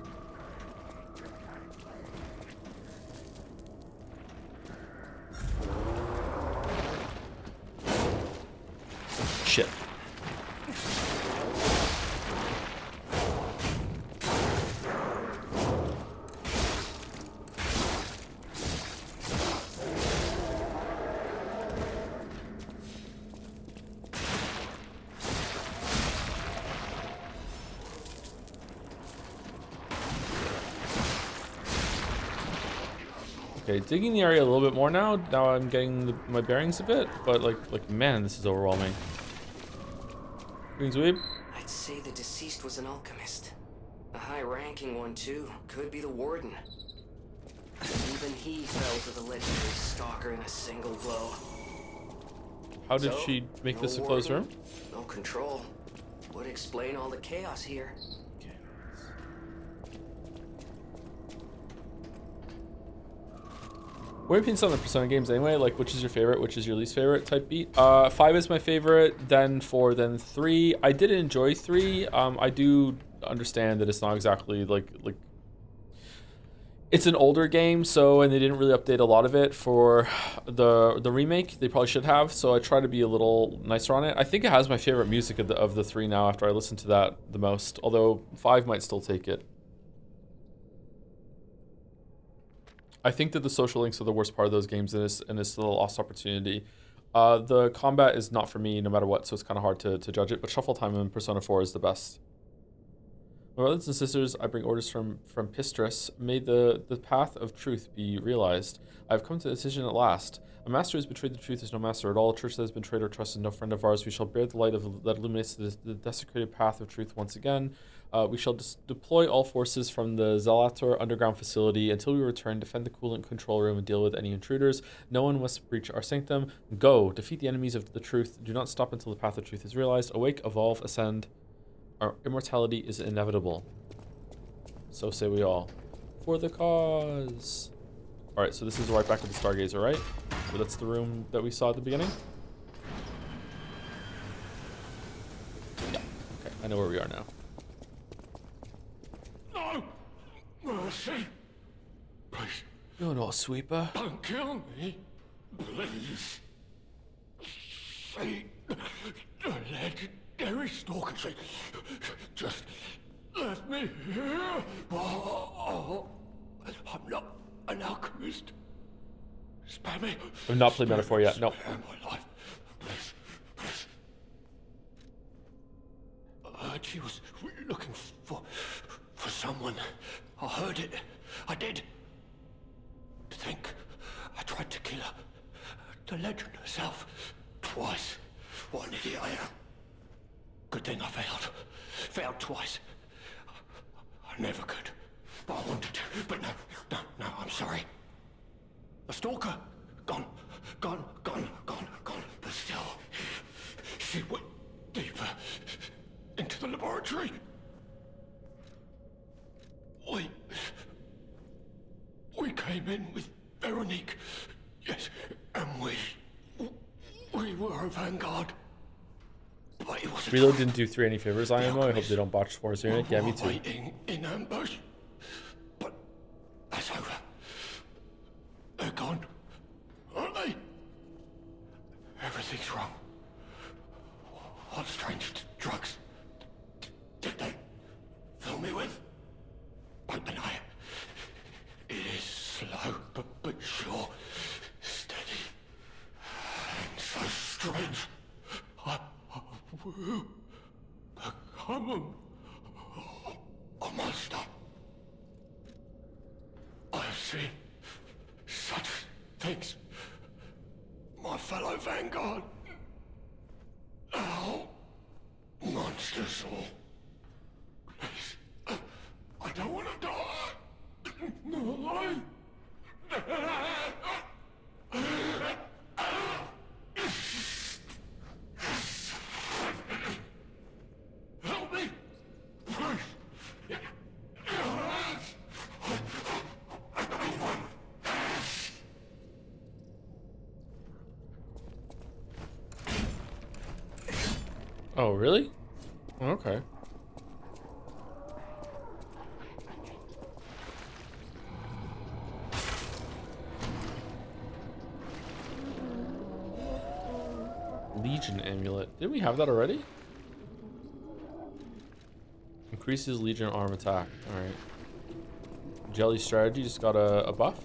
Shit. Okay, digging the area a little bit more now. Now I'm getting my bearings a bit, but like man, this is overwhelming. Greens Weeb. I'd say the deceased was an alchemist. A high-ranking one, too. Could be the warden. Even he fell to the legendary stalker in a single blow. How did So, she make no this a closed warden, room? no control. Would explain all the chaos here. What are your opinions on the Persona games anyway? Like, which is your favorite, which is your least favorite type beat? 5 is my favorite, then 4, then 3. I did enjoy 3. I do understand that it's not exactly like it's an older game, so, and they didn't really update a lot of it for the remake. They probably should have, so I try to be a little nicer on it. I think it has my favorite music of the 3 now after I listen to that the most, although 5 might still take it. I think that the social links are the worst part of those games, and it's still a lost opportunity. The combat is not for me no matter what, so it's kind of hard to judge it, but Shuffle Time in Persona 4 is the best. My brothers and sisters, I bring orders from Pistris. May the path of truth be realized. I have come to a decision at last. A master who has betrayed the truth is no master at all. A church that has betrayed our trust is no friend of ours. We shall bear the light that illuminates the desecrated path of truth once again. We shall deploy all forces from the Zalator underground facility until we return, defend the coolant control room, and deal with any intruders. No one must breach our sanctum. Go, defeat the enemies of the truth. Do not stop until the path of truth is realized. Awake, evolve, ascend. Our immortality is inevitable. So say we all. For the cause. Alright, so this is right back at the Stargazer, right? So that's the room that we saw at the beginning? Yeah, okay, I know where we are now. No! Mercy! Please, You're no sweeper. don't kill me. Please. See the legendary stalker. Just let me here. Oh, I'm not an alchemist. Spare me. I've not played Metaphor yet, no. Spare my life. Please, please. I heard she was looking for someone. I heard it. I did. To think I tried to kill her. The legend herself. Twice. What an idiot I am. Good thing I failed. Failed twice. I never could. But I wanted to. But no, I'm sorry. A stalker. Gone. But still, she went deeper into the laboratory. We came in with Veronique. Yes, and we were a vanguard. But it was Reload didn't do 3 any favors, IMO. I hope they don't botch 4's unit. Yeah, me too. Waiting in ambush. But that's over. They're gone, aren't they? Everything's wrong. What strange drugs did they fill me with? Don't deny it. It is slow, but sure. Steady. And so strange. I will become a monster. I have seen such things. My fellow vanguard. Now, monsters all. Please, I don't want to die. No. Help me, please. Oh, really? Okay. Legion amulet. Didn't we have that already? Increases Legion arm attack. Alright. Jelly strategy just got a buff.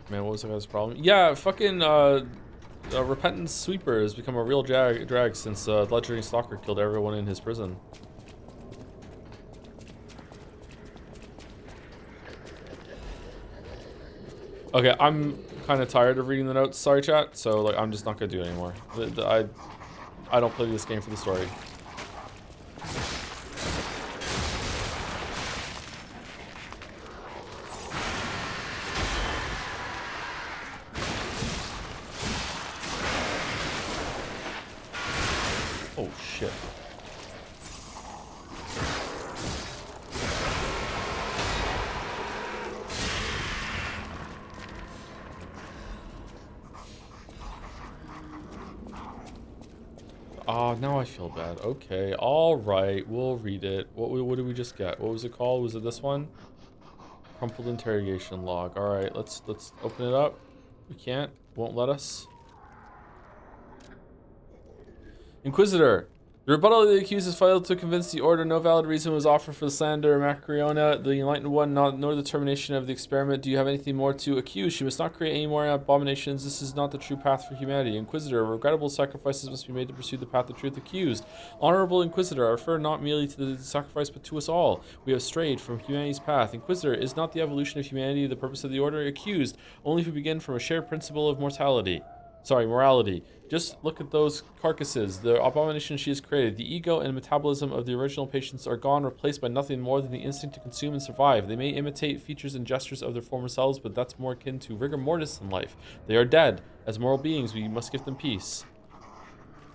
Man, what was that guy's problem? Yeah, fucking Repentant Sweeper has become a real drag since the Legendary Stalker killed everyone in his prison. Okay, I'm kind of tired of reading the notes. Sorry, chat. So like, I'm just not gonna do it anymore. I don't play this game for the story. Oh shit. Oh, now I feel bad. Okay, all right, we'll read it. What did we just get? What was it called? Was it this one? Crumpled interrogation log. All right, let's open it up. We can't. Won't let us. Inquisitor. The rebuttal of the accused has failed to convince the order. No valid reason was offered for the slander. Macriona, the enlightened one, nor the termination of the experiment. Do you have anything more to accuse? She must not create any more abominations. This is not the true path for humanity. Inquisitor, regrettable sacrifices must be made to pursue the path of truth. Accused. Honorable Inquisitor, I refer not merely to the sacrifice, but to us all. We have strayed from humanity's path. Inquisitor, is not the evolution of humanity the purpose of the order? Accused. Only if we begin from a shared principle of mortality. Morality. Just look at those carcasses, the abomination she has created. The ego and metabolism of the original patients are gone, replaced by nothing more than the instinct to consume and survive. They may imitate features and gestures of their former selves, but that's more akin to rigor mortis in life. They are dead. As moral beings, we must give them peace.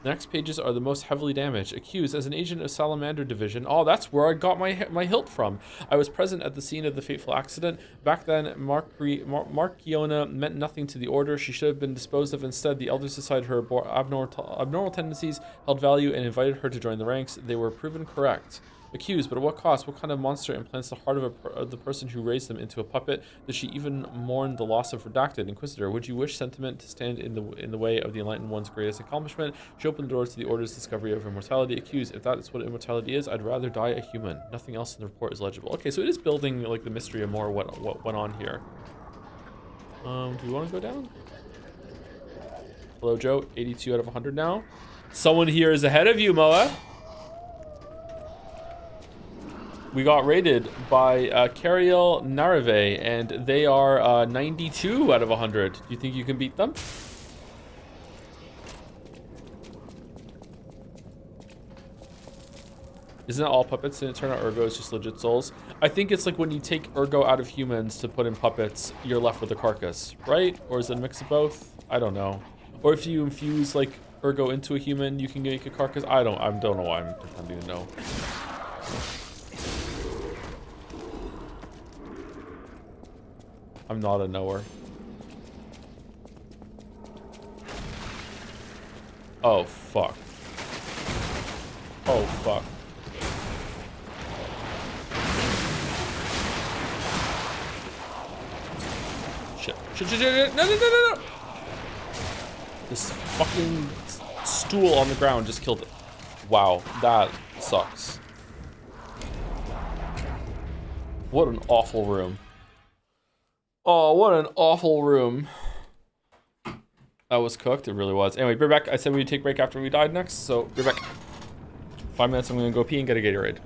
The next pages are the most heavily damaged. Accused as an agent of Salamander Division. Oh, that's where I got my hilt from. I was present at the scene of the fateful accident. Back then, Markiona meant nothing to the order. She should have been disposed of. Instead, the elders decided her abnormal tendencies held value and invited her to join the ranks. They were proven correct. Accused, but at what cost? What kind of monster implants the heart of the person who raised them into a puppet? Does she even mourn the loss of Redacted? Inquisitor, would you wish sentiment to stand in the way of the Enlightened One's greatest accomplishment? She opened the doors to the Order's discovery of immortality. Accused, if that is what immortality is, I'd rather die a human. Nothing else in the report is legible. Okay, so it is building like the mystery of more what went on here. Do we want to go down? Hello, Joe. 82 out of 100 now. Someone here is ahead of you, Moa. We got rated by Cariel Narave, and they are 92 out of 100. Do you think you can beat them? Isn't it all puppets? And it turn out Ergo is just legit souls? I think it's like when you take Ergo out of humans to put in puppets, you're left with a carcass, right? Or is it a mix of both? I don't know. Or if you infuse like Ergo into a human, you can make a carcass. I don't know why I'm pretending to know. I'm not a knower. Oh, fuck. Oh, fuck. Shit. Shit. No. This fucking stool on the ground just killed it. Wow, that sucks. What an awful room. Oh, what an awful room. That was cooked. It really was. Anyway, be back. I said we'd take a break after we died next, so be back. 5 minutes, I'm gonna go pee and get a Gatorade.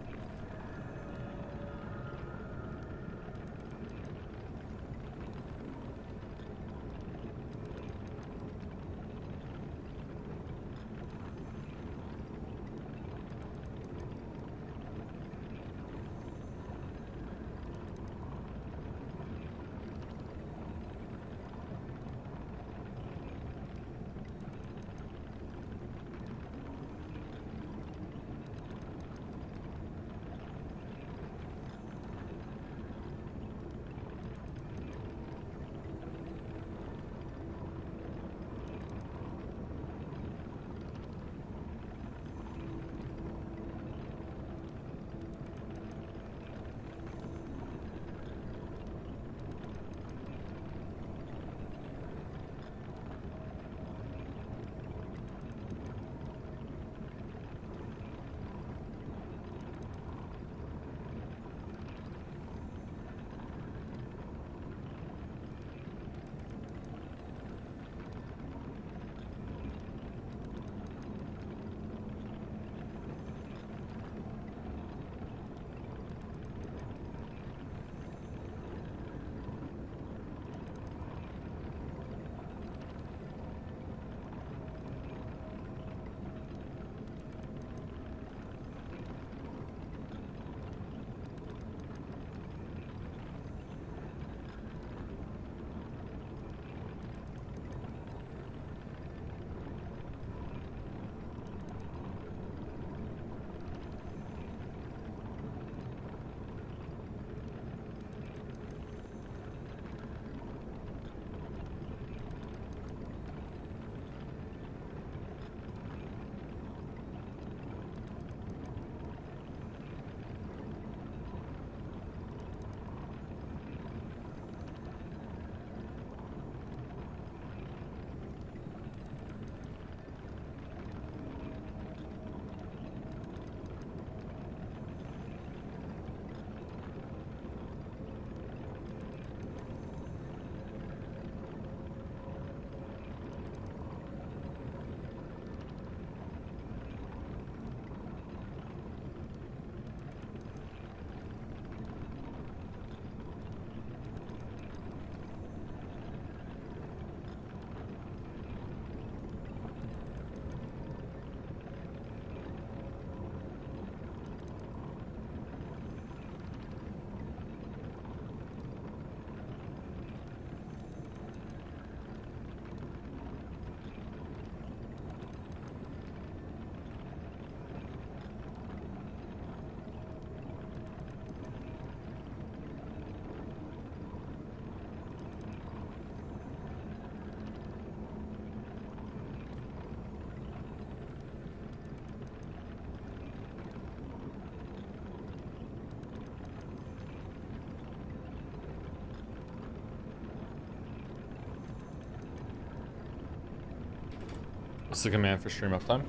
It's a command for stream uptime.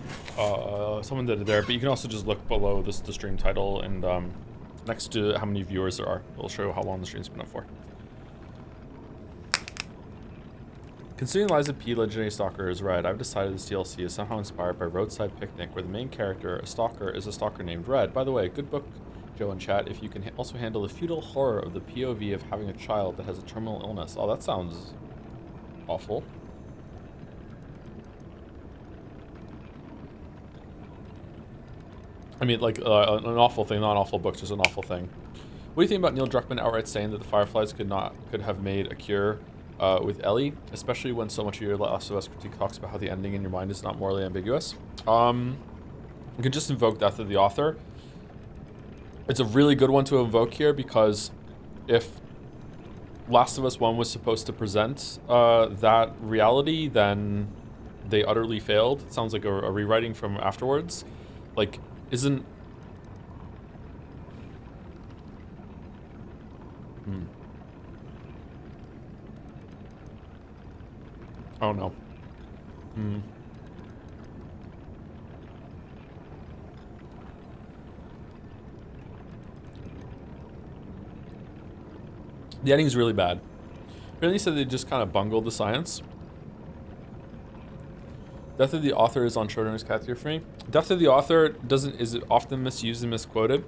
Someone did it there, but you can also just look below the stream title and next to how many viewers there are. It'll show how long the stream's been up for. Considering Liza P. Legendary Stalker is Red, I've decided this DLC is somehow inspired by Roadside Picnic, where the main character, a stalker, is a stalker named Red. By the way, good book, Joe in chat, if you can also handle the feudal horror of the POV of having a child that has a terminal illness. Oh, that sounds awful. I mean, like, an awful thing, not an awful book, just an awful thing. What do you think about Neil Druckmann outright saying that the Fireflies could have made a cure with Ellie, especially when so much of your Last of Us critique talks about how the ending in your mind is not morally ambiguous? You can just invoke Death of the Author. It's a really good one to invoke here because if Last of Us 1 was supposed to present that reality, then they utterly failed. It sounds like a rewriting from afterwards. Like, isn't... Oh no. The ending's really bad. Apparently said they just kind of bungled the science. Death of the Author is on Schrodinger's cat theory for me. Death of the Author is often misused and misquoted.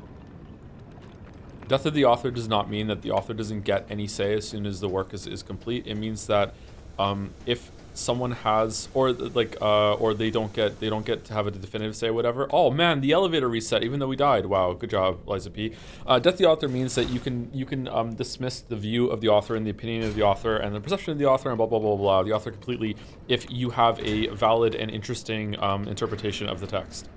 Death of the Author does not mean that the author doesn't get any say as soon as the work is complete. It means that if someone has, or they don't get to have a definitive say, or whatever. Oh man, the elevator reset even though we died. Wow, good job, Liza P. Death of the Author means that you can dismiss the view of the author and the opinion of the author and the perception of the author and blah blah blah blah the author completely if you have a valid and interesting interpretation of the text.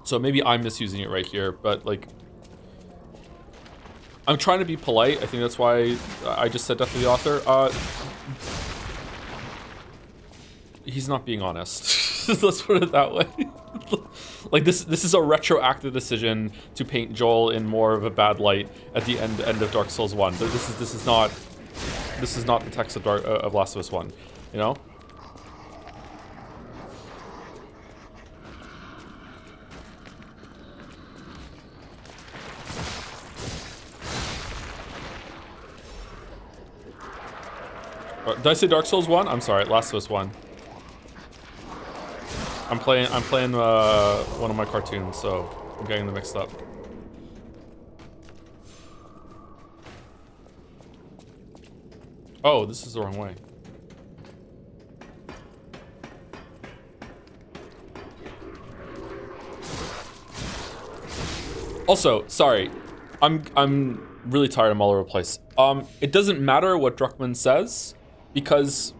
So maybe I'm misusing it right here, but like, I'm trying to be polite. I think that's why I just said Death of the Author. He's not being honest. Let's put it that way. Like this is a retroactive decision to paint Joel in more of a bad light at the end of Dark Souls 1. But this is not the text of Last of Us 1, you know? Did I say Dark Souls 1? I'm sorry, Last of Us 1. I'm playing one of my cartoons, so I'm getting them mixed up. Oh, this is the wrong way. Also, sorry, I'm really tired. I'm all over the place. It doesn't matter what Druckmann says because.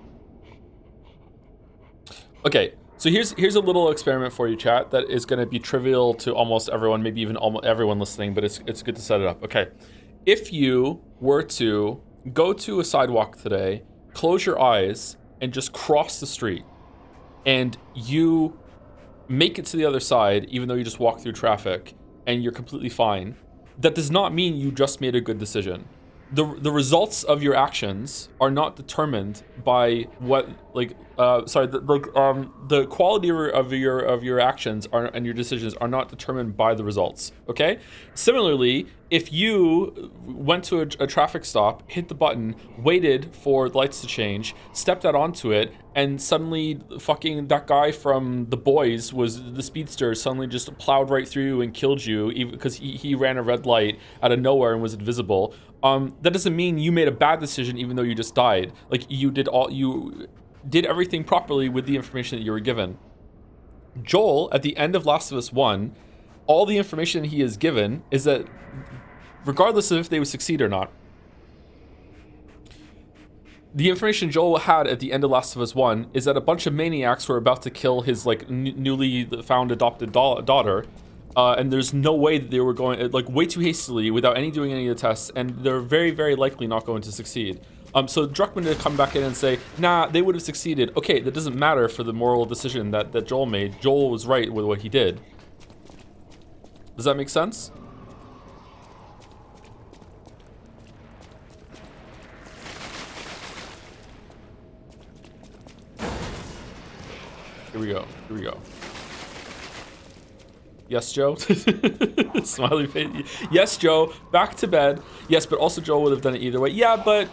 Okay. So here's a little experiment for you, chat, that is going to be trivial to almost everyone, maybe even almost everyone listening, but it's good to set it up. Okay, if you were to go to a sidewalk today, close your eyes, and just cross the street, and you make it to the other side, even though you just walk through traffic, and you're completely fine, that does not mean you just made a good decision. The results of your actions are not determined by what the quality of your actions and your decisions are not determined by the results. Okay. Similarly, if you went to a traffic stop, hit the button, waited for the lights to change, stepped out onto it, and suddenly fucking that guy from The Boys was the speedster suddenly just plowed right through you and killed you because he ran a red light out of nowhere and was invisible. That doesn't mean you made a bad decision even though you just died. Like you did everything properly with the information that you were given. Joel, at the end of Last of Us 1, all the information he is given is that regardless of if they would succeed or not, the information Joel had at the end of Last of Us 1 is that a bunch of maniacs were about to kill his like newly found adopted daughter, and there's no way that they were going like way too hastily without doing any of the tests, and they're very, very likely not going to succeed. So Druckmann to come back in and say, nah, they would have succeeded. Okay, that doesn't matter for the moral decision that Joel made. Joel was right with what he did. Does that make sense? we go. Here we go. Yes, Joe. Smiley face. Yes, Joe. Back to bed. Yes, but also Joe would have done it either way. Yeah, but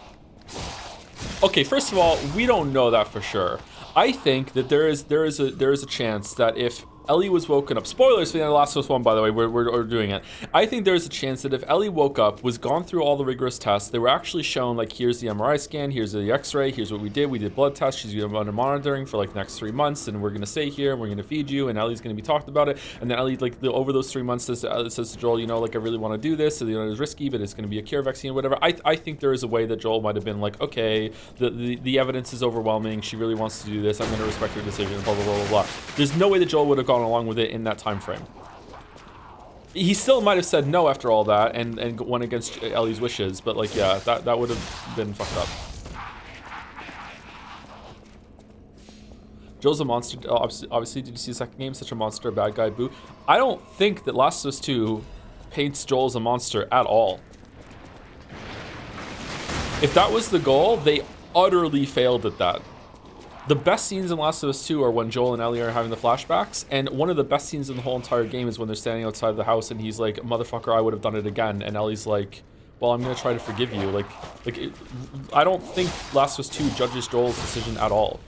okay. First of all, we don't know that for sure. I think that there is a chance that if Ellie was woken up, spoilers for the Last of Us 1, by the way, we're doing it. I think there's a chance that if Ellie woke up, was gone through all the rigorous tests, they were actually shown, like, here's the MRI scan, here's the x-ray, here's what we did blood tests, she's gonna be under monitoring for like the next 3 months, and we're gonna stay here, and we're gonna feed you, and Ellie's gonna be talked about it, and then Ellie, like, over those 3 months says to Joel, you know, like, I really want to do this, so, you know, it's risky, but it's gonna be a cure vaccine or whatever. I think there is a way that Joel might have been like, okay, the evidence is overwhelming, she really wants to do this, I'm gonna respect her decision, blah, blah, blah, blah, blah. There's no way that Joel would have gone along with it in that time frame. He still might have said no after all that and went against Ellie's wishes, but like, yeah, that would have been fucked up. Joel's a monster. Obviously, did you see the second game? Such a monster, bad guy, boo. I don't think that Last of Us 2 paints Joel as a monster at all. If that was the goal, they utterly failed at that. The best scenes in Last of Us 2 are when Joel and Ellie are having the flashbacks, and one of the best scenes in the whole entire game is when they're standing outside the house and he's like, motherfucker, I would have done it again, and Ellie's like, well, I'm gonna try to forgive you. I don't think Last of Us 2 judges Joel's decision at all.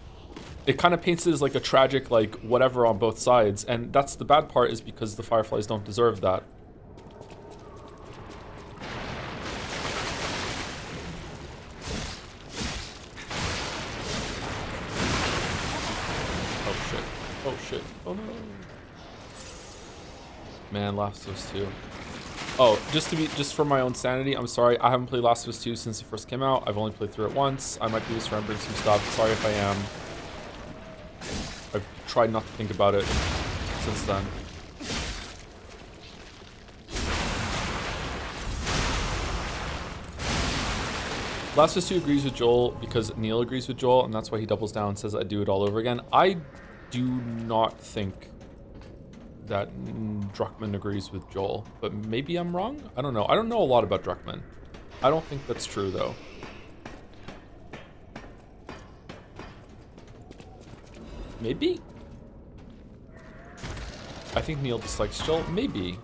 It kind of paints it as like a tragic, like, whatever on both sides, and that's the bad part, is because the Fireflies don't deserve that. Oh shit. Oh no. Man, Last of Us 2. Oh, just for my own sanity, I'm sorry. I haven't played Last of Us 2 since it first came out. I've only played through it once. I might be misremembering some stuff. Sorry if I am. I've tried not to think about it since then. Last of Us 2 agrees with Joel because Neil agrees with Joel, and that's why he doubles down and says, I'd do it all over again. I do not think that Druckmann agrees with Joel, but maybe I'm wrong? I don't know. I don't know a lot about Druckmann. I don't think that's true, though. Maybe? I think Neil dislikes Joel. Maybe.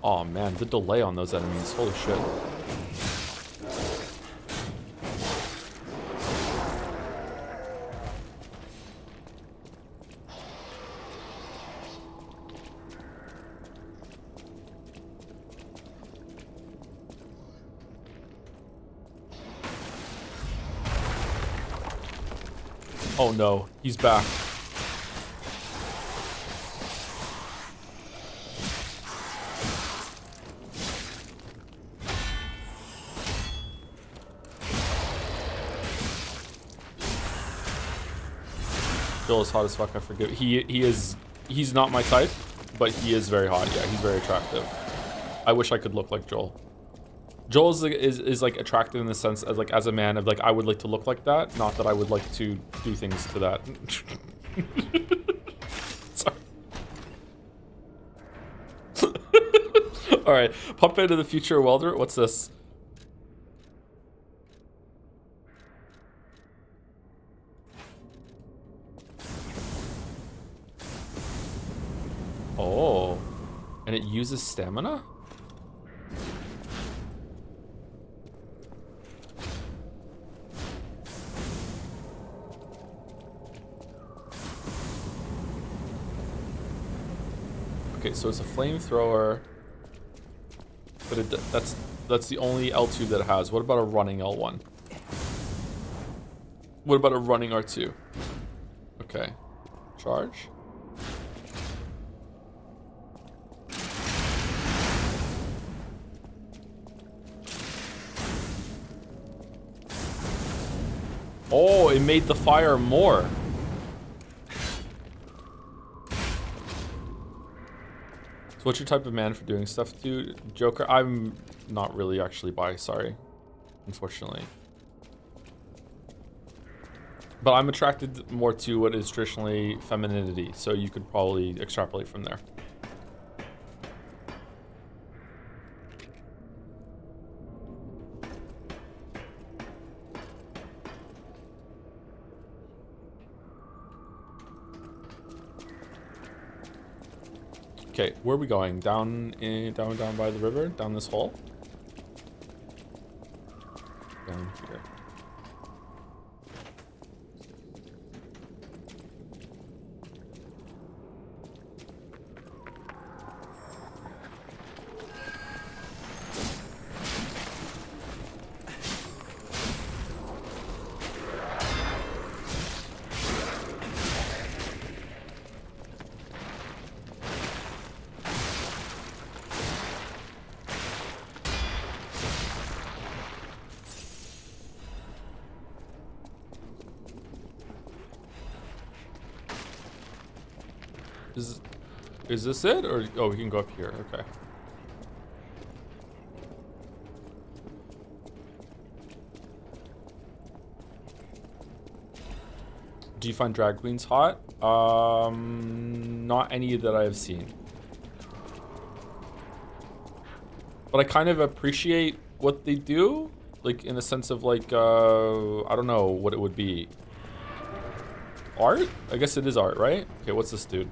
Oh man, the delay on those enemies, holy shit. Oh no, he's back. Joel is hot as fuck, I forget. He's not my type, but he is very hot. Yeah, he's very attractive. I wish I could look like Joel. Joel is like attractive in the sense of like, as a man, of like, I would like to look like that, not that I would like to do things to that. Sorry. All right, pop into the future welder. What's this? Oh, and it uses stamina? Okay, so it's a flamethrower, but that's the only L2 that it has. What about a running L1? What about a running R2? Okay, charge. Oh, it made the fire more. So what's your type of man for doing stuff to Joker? I'm not really actually bi, sorry. Unfortunately. But I'm attracted more to what is traditionally femininity, so you could probably extrapolate from there. Okay, where are we going? Down by the river? Down this hole? Down here. Is this it? Or, oh, we can go up here. Okay. Do you find drag queens hot? Not any that I have seen. But I kind of appreciate what they do. Like, in the sense of, like, I don't know what it would be. Art? I guess it is art, right? Okay, what's this dude?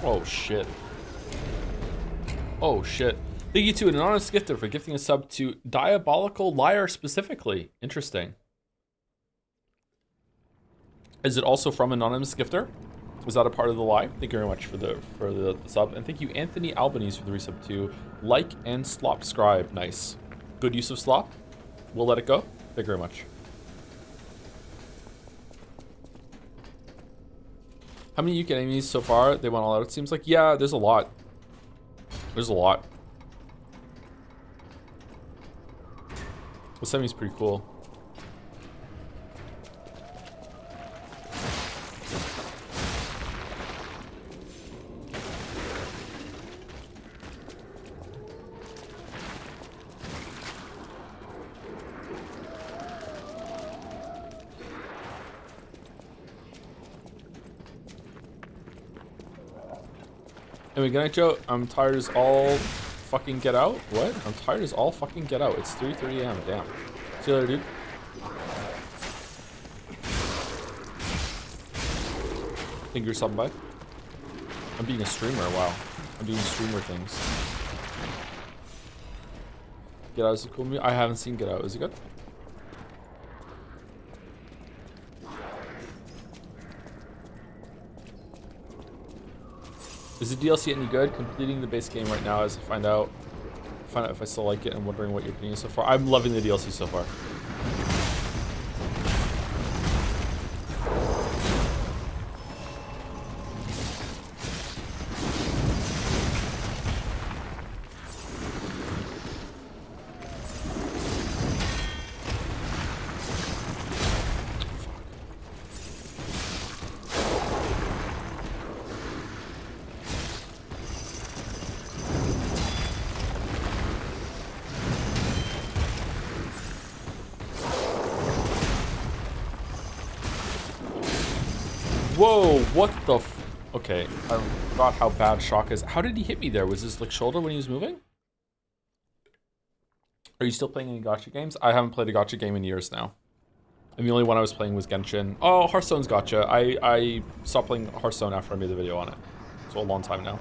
Oh shit. Oh shit. Thank you to an anonymous gifter for gifting a sub to Diabolical Liar specifically. Interesting. Is it also from anonymous gifter? Was that a part of the lie? Thank you very much for the sub. And thank you Anthony Albanese for the resub to like and slop scribe. Nice. Good use of slop. We'll let it go. Thank you very much. How many UK enemies so far? They went all out, it seems like. Yeah, there's a lot. There's a lot. Well, Semi's pretty cool. Anyway, good night, Joe. I'm tired as all fucking get out. What? I'm tired as all fucking get out. It's 3:30 a.m. Damn. See you later, dude. Think you're subbing by? I'm being a streamer. Wow. I'm doing streamer things. Get Out is a cool movie. I haven't seen Get Out. Is it good? Is the DLC any good? Completing the base game right now as I find out if I still like it and wondering what your opinion is so far. I'm loving the DLC so far. Whoa, what the f... Okay, I forgot how bad Shock is. How did he hit me there? Was his like shoulder when he was moving? Are you still playing any gacha games? I haven't played a gacha game in years now. And the only one I was playing was Genshin. Oh, Hearthstone's gacha. I stopped playing Hearthstone after I made the video on it. So a long time now.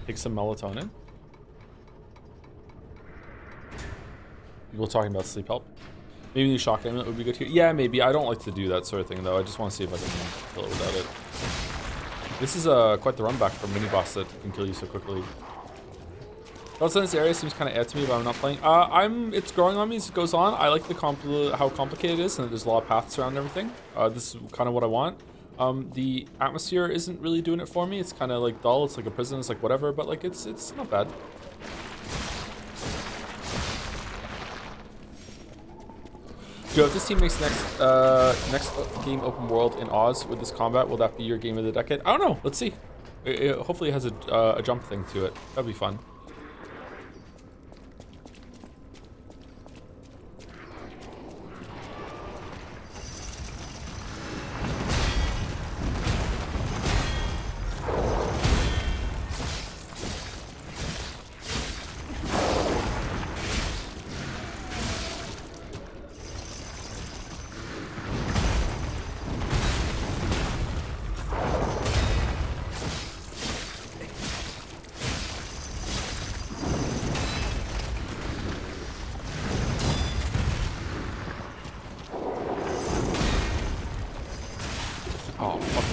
Take some melatonin. People talking about sleep help. Maybe new shock amulet would be good here. Yeah, maybe. I don't like to do that sort of thing though. I just want to see if I can kill it without it. This is quite the run back for mini boss that can kill you so quickly. Also, this area seems kind of add to me, but I'm not playing. It's growing on me as it goes on. I like how complicated it is, and there's a lot of paths around everything. This is kind of what I want. The atmosphere isn't really doing it for me. It's kind of like dull. It's like a prison. It's like whatever, but like it's not bad. Joe, if this team makes next game open world in Oz with this combat, will that be your game of the decade? I don't know. Let's see. Hopefully it has a jump thing to it. That'd be fun.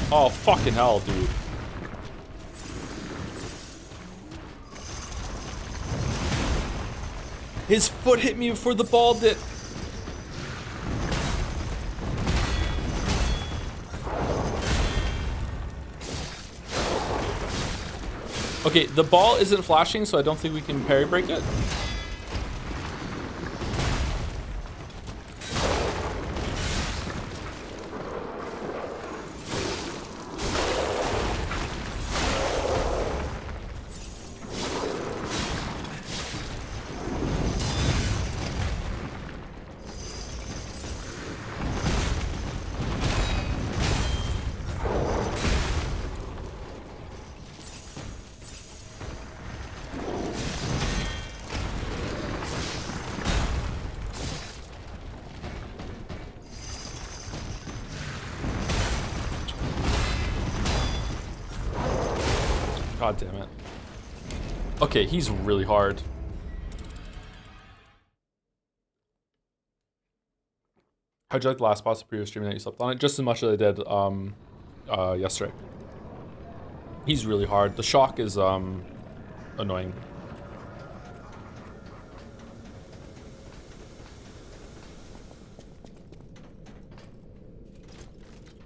Oh, fucking hell, dude. His foot hit me before the ball did. Okay, the ball isn't flashing, so I don't think we can parry break it. God damn it. Okay, he's really hard. How'd you like the last boss of previous streaming that you slept on it? Just as much as I did yesterday. He's really hard. The shock is annoying.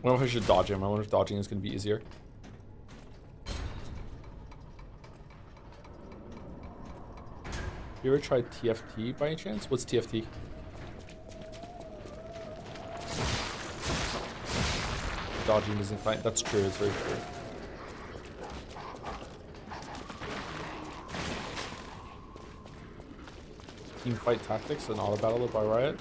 I wonder if I should dodge him. I wonder if dodging is going to be easier. You ever tried TFT by any chance? What's TFT? Dodging isn't fine. That's true. It's very true. Team Fight Tactics, an auto battler by Riot.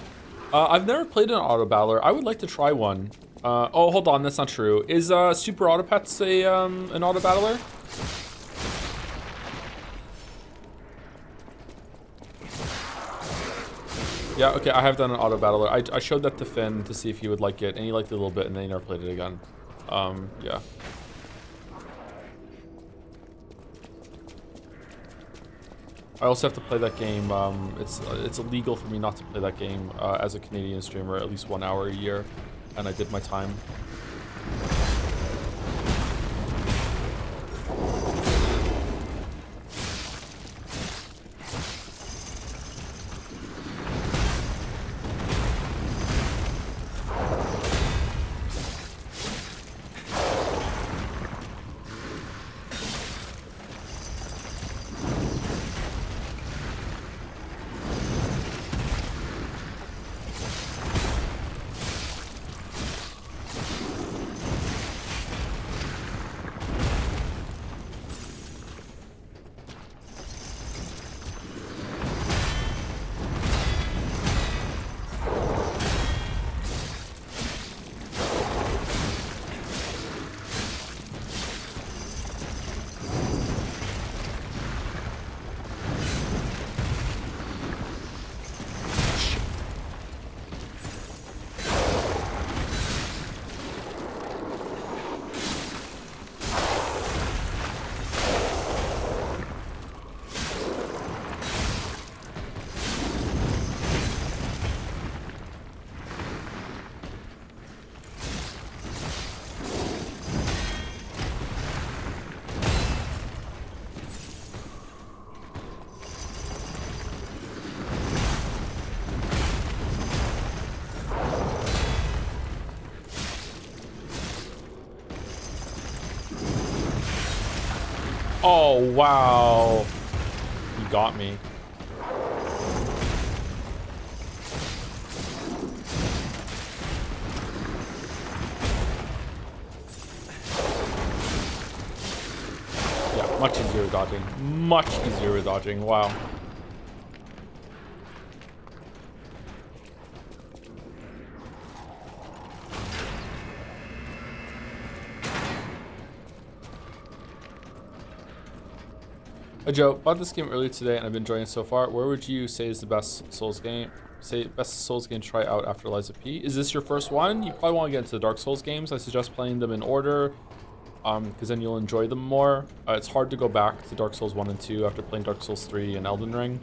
I've never played an auto battler. I would like to try one. Oh, hold on. That's not true. Is Super Autopets an auto battler? Yeah, okay, I have done an auto battler. I showed that to Finn to see if he would like it, and he liked it a little bit, and then he never played it again. Yeah. I also have to play that game. It's illegal for me not to play that game as a Canadian streamer at least 1 hour a year, and I did my time. Oh, wow. You got me. Yeah, much easier with dodging. Much easier with dodging. Wow. Joe, bought this game earlier today and I've been enjoying it so far. Where would you say is the best Souls game? Say best Souls game to try out after Lies of P. Is this your first one? You probably want to get into the Dark Souls games. I suggest playing them in order, because then you'll enjoy them more. It's hard to go back to Dark Souls 1 and 2 after playing Dark Souls 3 and Elden Ring.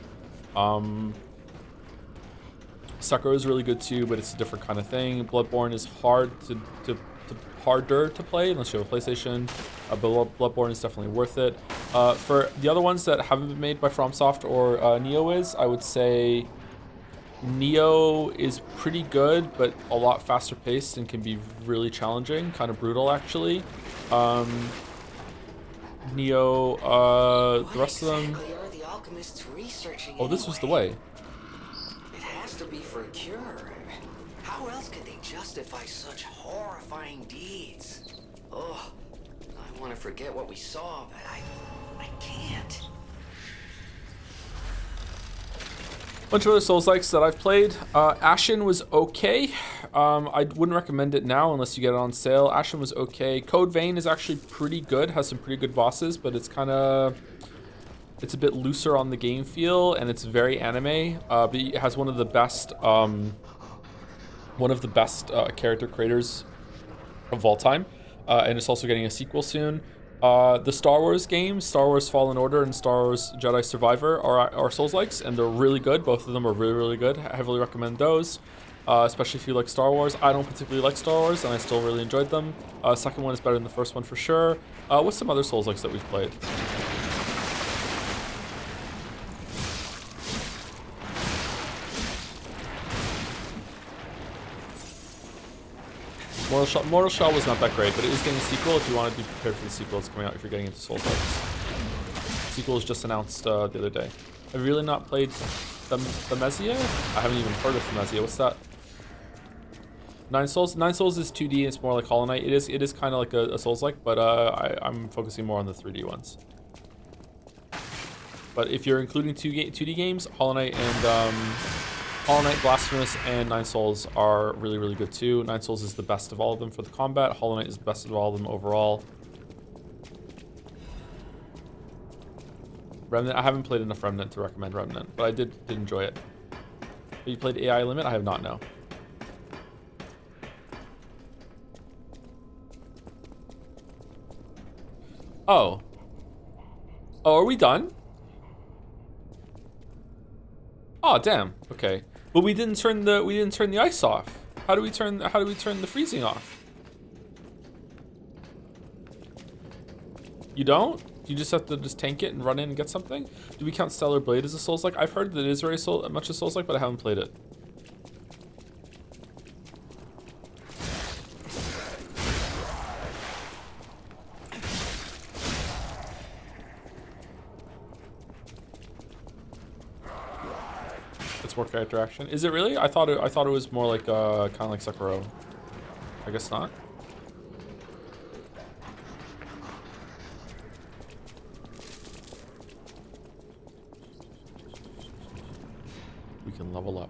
Sekiro is really good too, but it's a different kind of thing. Bloodborne is harder to play unless you have a PlayStation, but Bloodborne is definitely worth it. For the other ones that haven't been made by FromSoft or Neo I would say Neo is pretty good, but a lot faster paced and can be really challenging, kind of brutal actually. Neo, the rest of them. Are the alchemists researching Oh, this was the anyway? way. It has to be for a cure. How else could they justify such horrifying deeds? Oh, I want to forget what we saw, but I can't. Bunch of other Souls-likes that I've played. Ashen was okay. I wouldn't recommend it now unless you get it on sale. Ashen was okay. Code Vein is actually pretty good. Has some pretty good bosses, but it's a bit looser on the game feel, and it's very anime. But it has one of the best character creators of all time, and it's also getting a sequel soon. The Star Wars games, Star Wars Fallen Order and Star Wars Jedi Survivor are Souls-likes, and they're really good. Both of them are really, really good. I heavily recommend those, especially if you like Star Wars. I don't particularly like Star Wars, and I still really enjoyed them. Second one is better than the first one for sure. What's some other Souls-likes that we've played? Mortal Shell was not that great, but it is getting a sequel if you want to be prepared for the sequel that's coming out if you're getting into Souls-likes. Sequel was just announced the other day. I've really not played Thamezia? I haven't even heard of Thamezia. What's that? Nine Souls is 2D. It's more like Hollow Knight. It is kind of like a Souls-like, but I'm focusing more on the 3D ones. But if you're including 2D games, Hollow Knight, Blasphemous, and Nine Souls are really, really good too. Nine Souls is the best of all of them for the combat. Hollow Knight is the best of all of them overall. Remnant, I haven't played enough Remnant to recommend Remnant, but I did enjoy it. Have you played AI Limit? I have not, no. Oh. Oh, are we done? Oh, damn. Okay. But we didn't turn the ice off. How do we turn the freezing off? You don't? You just have to just tank it and run in and get something? Do we count Stellar Blade as a Souls-like? I've heard that it is very much a Souls-like, but I haven't played it. It's more character action. Is it really? I thought it was more like kind of like Sekiro. I guess not. We can level up.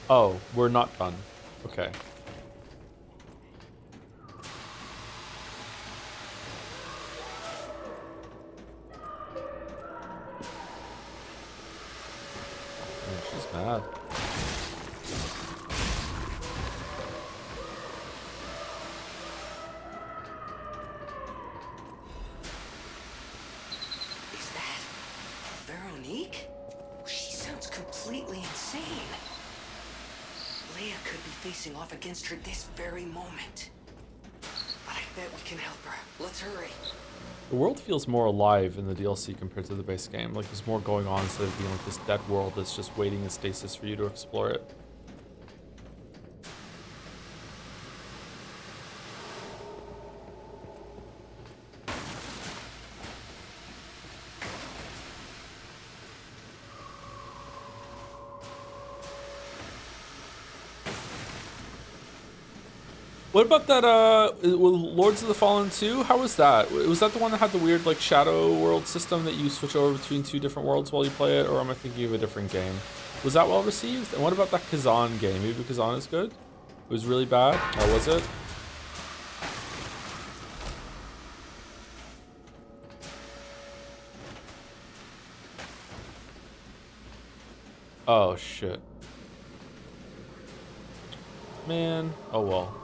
Oh, we're not done. Okay. Oh, she's mad. Facing off against her this very moment. But I bet we can help her. Let's hurry. The world feels more alive in the DLC compared to the base game. Like there's more going on instead of being like this dead world that's just waiting in stasis for you to explore it. What about that, Lords of the Fallen 2? How was that? Was that the one that had the weird, like, shadow world system that you switch over between 2 different worlds while you play it? Or am I thinking of a different game? Was that well received? And what about that Kazan game? Maybe Kazan is good? It was really bad? Or was it? Oh, shit. Man. Oh, well.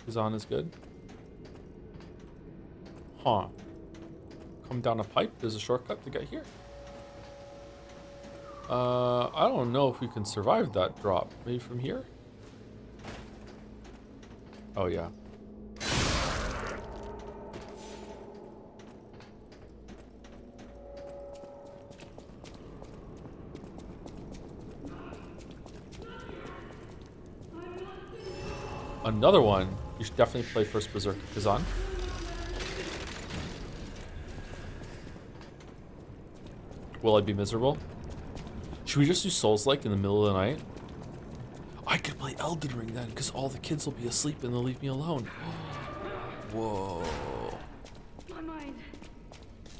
Kazan is good. Huh. Come down a pipe. There's a shortcut to get here. I don't know if we can survive that drop. Maybe from here? Oh, yeah. Another one. You should definitely play first Berserk Kazan. Will I be miserable? Should we just do Souls-like in the middle of the night? I could play Elden Ring then, because all the kids will be asleep and they'll leave me alone. Whoa. My mind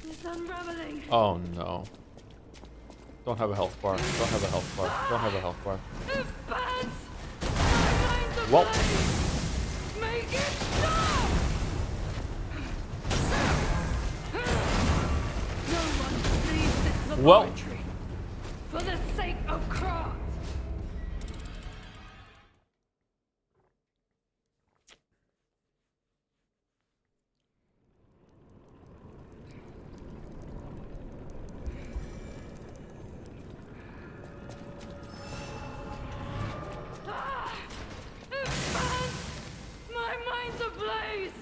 is unraveling. Oh no. Don't have a health bar. Don't have a health bar. Don't have a health bar. It burns. My mind's a Well. blaze. Make it stop. No one leaves this laboratory for the sake of Krat. It burns. My mind's ablaze.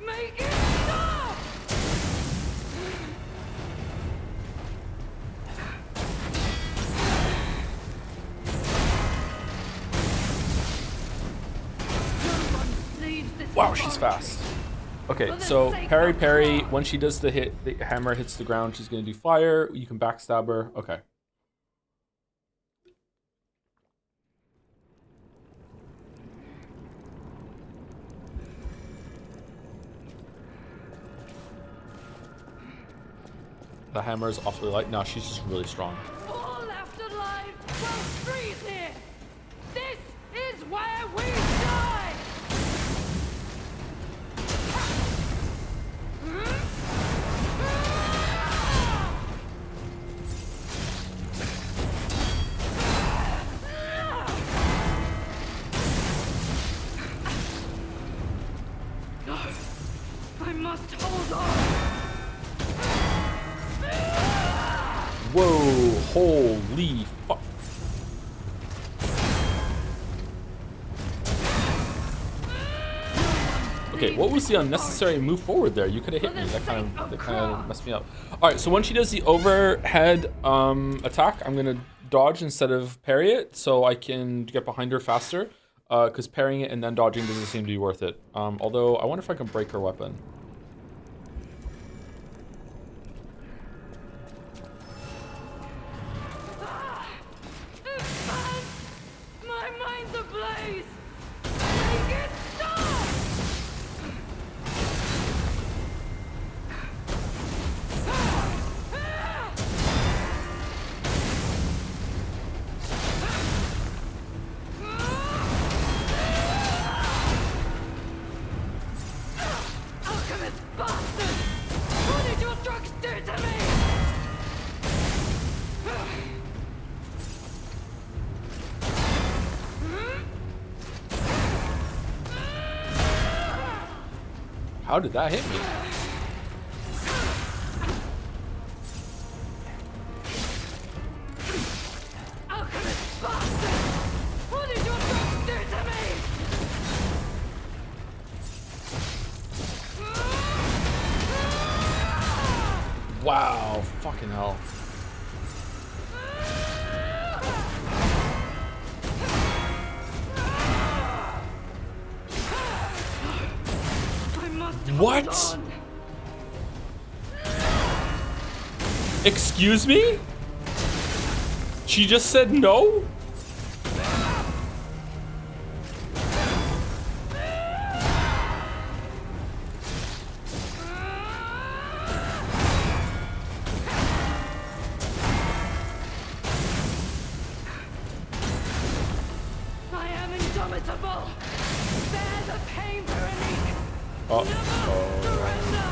Make it stop. No one leaves this Wow, she's laboratory. fast. Okay, so parry. When she does the hit, the hammer hits the ground, she's gonna do fire. You can backstab her. Okay. The hammer is awfully light. No, she's just really strong. All left alive will freeze here. This is where we die. No, I must hold on. Whoa, holy fuck. Okay, what was the unnecessary move forward there? You could have hit me. That kind of messed me up. All right, so when she does the overhead attack, I'm gonna dodge instead of parry it, so I can get behind her faster. Because parrying it and then dodging doesn't seem to be worth it. Although I wonder if I can break her weapon. My mind's ablaze. Make it stop. Alchemist bastard! What did your drugs do to me? How did that hit me? Alchemist bastard! What did your drugs do to me? Wow, fucking hell. I must What? hold on. Excuse me? She just said no? indomitable. Bear the pain, Veronique. Oh. Never surrender.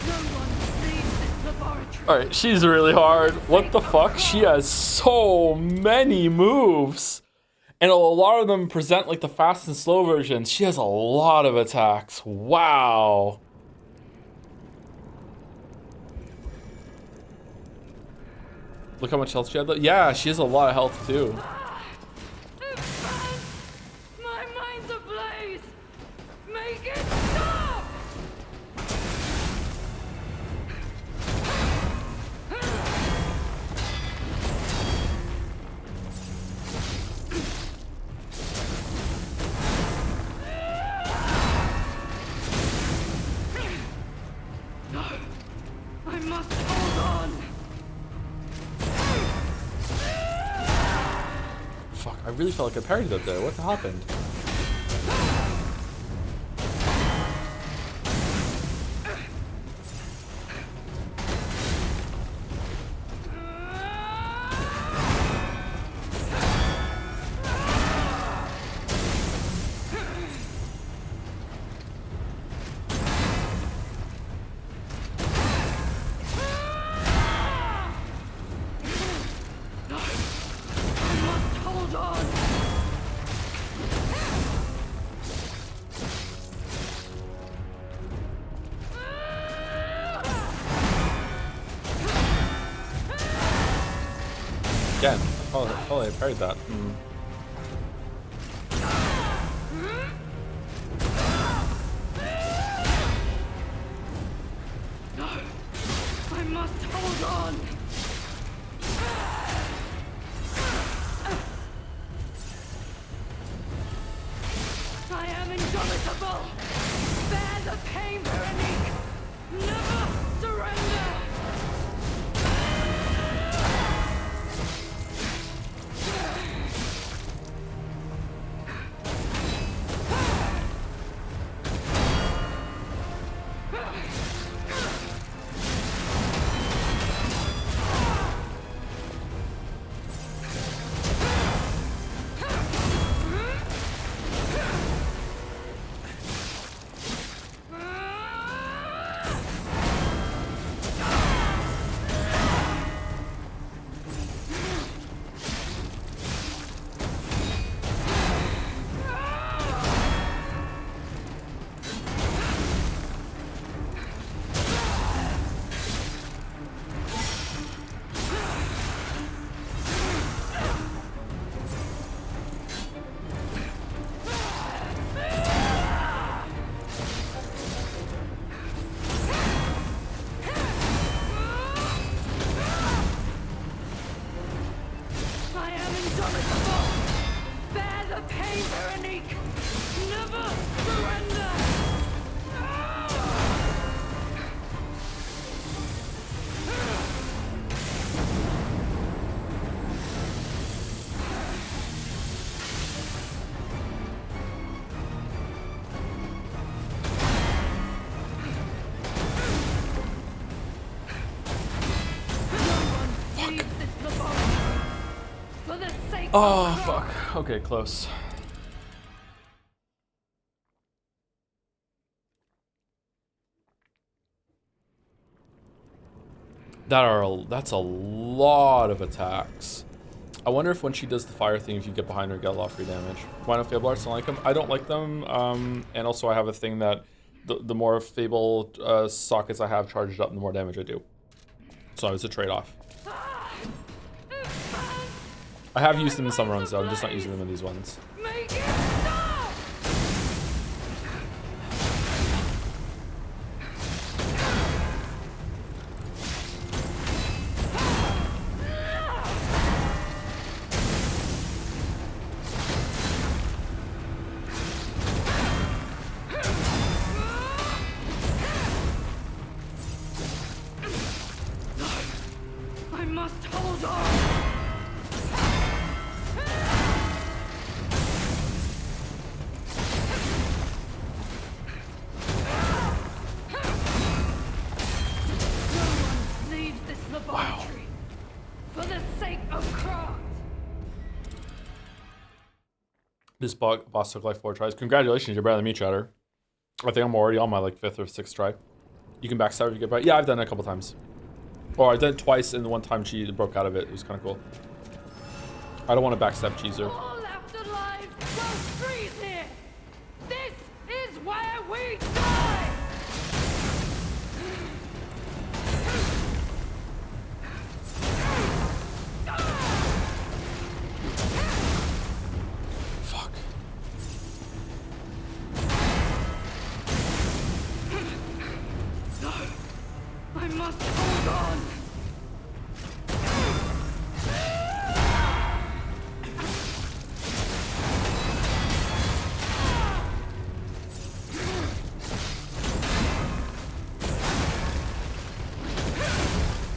No one leaves this laboratory. Alright, she's really hard. What the fuck? She has so many moves. And a lot of them present like the fast and slow versions. She has a lot of attacks. Wow. Look how much health she had. Yeah, she has a lot of health too. My mind's ablaze. Make it stop. No, I must hold on. Fuck, I really felt like I parried that there. What happened? Hold on. Again, I parried that. No, I must hold on. I am indomitable. Bear the pain, Veronique. Never surrender. I am indomitable. Bear the pain, Veronique. Never surrender. Leave this laboratory for the sake Oh, of fuck. Okay, close. That's a lot of attacks. I wonder if when she does the fire thing, if you get behind her, get a lot of free damage. Why not Fable Arts? Don't like them. I don't like them. And also I have a thing that the more Fable sockets I have charged up, the more damage I do. So it's a trade-off. I have used them in some runs though. I'm just not using them in these ones. Make it stop! I must hold on. This boss took like 4 tries. Congratulations, you're better than me, Chatter. I think I'm already on my like 5th or 6th try. You can backstab if you get by. Yeah, I've done it a couple times. Or I've done it twice, and the one time she broke out of it. It was kind of cool. I don't want to backstab Cheezer. All left alive will freeze here. This is where we die. Fuck. No, I must hold on.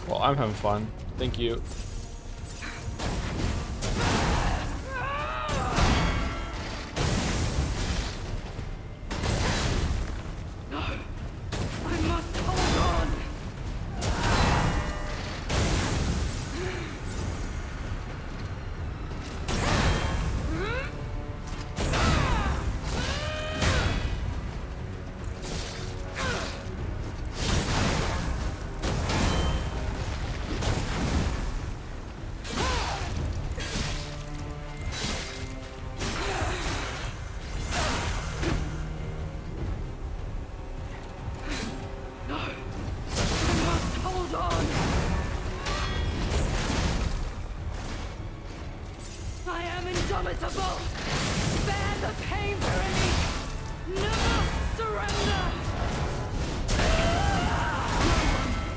Well, I'm having fun. Thank you. No, I must hold on. No, I must hold on. I am indomitable. Bear the pain, Veronique. Never surrender.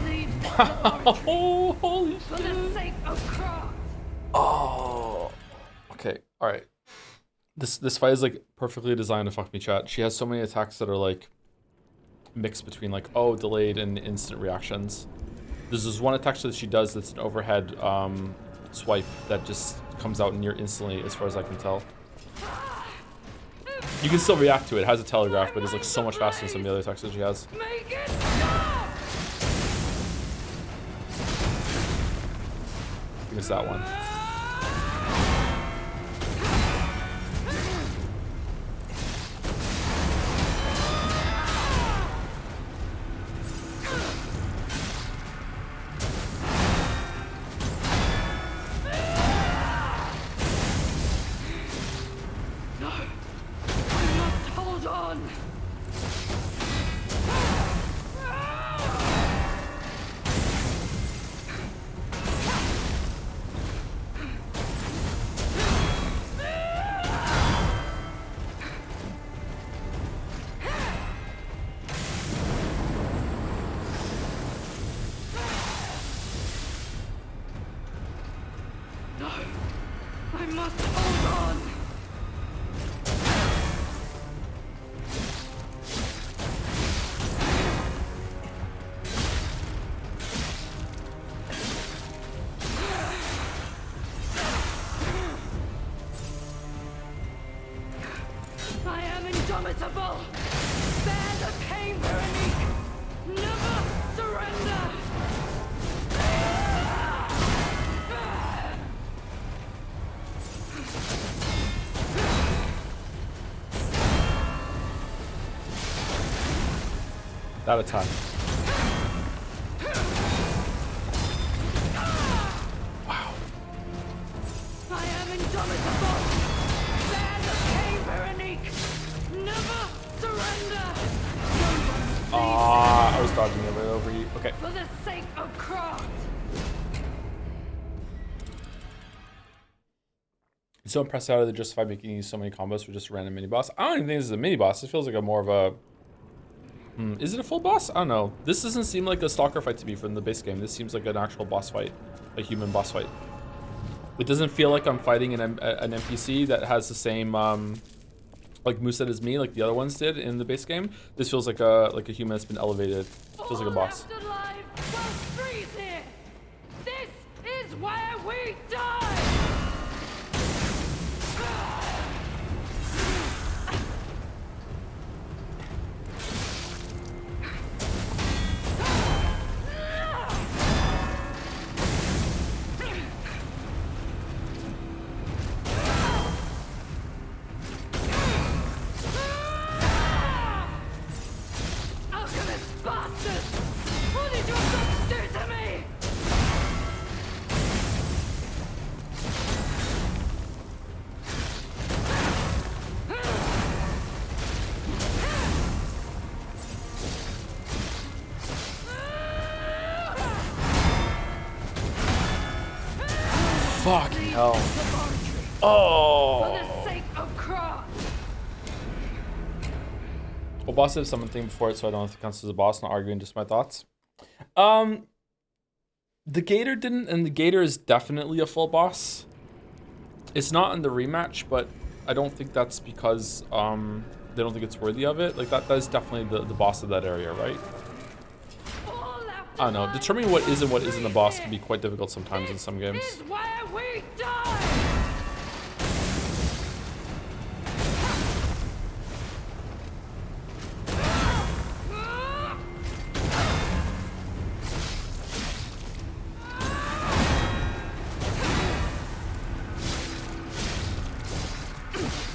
Leave the laboratory Oh, holy for shit. the sake of craft. Oh. Okay. All right. This fight is like perfectly designed to fuck me, chat. She has so many attacks that are like mixed between like delayed and instant reactions. There's this one attack that she does that's an overhead swipe that just comes out near instantly, as far as I can tell. You can still react to it. It has a telegraph, but it's like so much faster than some of the other attacks that she has. Make it stop! You missed that one. No, I must hold on. No, I must hold on. I am indomitable. Bear the pain, Veronique. Never surrender. That attack. Wow. I am indomitable. Bear the pain, Veronique. Never surrender. I was dodging it right over you. Okay. For the sake of craft. It's so impressed how they justify making these so many combos for just a random mini boss. I don't even think this is a mini boss. This feels like a more of a. Is it a full boss? I don't know. This doesn't seem like a stalker fight to me from the base game. This seems like an actual boss fight, a human boss fight. It doesn't feel like I'm fighting an NPC that has the same like moveset as me, like the other ones did in the base game. This feels like a human that's been elevated. Feels like a boss. All left alive will freeze here. This is where we die. bastard! What did your dogs do to me? Fucking hell. For Oh. the sake of Krat. Well, boss did something before it, so I don't know if it counts as a boss. Not arguing, just my thoughts. The Gator didn't, and the Gator is definitely a full boss. It's not in the rematch, but I don't think that's because they don't think it's worthy of it. Like that is definitely the boss of that area, right? I don't know. Determining what is and what isn't a boss can be quite difficult sometimes in some games. This is where we die!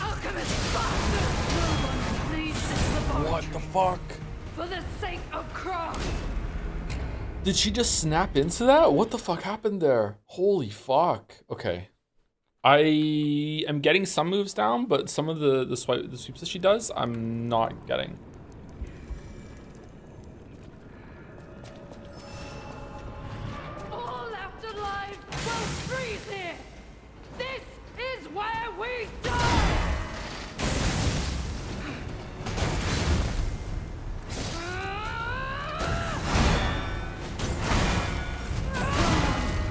Alchemist bastard! No one leaves this laboratory. What the fuck? For the sake of Krat! Did she just snap into that? What the fuck happened there? Holy fuck. Okay. I am getting some moves down, but some of the sweeps that she does, I'm not getting. All left alive will freeze here! This is where we die!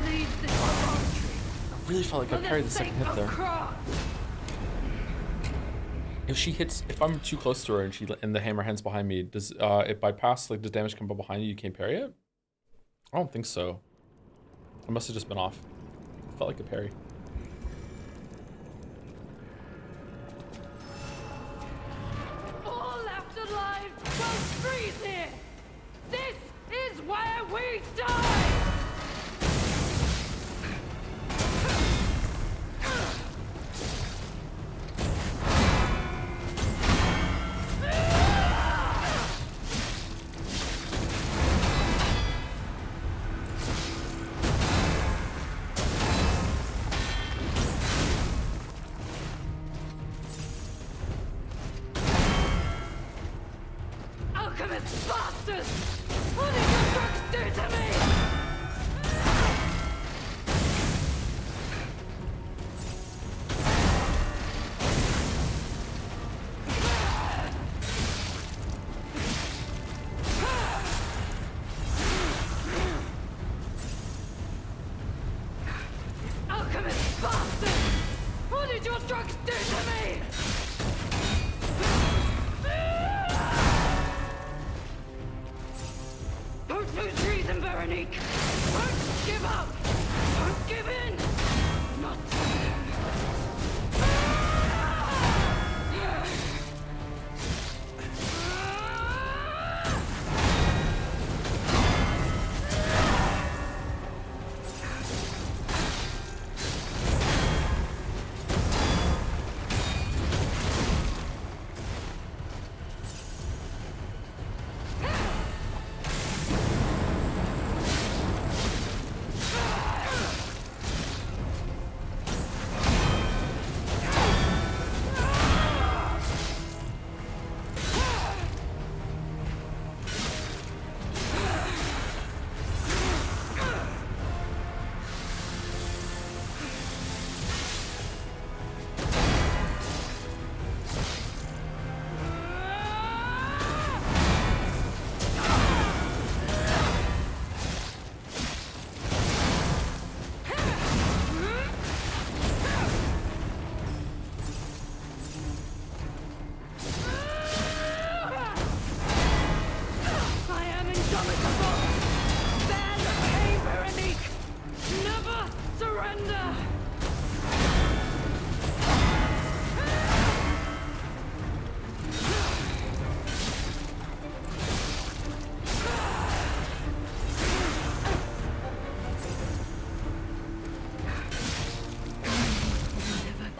Leaves this laboratory. I really felt like I parried the second hit there. If she hits, if I'm too close to her and the hammer hands behind me, does it bypass, like does damage come up behind you, you can't parry it? I don't think so. I must have just been off. Felt like a parry. All left alive will freeze here! This is where we die! Alchemist bastard! What did your drugs do to me? Alchemist bastard! What did your drugs do to me? Don't lose reason, Veronique! Don't give up! Don't give in! Not I am indomitable! Bear the pain, Veronique! Never surrender!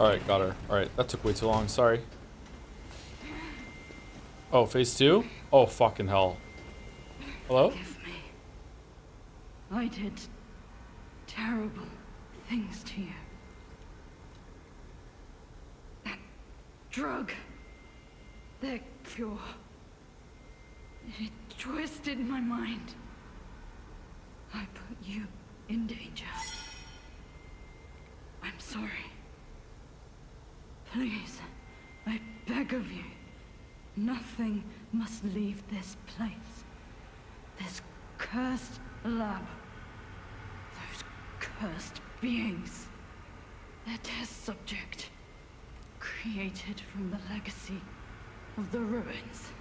Alright, got her. Alright, that took way too long, sorry. Oh, phase 2? Oh, fucking hell. Hello? Forgive me. I did terrible things to you. That drug, their cure, it twisted my mind. I put you in danger. I'm sorry. Please, I beg of you, nothing must leave this place. This cursed lab. Those cursed beings. Their test subject. Created from the legacy of the ruins.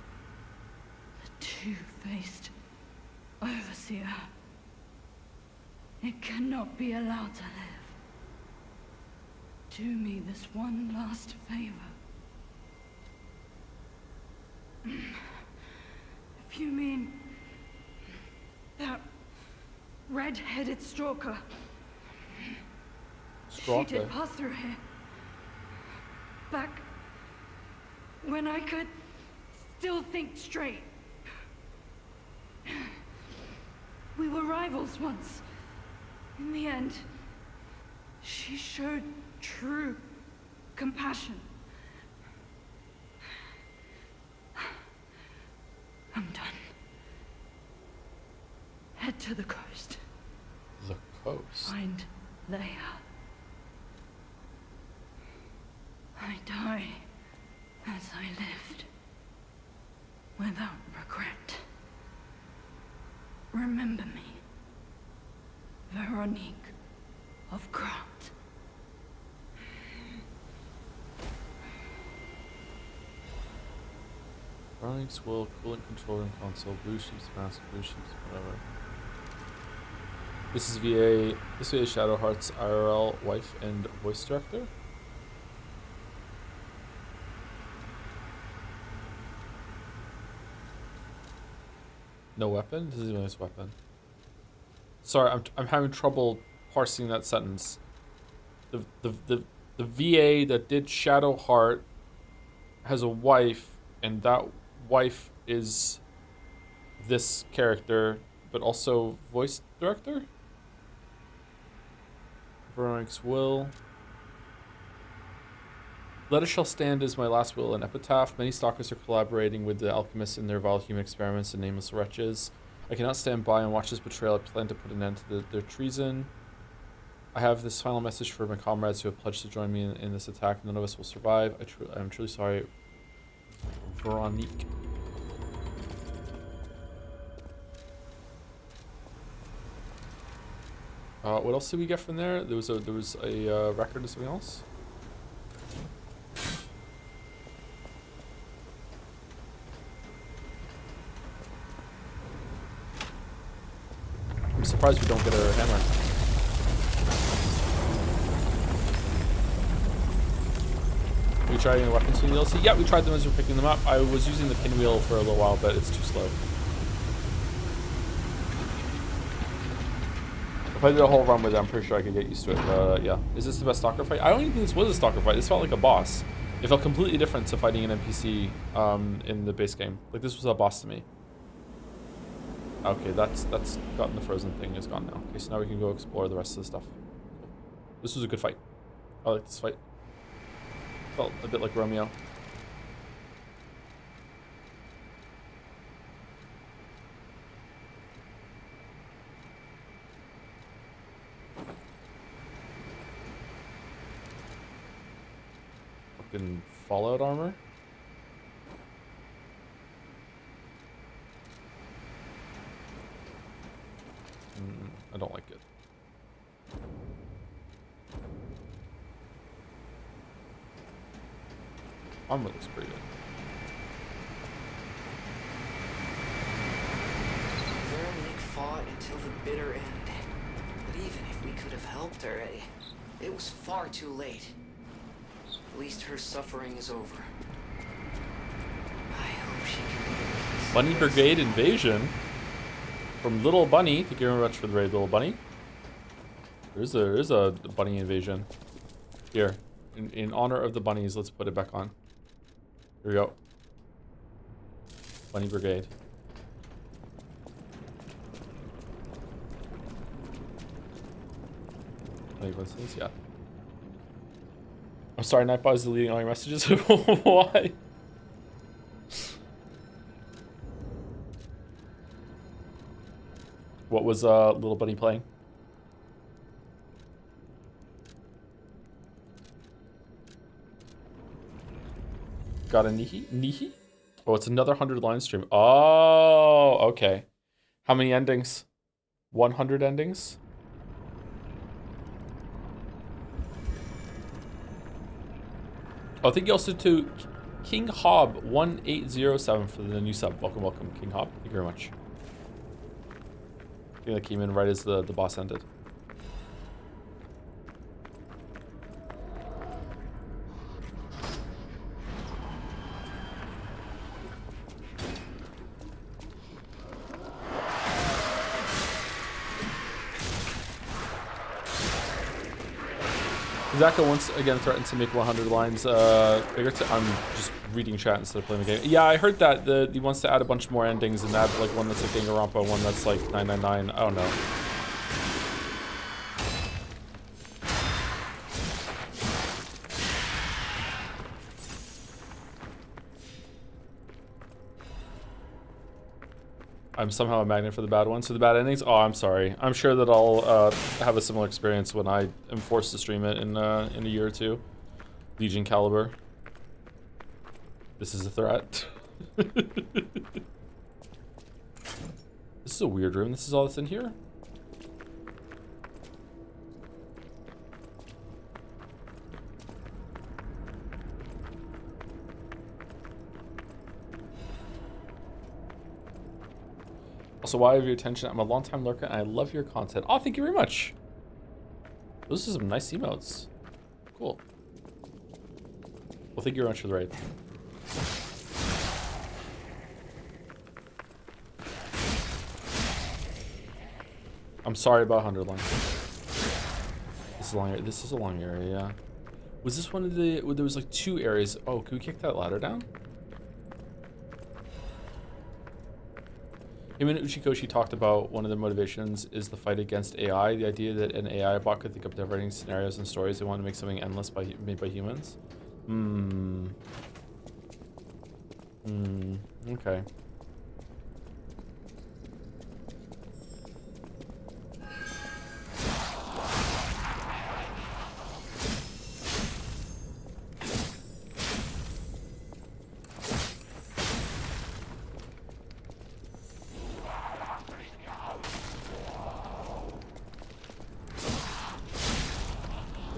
The two-faced overseer. It cannot be allowed to live. Do me this one last favor. If you mean that red-headed stalker. She did pass through here. Back when I could still think straight. We were rivals once. In the end, she showed true compassion. I'm done. Head to the coast. The coast? Find Leia. I die as I lived, without regret. Remember me, Veronique of Grant. Running will, coolant control room console, blue sheep's mask, blue sheep's whatever. This is VA Shadowheart's IRL wife and voice director. No weapon? This is a nice weapon. Sorry, I'm having trouble parsing that sentence. The VA that did Shadowheart has a wife, and that wife is this character, but also voice director? Veronique's will. Let Us Shall Stand is my last will and epitaph. Many stalkers are collaborating with the alchemists in their vile human experiments and nameless wretches. I cannot stand by and watch this betrayal. I plan to put an end to their treason. I have this final message for my comrades who have pledged to join me in this attack. None of us will survive. I'm truly sorry, Veronique. What else did we get from there? There was a record of something else. I'm surprised we don't get a hammer. We tried any weapons from the DLC? Yeah, we tried them as we were picking them up. I was using the pinwheel for a little while, but it's too slow. If I did a whole run with it, I'm pretty sure I could get used to it. But yeah, is this the best stalker fight? I don't even think this was a stalker fight. This felt like a boss. It felt completely different to fighting an NPC in the base game. Like this was a boss to me. Okay, that's gotten the frozen thing is gone now. Okay, so now we can go explore the rest of the stuff. Cool. This was a good fight. I like this fight. Felt a bit like Romeo. Fucking Fallout armor. I don't like it. Armor looks pretty good. Veronique fought until the bitter end. But even if we could have helped her, it was far too late. At least her suffering is over. I hope she can be at peace. Bunny Brigade invasion from Little Bunny. Thank you very much for the raid, Little Bunny. There's a bunny invasion. Here, in honor of the bunnies, let's put it back on. Here we go. Bunny Brigade. Any coincidence? Yeah. I'm sorry, Nightbot is deleting all your messages. Why? What was Little Bunny playing? Got a Nihi? Nihi? Oh, it's another 100-line stream. Oh, okay. How many endings? 100 endings? Oh, thank you also to King Hob 1807 for the new sub. Welcome, welcome, King Hob. Thank you very much. I think that came in right as the boss ended. Zaka once again threatened to make 100 lines bigger. I'm just reading chat instead of playing the game. Yeah, I heard that he wants to add a bunch more endings and add like one that's like Danganronpa, one that's like 999. I don't know. I'm somehow a magnet for the bad ones. So the bad endings? Oh, I'm sorry. I'm sure that I'll have a similar experience when I am forced to stream it in a year or two. Legion Caliber. This is a threat. This is a weird room. This is all that's in here? Also, why have your attention? I'm a long-time lurker and I love your content. Oh, thank you very much. Those are some nice emotes. Cool. Well, thank you very much for the raid. I'm sorry about 100 line. This is a long area. This is a long area, yeah. Was this one of the... There was like 2 areas. Oh, can we kick that ladder down? Him and Uchikoshi talked about one of their motivations is the fight against AI. The idea that an AI bot could think of never-ending scenarios and stories. They want to make something endless made by humans. Okay.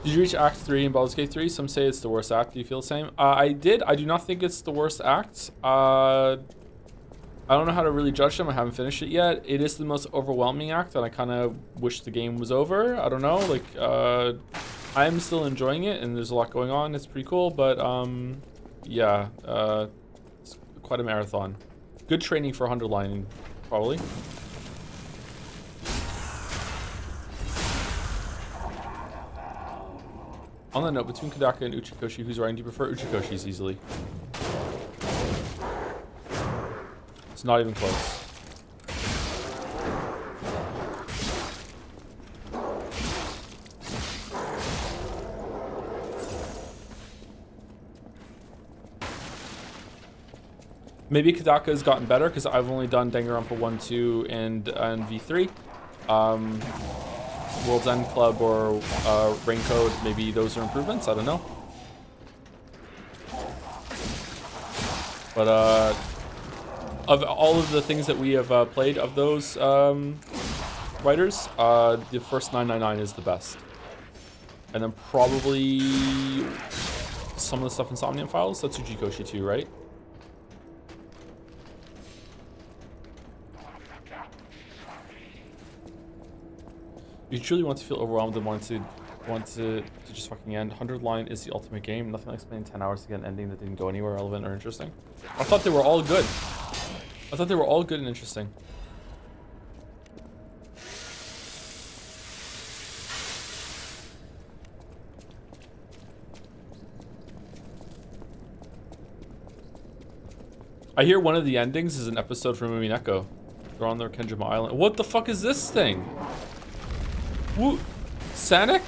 Did you reach Act 3 in Baldur's Gate 3? Some say it's the worst act. Do you feel the same? I did. I do not think it's the worst act. I don't know how to really judge them. I haven't finished it yet. It is the most overwhelming act, and I kind of wish the game was over. I don't know. Like, I'm still enjoying it, and there's a lot going on. It's pretty cool, but yeah, it's quite a marathon. Good training for 100 line, probably. On the note, between Kodaka and Uchikoshi, who's writing? Do you prefer Uchikoshi's easily? It's not even close. Maybe Kodaka has gotten better because I've only done Danganronpa 1, 2, and V3. World's End Club or Rain-Code, maybe those are improvements, I don't know. But of all of the things that we have played of those writers, the first 999 is the best. And then probably some of the stuff in Somnium Files, that's Uchikoshi too, right? You truly want to feel overwhelmed and want to just fucking end. 100 line is the ultimate game. Nothing like spending 10 hours to get an ending that didn't go anywhere relevant or interesting. I thought they were all good. I thought they were all good and interesting. I hear one of the endings is an episode from Umineko. They're on their Kenjima Island. What the fuck is this thing? Woo, Sanic?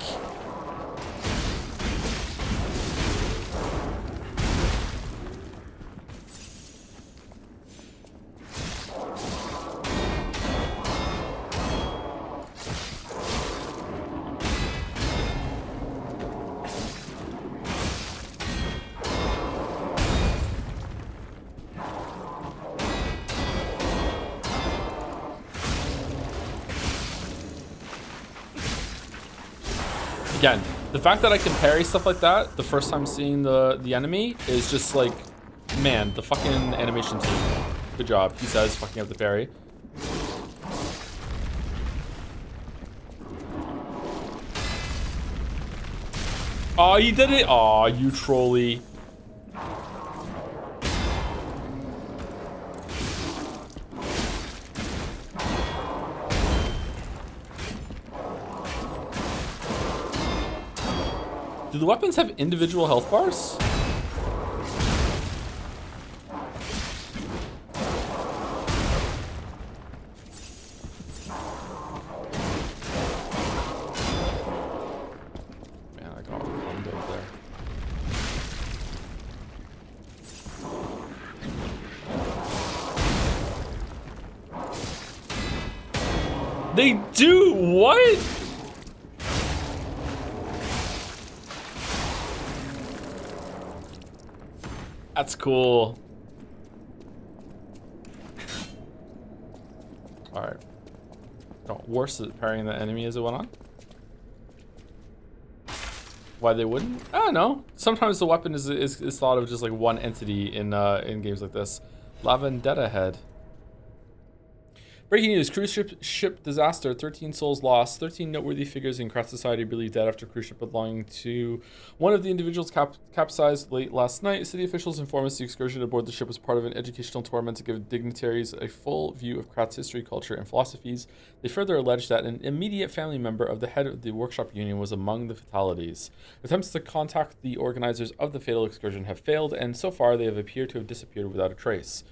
Again, the fact that I can parry stuff like that the first time seeing the enemy is just like, man, the fucking animation team. Good job. He says, fucking up the parry. Oh, you did it. Oh, you trolley. Do the weapons have individual health bars? Man, I got one over there. They do what? That's cool. All right. Got worse at parrying the enemy as it went on. Why they wouldn't? I don't know. Sometimes the weapon is thought of just like one entity in games like this. La Vendetta head. Breaking news, cruise ship disaster, 13 souls lost. 13 noteworthy figures in Krat society believed dead after cruise ship belonging to one of the individuals capsized late last night. City officials informed us the excursion aboard the ship was part of an educational tour meant to give dignitaries a full view of Krat's history, culture, and philosophies. They further alleged that an immediate family member of the head of the workshop union was among the fatalities. Attempts to contact the organizers of the fatal excursion have failed, and so far they have appeared to have disappeared without a trace.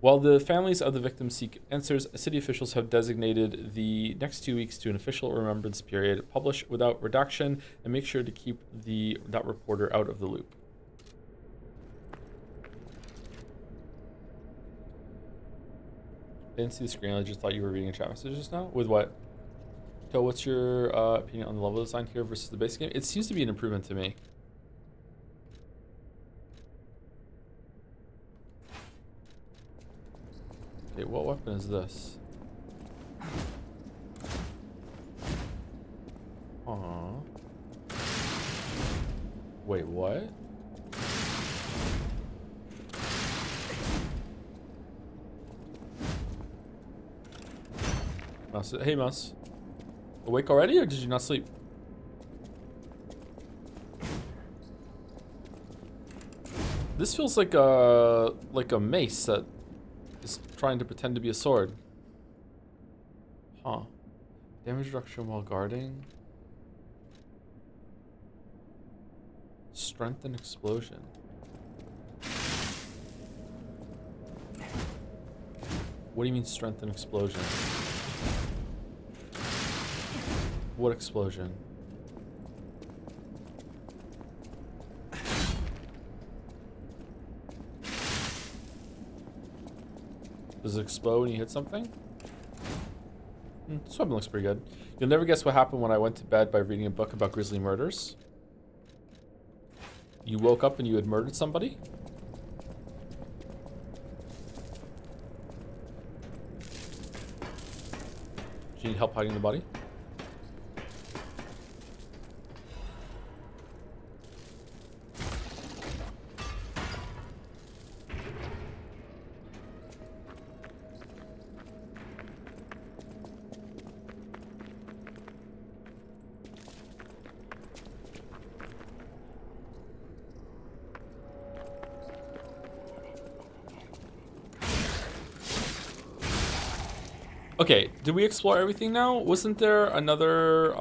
While the families of the victims seek answers, city officials have designated the next 2 weeks to an official remembrance period. Publish without redaction and make sure to keep that reporter out of the loop. I didn't see the screen. I just thought you were reading a chat message just now. With what? So what's your opinion on the level design here versus the base game? It seems to be an improvement to me. Okay, what weapon is this? Wait, what? Mouse, hey Mouse. Awake already, or did you not sleep? This feels like a mace that is trying to pretend to be a sword. Huh. Damage reduction while guarding. Strength and explosion. What do you mean strength and explosion? What explosion? Does it explode when you hit something? This weapon looks pretty good. You'll never guess what happened when I went to bed by reading a book about grisly murders. You woke up and you had murdered somebody? Do you need help hiding the body? Okay, did we explore everything now? Wasn't there another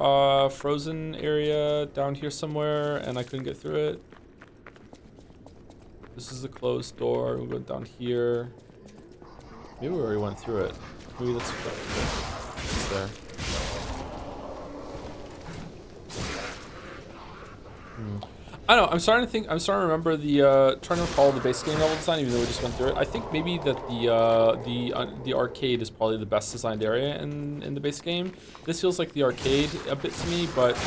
frozen area down here somewhere and I couldn't get through it? This is the closed door. We'll go down here. Maybe we already went through it. Maybe that's it's there. I don't know. I'm starting to remember trying to recall the base game level design, even though we just went through it. I think maybe that the arcade is probably the best designed area in the base game. This feels like the arcade a bit to me, but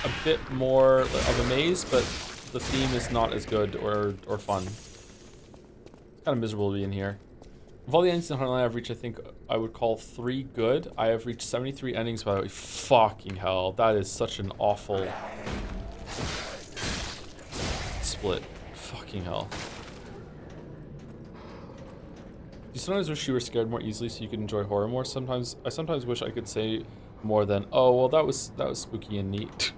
a bit more of a maze. But the theme is not as good or fun. It's kind of miserable to be in here. Of all the endings in Heartland I've reached, I think I would call 3 good. I have reached 73 endings, by the way. Fucking hell. That is such an awful split. Fucking hell. You sometimes wish you were scared more easily so you could enjoy horror more. I sometimes wish I could say more than, oh, well, that was spooky and neat.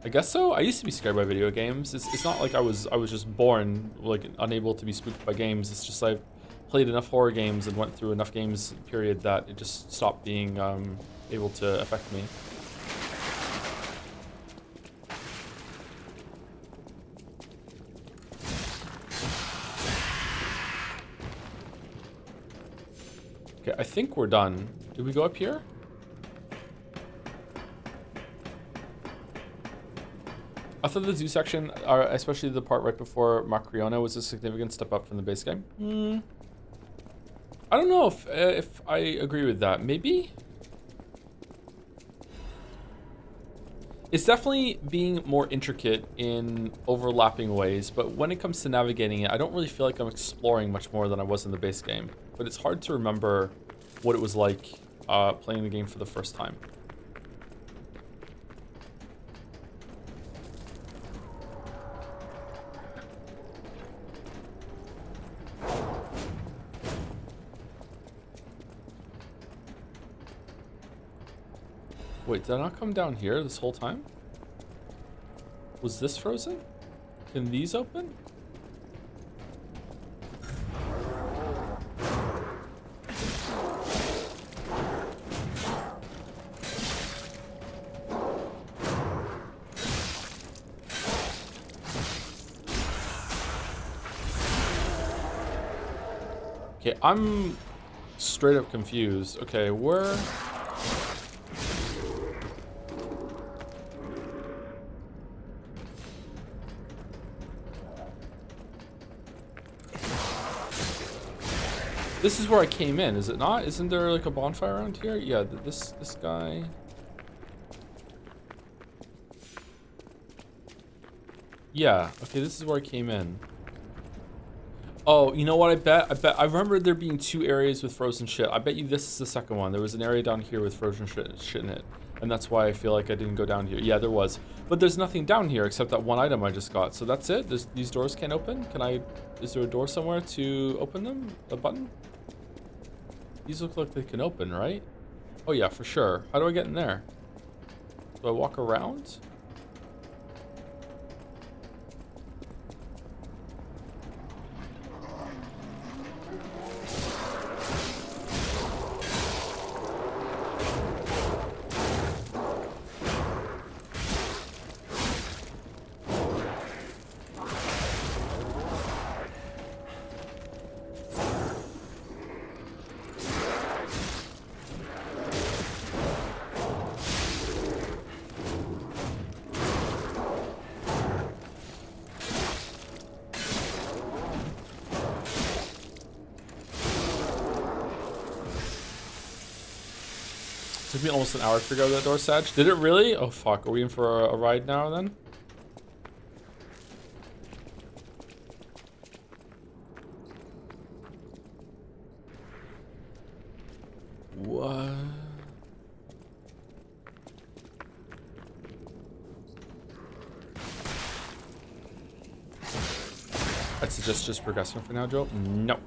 I guess so. I used to be scared by video games. It's not like I was just born like unable to be spooked by games. It's just I've played enough horror games and went through enough games period that it just stopped being able to affect me. Okay, I think we're done. Did we go up here? I thought the zoo section, especially the part right before Macriona, was a significant step up from the base game. I don't know if I agree with that. Maybe? It's definitely being more intricate in overlapping ways, but when it comes to navigating it, I don't really feel like I'm exploring much more than I was in the base game. But it's hard to remember what it was like playing the game for the first time. Wait, did I not come down here this whole time? Was this frozen? Can these open? Okay, I'm straight up confused. Okay, where... This is where I came in, is it not? Isn't there like a bonfire around here? Yeah, this guy. Yeah, okay, this is where I came in. Oh, you know what? I bet I remember there being 2 areas with frozen shit. I bet you this is the second one. There was an area down here with frozen shit in it. And that's why I feel like I didn't go down here. Yeah, there was. But there's nothing down here except that one item I just got. So that's it? These doors can't open? Is there a door somewhere to open them? A button? These look like they can open, right? Oh yeah, for sure. How do I get in there? Do I walk around? Took me almost an hour to figure out that door, Sag. Did it really? Oh fuck, are we in for a ride now then? What? I'd suggest just progressing for now, Joe. No.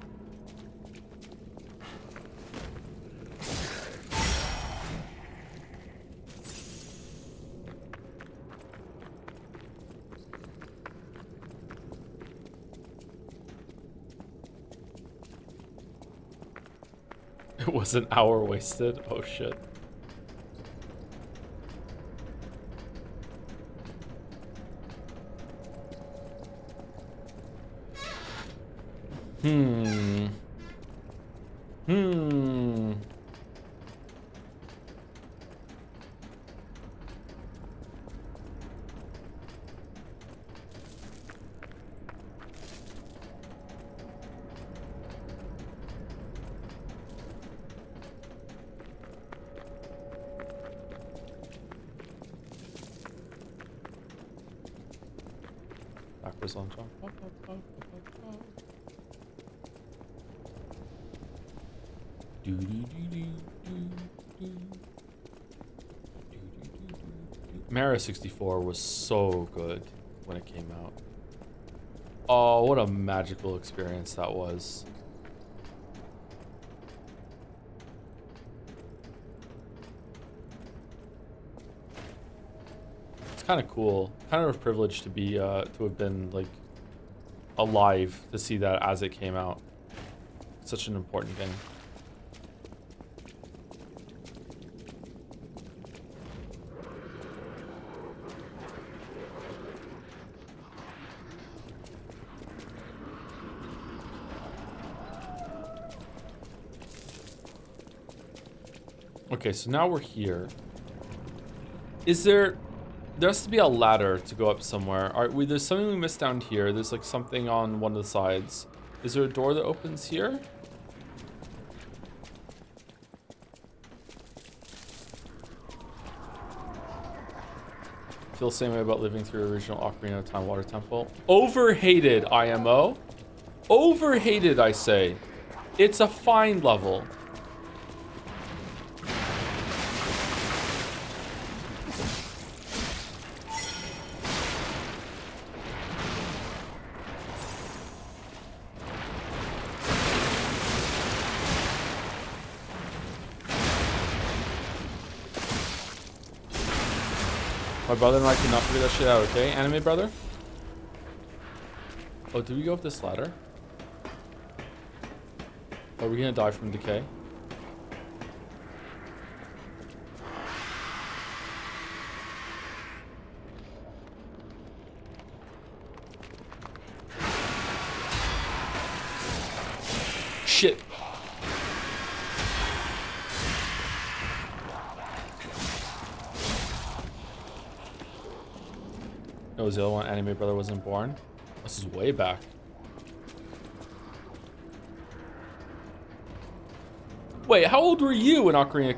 It was an hour wasted. Oh shit. Hmm. Backwards on jump. Mario 64 was so good when it came out. Oh, what a magical experience that was. It's kind of cool. Kind of a privilege to be to have been like alive to see that as it came out. It's such an important game. Okay, so now we're here. Is there has to be a ladder to go up somewhere. There's something we missed down here. There's like something on one of the sides. Is there a door that opens here? Feel the same way about living through original Ocarina of Time Water Temple. Overhated, IMO. Overhated, I say. It's a fine level. My brother and I cannot figure that shit out, okay? Anime brother? Oh, do we go up this ladder? Are we gonna die from decay? Shit. No, was the other one Anime Brother wasn't born? This is way back. Wait, how old were you in Ocarina?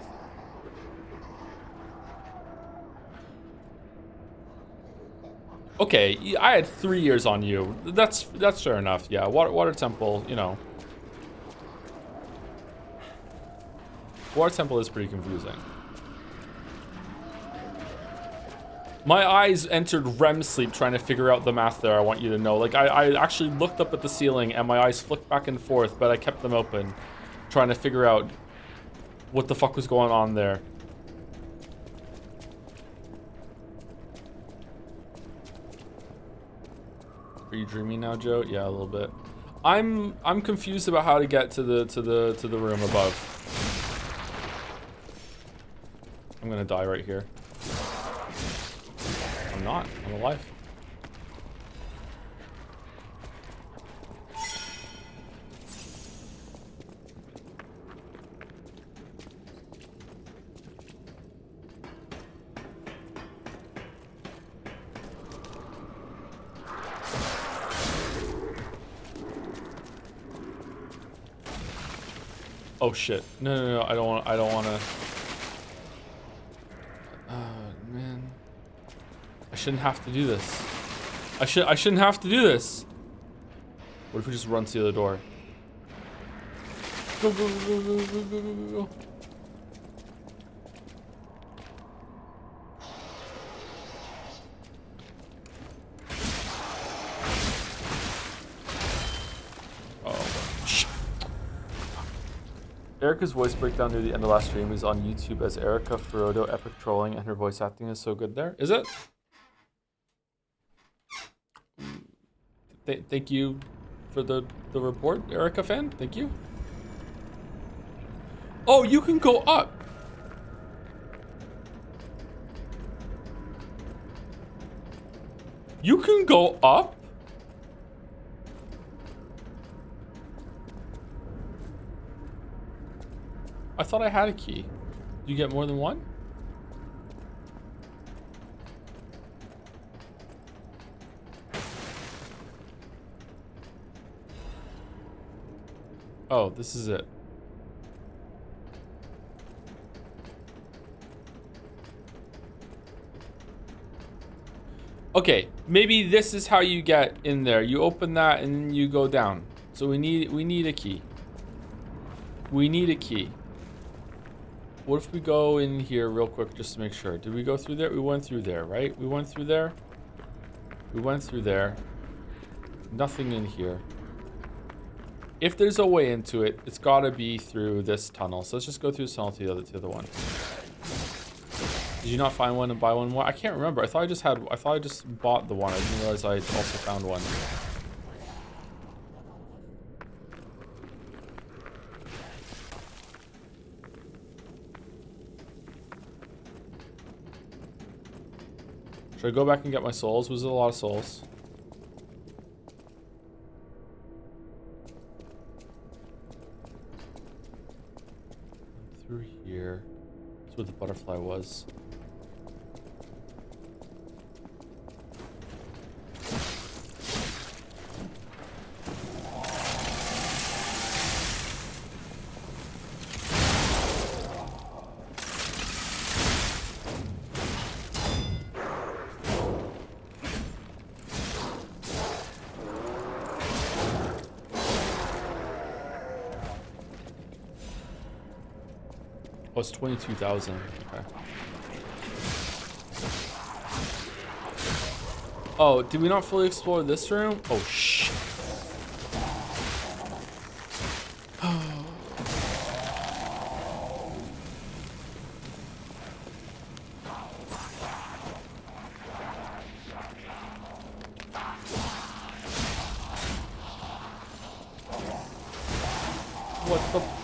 Okay, I had 3 years on you. That's fair enough. Yeah, Water Temple, you know. Water Temple is pretty confusing. My eyes entered REM sleep trying to figure out the math there, I want you to know. Like, I actually looked up at the ceiling and my eyes flicked back and forth, but I kept them open, trying to figure out what the fuck was going on there. Are you dreaming now, Joe? Yeah, a little bit. I'm confused about how to get to the room above. I'm gonna die right here. I'm not. I'm alive. Oh shit. No, I don't want to. Man. I shouldn't have to do this. I shouldn't have to do this. What if we just run to the other door? Go, go, go, go, go, go, go, go. Erica's voice breakdown near the end of last stream is on YouTube as Erica Ferodo epic trolling, and her voice acting is so good there. Is it? Thank you for the report, Erica fan. Thank you. Oh, you can go up. You can go up? I thought I had a key. Do you get more than one? Oh, this is it. Okay, maybe this is how you get in there. You open that and then you go down. So we need a key. We need a key. What if we go in here real quick just to make sure? Did we go through there? We went through there, right? We went through there. We went through there. Nothing in here. If there's a way into it, it's got to be through this tunnel. So let's just go through this tunnel to the other one. Did you not find one and buy one more? I can't remember. I thought I just bought the one. I didn't realize I also found one. Should I go back and get my souls? Was it a lot of souls? Through here. That's where the butterfly was. Oh, it's 22,000. Okay. Oh, did we not fully explore this room? Oh, shit. What the...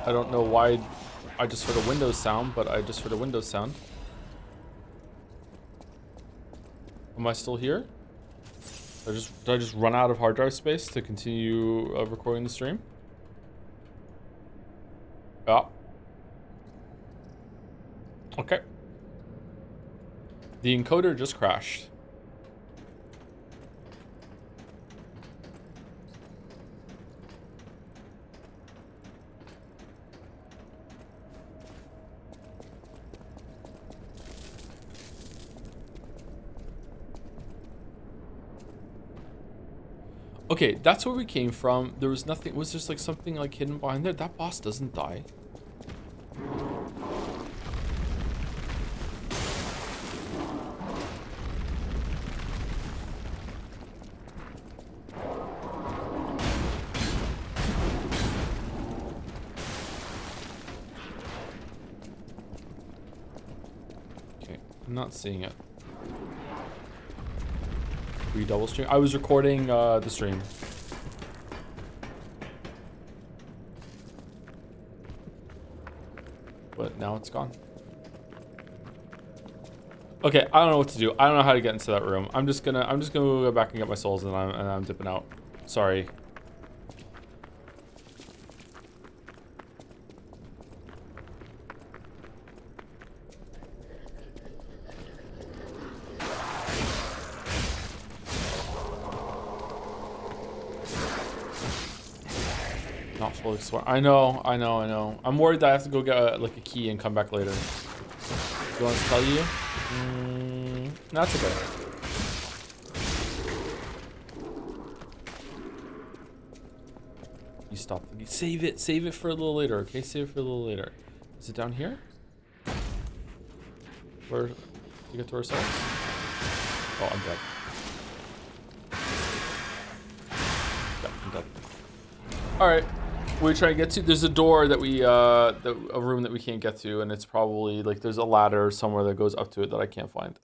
I don't know why I just heard a Windows sound, but I just heard a Windows sound. Am I still here? Did I just run out of hard drive space to continue recording the stream? Yeah. Okay. The encoder just crashed. Okay, that's where we came from. There was nothing. Was just like something like hidden behind there? That boss doesn't die. Okay, I'm not seeing it. Double stream. I was recording the stream. But now it's gone. Okay, I don't know what to do. I don't know how to get into that room. I'm just gonna go back and get my souls and I'm dipping out. Sorry. Not fully smart. I know. I'm worried that I have to go get like a key and come back later. Do you want us to tell you? That's okay. You stop. Save it for a little later, okay? Save it for a little later. Is it down here? Where to get to ourselves? Oh, I'm dead. Yeah, I'm dead. All right. We're trying to get to. There's a door that a room that we can't get to, and it's probably like there's a ladder somewhere that goes up to it that I can't find.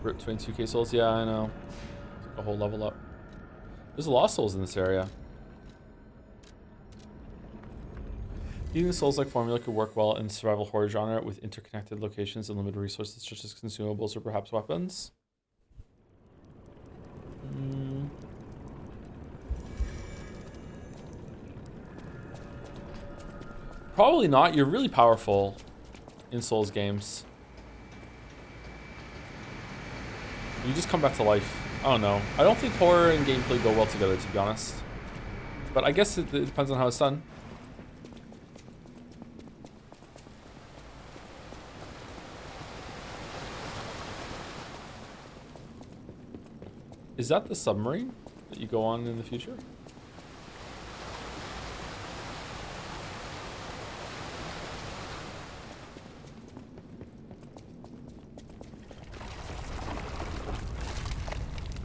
Rip 22k souls. Yeah, I know. Took a whole level up. There's a lot of souls in this area. Using the souls-like formula could work well in the survival horror genre with interconnected locations and limited resources such as consumables or perhaps weapons. Probably not. You're really powerful in Souls games. You just come back to life. I don't know. I don't think horror and gameplay go well together, to be honest. But I guess it depends on how it's done. Is that the submarine that you go on in the future?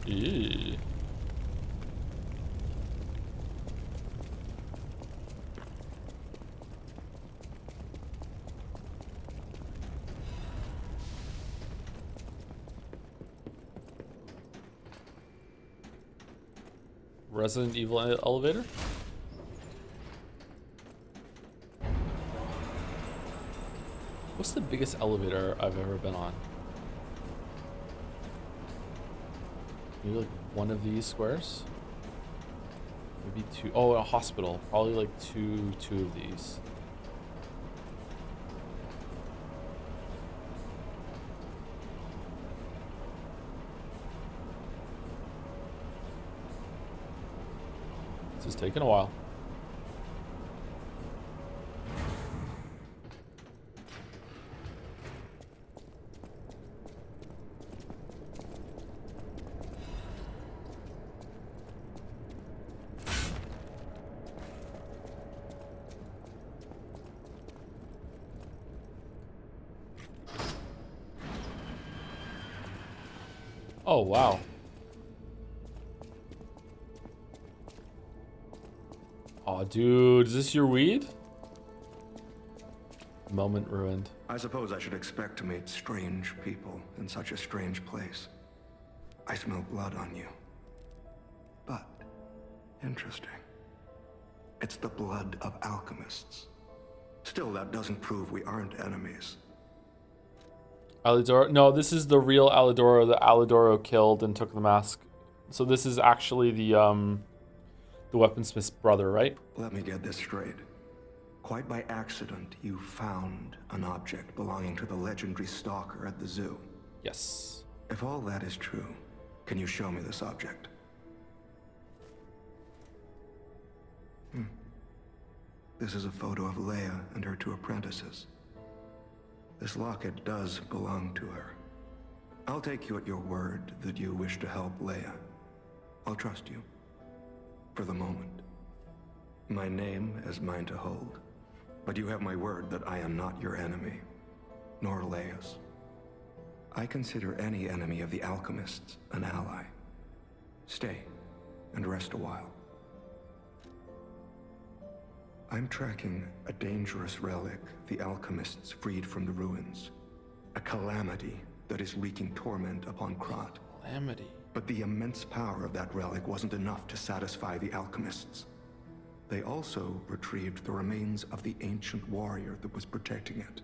Eee. Resident Evil elevator? What's the biggest elevator I've ever been on? Maybe like one of these squares? Maybe two. Oh, a hospital. Probably like two of these. This is taking a while. Oh, wow. Oh, dude, is this your weed? Moment ruined. I suppose I should expect to meet strange people in such a strange place. I smell blood on you. But, interesting. It's the blood of alchemists. Still, that doesn't prove we aren't enemies. Alidoro? No, this is the real Alidoro that Alidoro killed and took the mask. So this is actually the weaponsmith's brother, right? Let me get this straight. Quite by accident, you found an object belonging to the legendary stalker at the zoo. Yes. If all that is true, can you show me this object? This is a photo of Leia and her two apprentices. This locket does belong to her. I'll take you at your word that you wish to help Leia. I'll trust you. For the moment. My name is mine to hold. But you have my word that I am not your enemy. Nor Leia's. I consider any enemy of the alchemists an ally. Stay and rest a while. I'm tracking a dangerous relic the alchemists freed from the ruins. A calamity that is wreaking torment upon Krat. Calamity. But the immense power of that relic wasn't enough to satisfy the alchemists. They also retrieved the remains of the ancient warrior that was protecting it,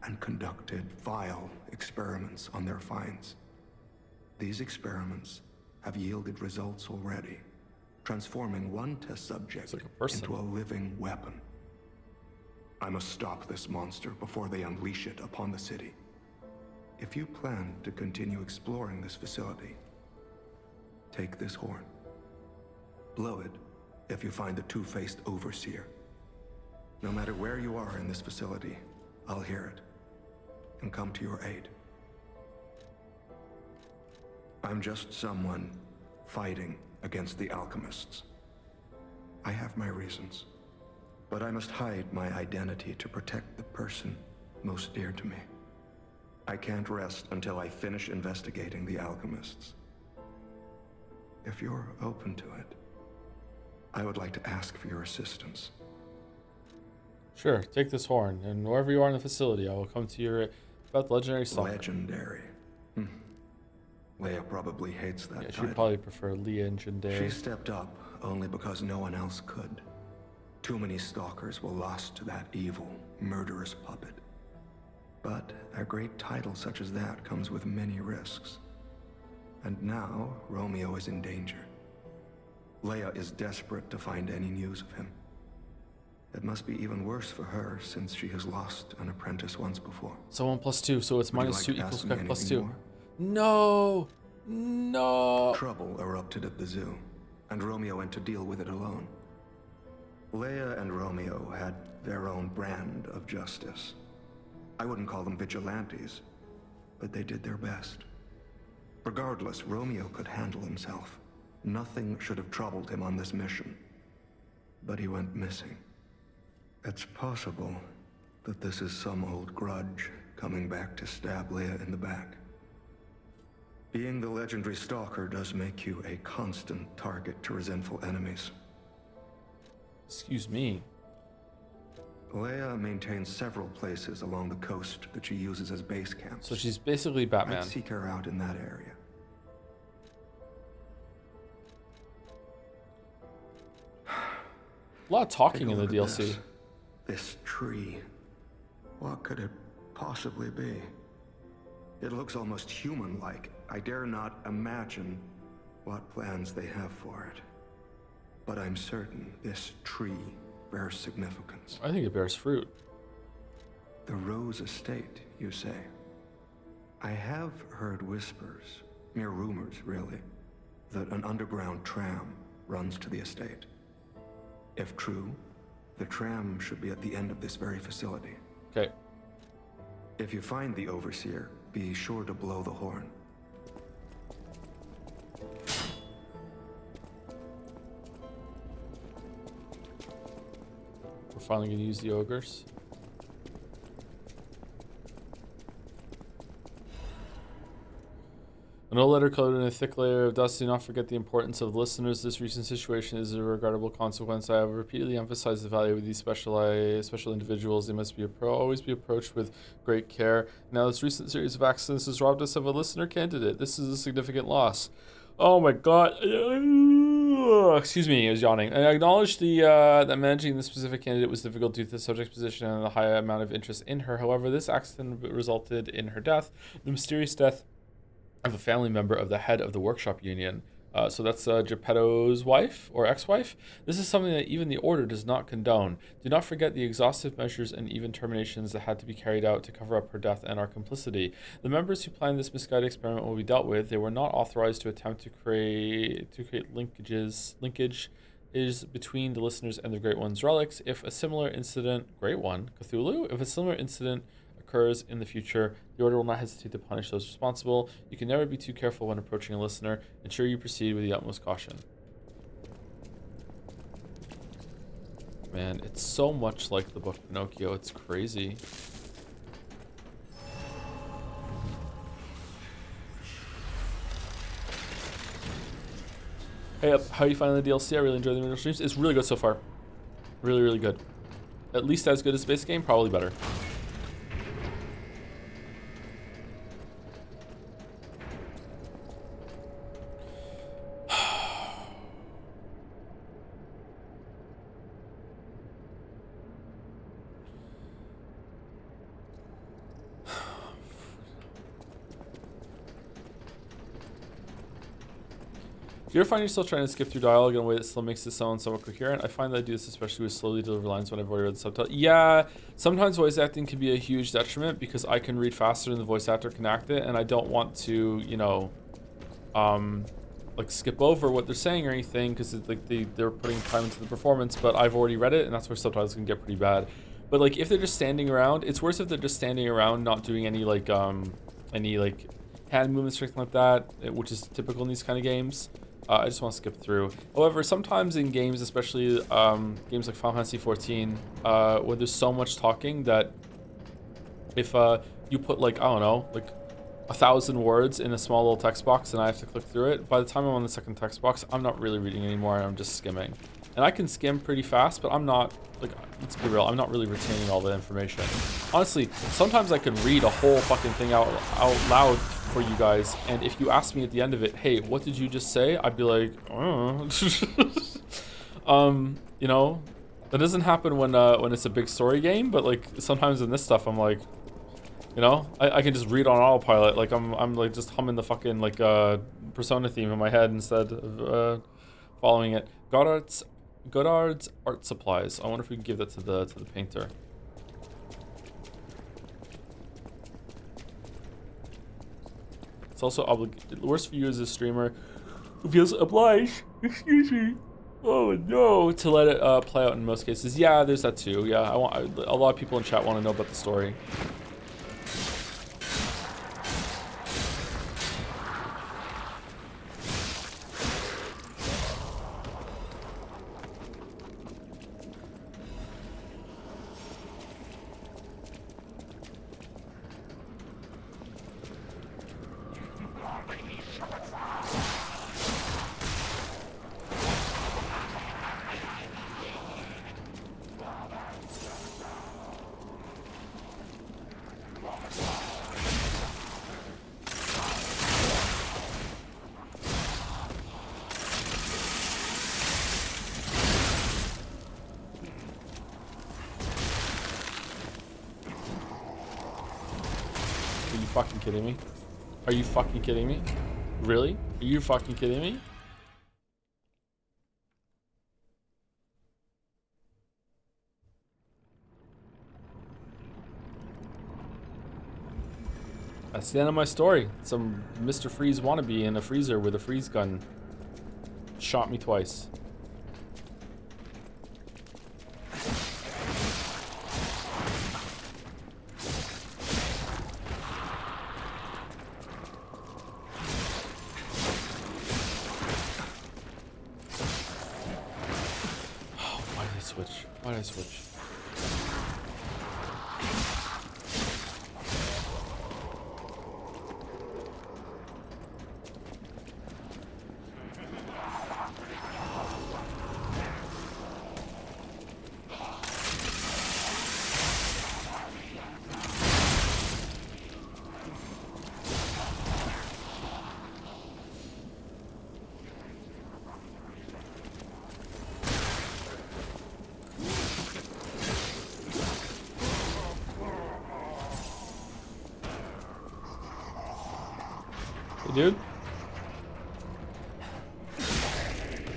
and conducted vile experiments on their finds. These experiments have yielded results already, transforming one test subject into a living weapon. I must stop this monster before they unleash it upon the city. If you plan to continue exploring this facility, take this horn. Blow it if you find the two-faced overseer. No matter where you are in this facility, I'll hear it and come to your aid. I'm just someone fighting against the alchemists. I have my reasons, but I must hide my identity to protect the person most dear to me. I can't rest until I finish investigating the alchemists. If you're open to it, I would like to ask for your assistance. Sure, take this horn, and wherever you are in the facility, I will come to your about the legendary stalker. Legendary. Leia probably hates that title. She'd probably prefer legendary. She stepped up only because no one else could. Too many stalkers were lost to that evil, murderous puppet. But a great title such as that comes with many risks. And now, Romeo is in danger. Leia is desperate to find any news of him. It must be even worse for her, since she has lost an apprentice once before. So 1 + 2, so it's -2 equals +2. More? No! No! Trouble erupted at the zoo, and Romeo went to deal with it alone. Leia and Romeo had their own brand of justice. I wouldn't call them vigilantes, but they did their best. Regardless, Romeo could handle himself. Nothing should have troubled him on this mission. But he went missing. It's possible that this is some old grudge coming back to stab Leia in the back. Being the legendary stalker does make you a constant target to resentful enemies. Excuse me. Leia maintains several places along the coast that she uses as base camps. So she's basically Batman. I'd seek her out in that area. A lot of talking in the DLC. This tree. What could it possibly be? It looks almost human-like. I dare not imagine what plans they have for it. But I'm certain this tree bears significance. I think it bears fruit. The Rose Estate, you say? I have heard whispers, mere rumors really, that an underground tram runs to the estate. If true, the tram should be at the end of this very facility. Okay. If you find the Overseer, be sure to blow the horn. We're finally gonna use the ogres. An old letter coated in a thick layer of dust. Do not forget the importance of listeners. This recent situation is a regrettable consequence. I have repeatedly emphasized the value of these special individuals. They must be always be approached with great care. Now, this recent series of accidents has robbed us of a listener candidate. This is a significant loss. Oh my god. Excuse me, I was yawning. I acknowledge that managing this specific candidate was difficult due to the subject's position and the high amount of interest in her. However, this accident resulted in her death, the mysterious death of a family member of the head of the workshop union. So that's Geppetto's wife or ex-wife. This is something that even the Order does not condone. Do not forget the exhaustive measures and even terminations that had to be carried out to cover up her death and our complicity. The members who planned this misguided experiment will be dealt with. They were not authorized to attempt to create linkage is between the listeners and the Great One's relics. If a similar incident, Great One, Cthulhu? If a similar incident occurs in the future, the Order will not hesitate to punish those responsible. You can never be too careful when approaching a listener. Ensure you proceed with the utmost caution. Man, it's so much like the book Pinocchio. It's crazy. Hey, how are you finding the DLC? I really enjoy the individual streams. It's really good so far. Really, really good. At least as good as the base game, probably better. Do you ever find yourself trying to skip through dialogue in a way that still makes it sound somewhat coherent? I find that I do this especially with slowly delivered lines when I've already read the subtitle. Yeah, sometimes voice acting can be a huge detriment because I can read faster than the voice actor can act it, and I don't want to, you know, like skip over what they're saying or anything because like they're putting time into the performance, but I've already read it, and that's where subtitles can get pretty bad. But like if they're just standing around, it's worse if they're just standing around not doing any like hand movements or anything like that, which is typical in these kind of games. I just want to skip through. However, sometimes in games, especially games like Final Fantasy 14, where there's so much talking that if you put like, I don't know, like 1,000 words in a small little text box and I have to click through it, by the time I'm on the second text box, I'm not really reading anymore and I'm just skimming. And I can skim pretty fast, but I'm not, like, let's be real, I'm not really retaining all the information. Honestly, sometimes I could read a whole fucking thing out loud for you guys, and if you ask me at the end of it, hey, what did you just say? I'd be like, you know, that doesn't happen when it's a big story game, but like sometimes in this stuff, I'm like, you know, I can just read on autopilot, like I'm like just humming the fucking like Persona theme in my head instead of following it. Godard's art supplies. I wonder if we can give that to the painter. It's also worse for you as a streamer who feels obliged, excuse me, Oh no, to let it play out in most cases. Yeah, there's that too. Yeah, a lot of people in chat want to know about the story. Are you fucking kidding me? Are you fucking kidding me? Really? Are you fucking kidding me? That's the end of my story. Some Mr. Freeze wannabe in a freezer with a freeze gun shot me twice. Oh, why did I switch? Why did I switch? Hey, dude.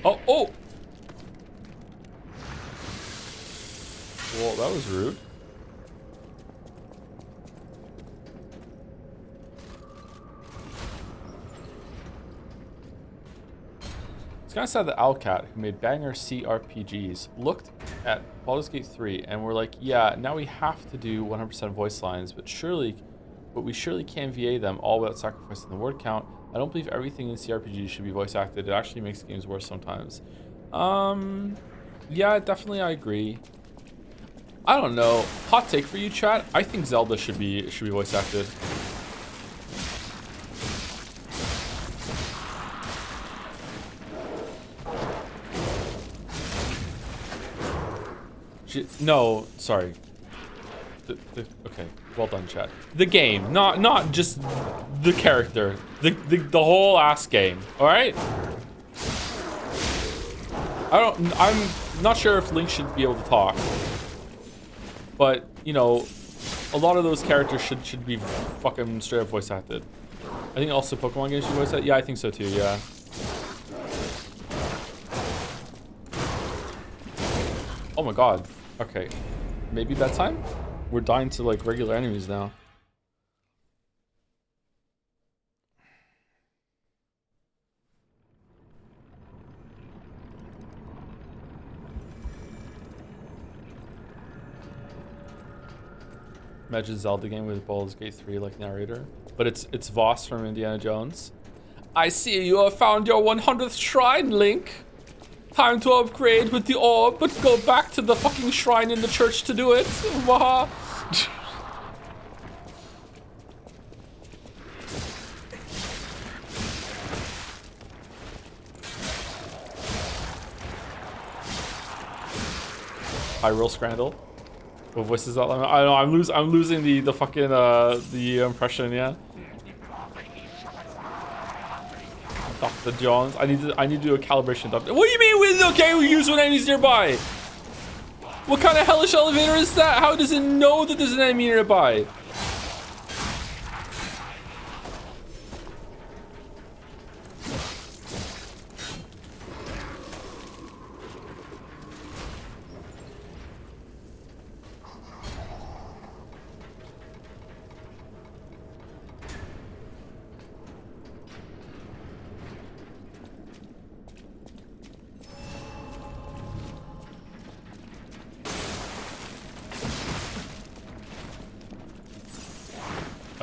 Oh, oh! Well, that was rude. It's kind of sad that Owlcat, who made banger CRPGs, looked at Baldur's Gate 3 and were like, yeah, now we have to do 100% voice lines, but we surely can't VA them all without sacrificing the word count. I don't believe everything in CRPGs should be voice acted. It actually makes games worse sometimes. Yeah, definitely I agree. I don't know. Hot take for you, chat. I think Zelda should be voice acted. No, sorry. Okay, well done, chat. The game, not just the character. The whole ass game. All right. I'm not sure if Link should be able to talk, but you know, a lot of those characters should be fucking straight up voice acted. I think also Pokemon games should be voice acted. Yeah, I think so too. Yeah. Oh my god. Okay. Maybe bedtime? We're dying to like regular enemies now. Imagine Zelda game with Baldur's Gate 3 like narrator. But it's Voss from Indiana Jones. I see you have found your 100th shrine, Link. Time to upgrade with the orb, but go back to the fucking shrine in the church to do it. Waha. Hyrule Scrandle. What voice is that? I don't know. I'm losing the fucking the impression. Yeah. Dr. Jones. I need to do a calibration, Doctor. What do you mean with okay? We use when enemies nearby. What kind of hellish elevator is that? How does it know that there's an enemy nearby?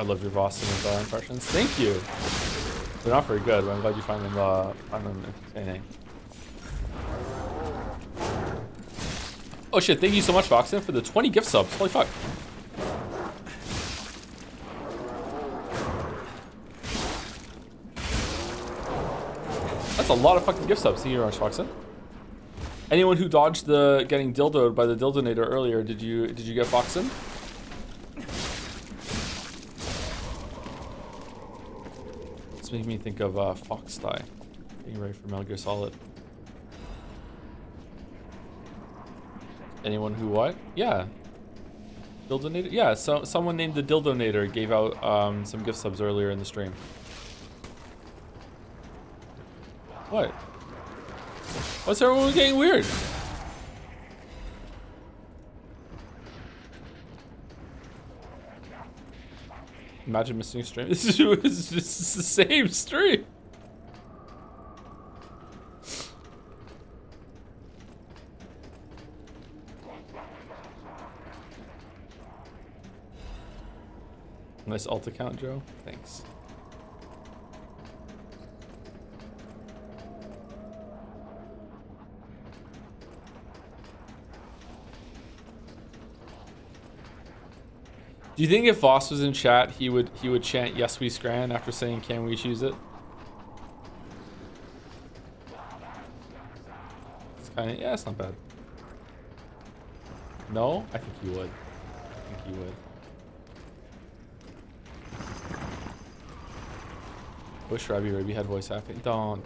I love your Boston and impressions. Thank you. They're not very good, but I'm glad you find them entertaining. Oh shit, thank you so much, Voxen, for the 20 gift subs. Holy fuck. That's a lot of fucking gift subs. Thank you very much, Voxen. Anyone who dodged the getting dildoed by the dildonator earlier, did you get Voxen? It's making me think of Fox Die. Getting ready for Metal Gear Solid. Anyone who what? Yeah. Dildonator? Yeah, so someone named the Dildonator gave out some gift subs earlier in the stream. What? What's everyone getting weird? Imagine missing a stream. This is the same stream. Nice alt account, Joe. Thanks. Do you think if Voss was in chat, he would chant "Yes, we scran" after saying "Can we choose it"? It's kind of, yeah, it's not bad. No, I think he would. I think he would. Wish Rabby Rabby had voice acting. Don't.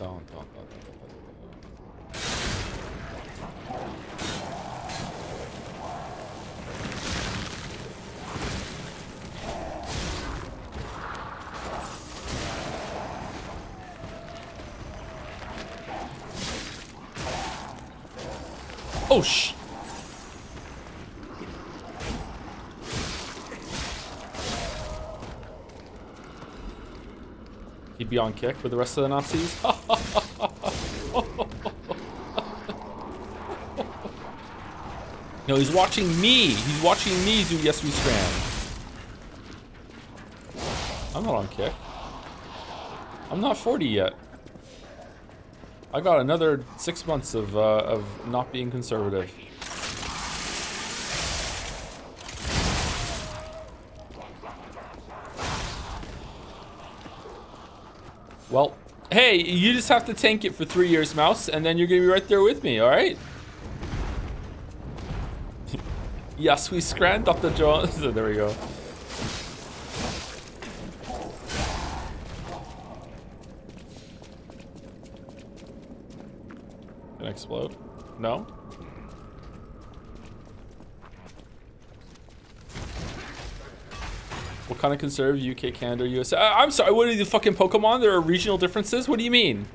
Oh, shh. He'd be on kick with the rest of the Nazis. No, he's watching me. He's watching me do Yes We Scram. I'm not on kick. I'm not 40 yet. I got another 6 months of not being conservative. Well, hey, you just have to tank it for 3 years, Mouse, and then you're gonna be right there with me, all right? Yes, we scran, Dr. Jones. There we go. Gonna explode? No? What kind of conserve? UK, Canada, USA? I'm sorry, what are the fucking Pokemon? There are regional differences? What do you mean?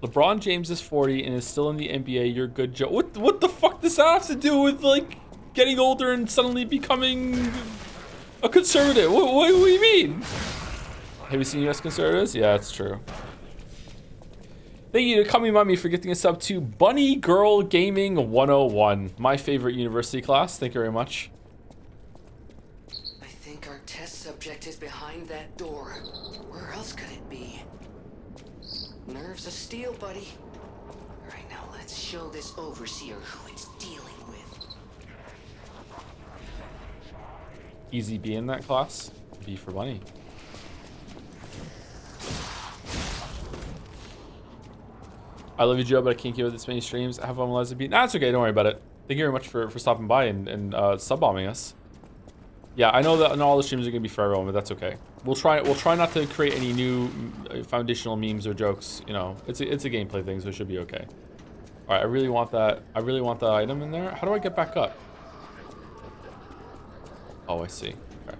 LeBron James is 40 and is still in the NBA. You're good, Joe. What the fuck does that have to do with, like, getting older and suddenly becoming a conservative? What do you mean? Have you seen US conservatives? Yeah, it's true. Thank you to Kami Mummy for getting us up to Bunny Girl Gaming 101. My favorite university class. Thank you very much. I think our test subject is behind that door. Where else could it be? Nerves of steel, buddy. All right, now let's show this overseer who it's dealing with. Easy B in that class. B for Bunny. I love you, Joe, but I can't keep up this many streams. I have fun with lesbian. Nah, it's okay. Don't worry about it. Thank you very much for stopping by and sub-bombing us. Yeah, I know that not all the streams are gonna be for everyone, but that's okay. We'll try not to create any new foundational memes or jokes. You know, it's a gameplay thing, so it should be okay. All right, I really want that item in there. How do I get back up? Oh, I see. Okay.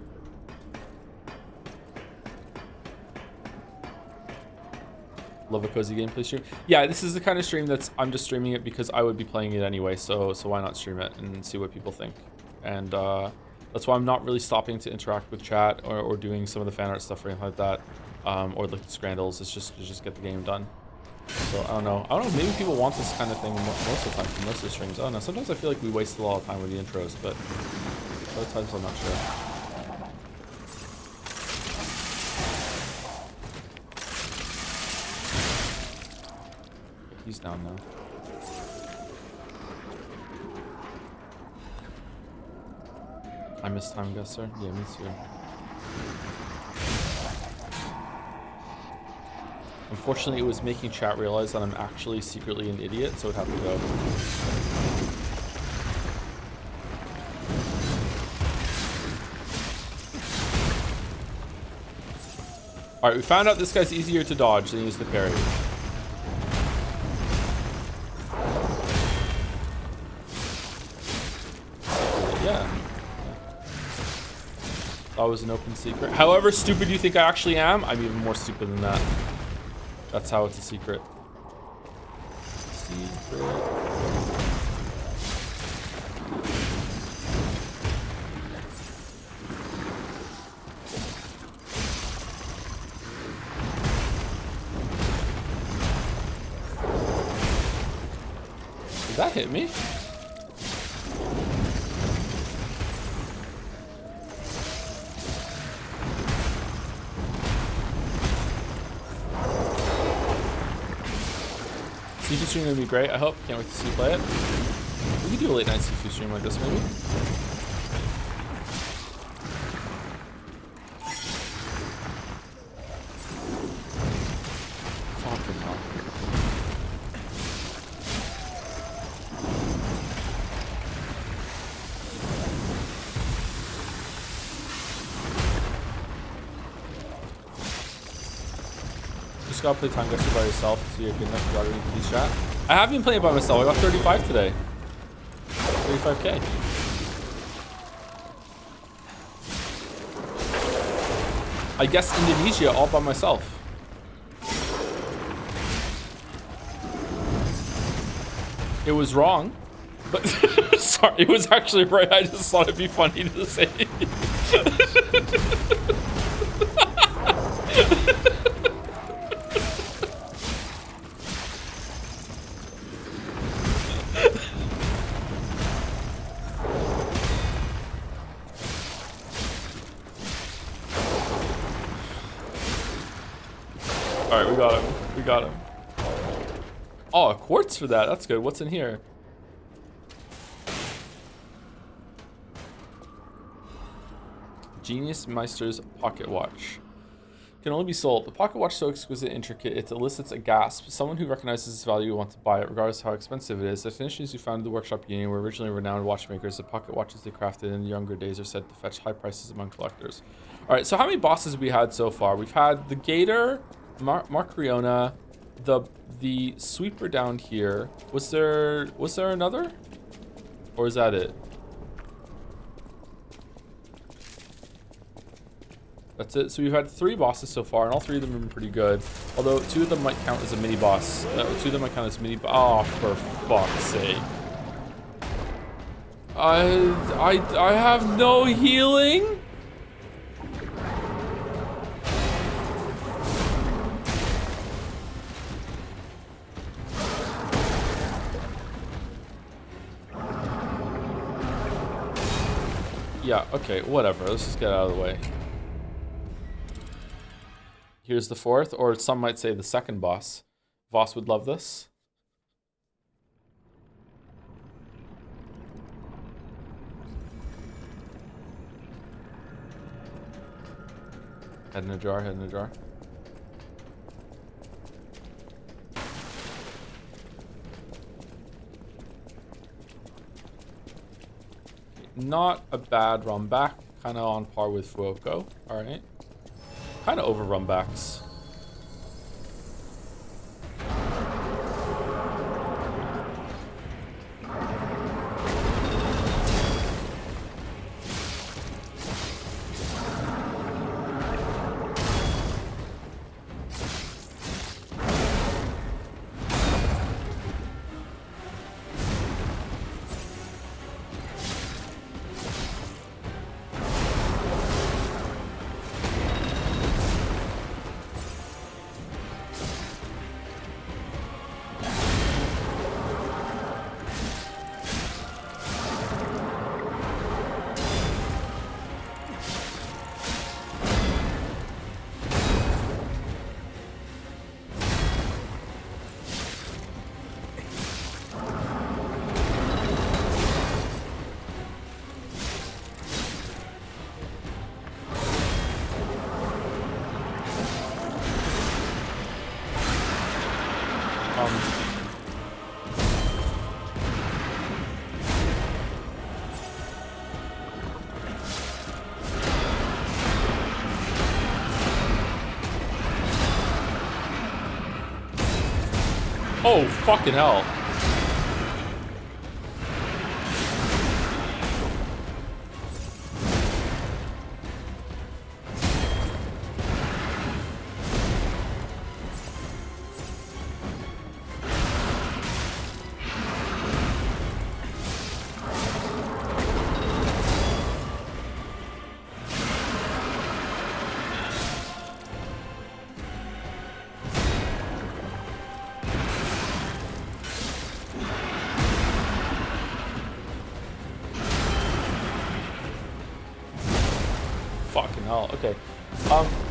Love a cozy gameplay stream. Yeah, this is the kind of stream that's I'm just streaming it because I would be playing it anyway. So why not stream it and see what people think? And That's why I'm not really stopping to interact with chat or doing some of the fan art stuff or anything like that, or like the scrandals. It's just get the game done. So I don't know. Maybe people want this kind of thing most of the time for most of the streams. I don't know. Sometimes I feel like we waste a lot of time with the intros, but other times I'm not sure. He's down now. I missed time, Guster. Yeah, me too. Unfortunately, it was making chat realize that I'm actually secretly an idiot, so it had to go. Alright, we found out this guy's easier to dodge than he is to parry. Yeah. That was an open secret. However stupid you think I actually am, I'm even more stupid than that. That's how it's a secret. Secret. Did that hit me? Seafood stream would be great, I hope. Can't wait to see you play it. We could do a late night seafood stream like this, maybe. Fucking hell. Just gotta play Time Guster by yourself so you're good enough to got into these chat. I have been playing by myself. I got 35 today. 35k. I guess Indonesia all by myself. It was wrong, but sorry, it was actually right. I just thought it'd be funny to say. Alright, we got him. We got him. Oh, a quartz for that. That's good. What's in here? Genius Meister's pocket watch. Can only be sold. The pocket watch is so exquisite and intricate, it elicits a gasp. Someone who recognizes its value will want to buy it, regardless of how expensive it is. The technicians who founded the workshop union were originally renowned watchmakers. The pocket watches they crafted in the younger days are said to fetch high prices among collectors. Alright, so how many bosses have we had so far? We've had the Gator, Marcriona, the sweeper down here. Was there another? Or is that it? That's it. So we've had 3 bosses so far, and all 3 of them have been pretty good. Although 2 of them might count as a mini boss. 2 of them might count as mini. Oh, for fuck's sake! I have no healing. Yeah. Okay. Whatever. Let's just get out of the way. Here's the 4th, or some might say the 2nd boss. Voss would love this. Head in a jar, head in a jar. Not a bad run back, kind of on par with Fuoco. All right. Kind of over run backs. Oh, fucking hell. Fucking hell. Okay.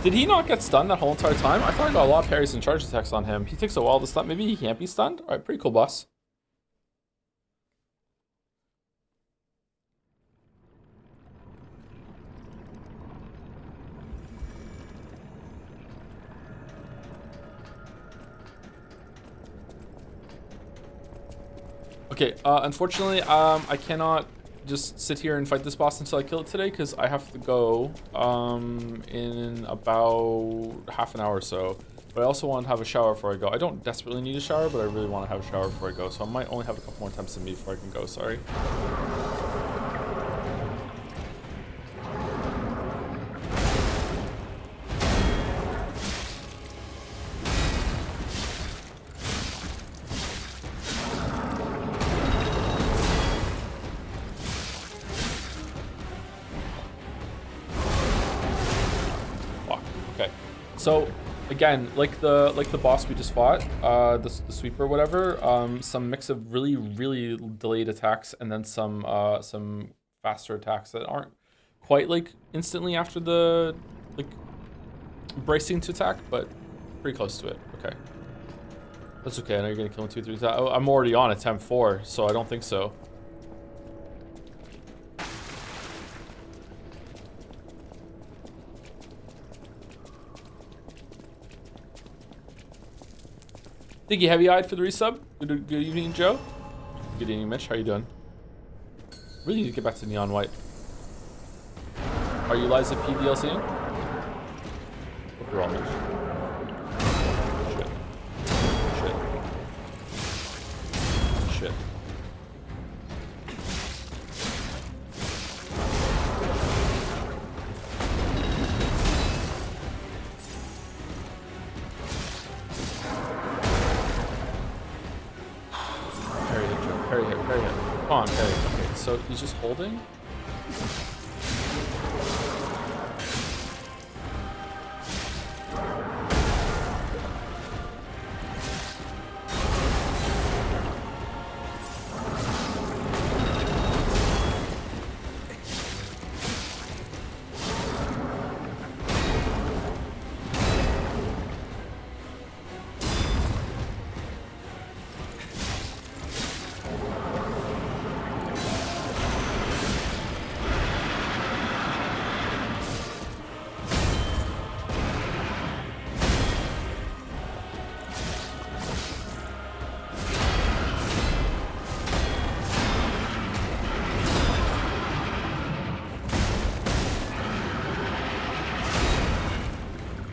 Did he not get stunned that whole entire time? I thought I got a lot of parries and charge attacks on him. He takes a while to stun. Maybe he can't be stunned? Alright, pretty cool, boss. Okay, unfortunately, I cannot just sit here and fight this boss until I kill it today, because I have to go in about half an hour or so. But I also want to have a shower before I go. I don't desperately need a shower, but I really want to have a shower before I go. So I might only have a couple more attempts in me before I can go, sorry. So again, like the boss we just fought, the sweeper or whatever, some mix of really delayed attacks and then some faster attacks that aren't quite like instantly after the like bracing to attack, but pretty close to it. Okay, that's okay. I know you're gonna kill him 2, 3 times. Oh, I'm already on attempt 4, so I don't think so. Thank you, Heavy Eyed, for the resub. Good evening, Joe. Good evening, Mitch. How you doing? Really need to get back to Neon White. Are you Liza P DLCing? Hope you're all, Mitch. Shit. Parry hit. Come on, parry. Okay, so he's just holding?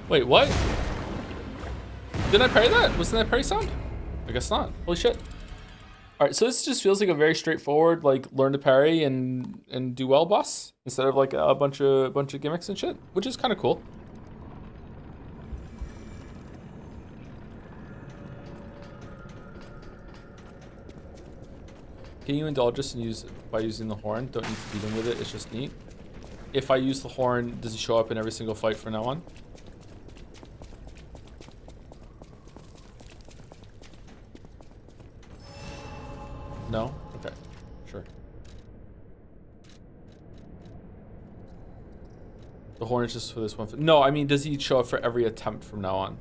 Wait, what? Did I parry that? Wasn't that parry sound? I guess not. Holy shit. Alright, so this just feels like a very straightforward, like, learn to parry and do well boss, instead of like a bunch of gimmicks and shit, which is kind of cool. Can you indulge us and by using the horn? Don't need to beat him with it, it's just neat. If I use the horn, does he show up in every single fight from now on? No? Okay, sure. The horn is just for this one. No, I mean, does he show up for every attempt from now on?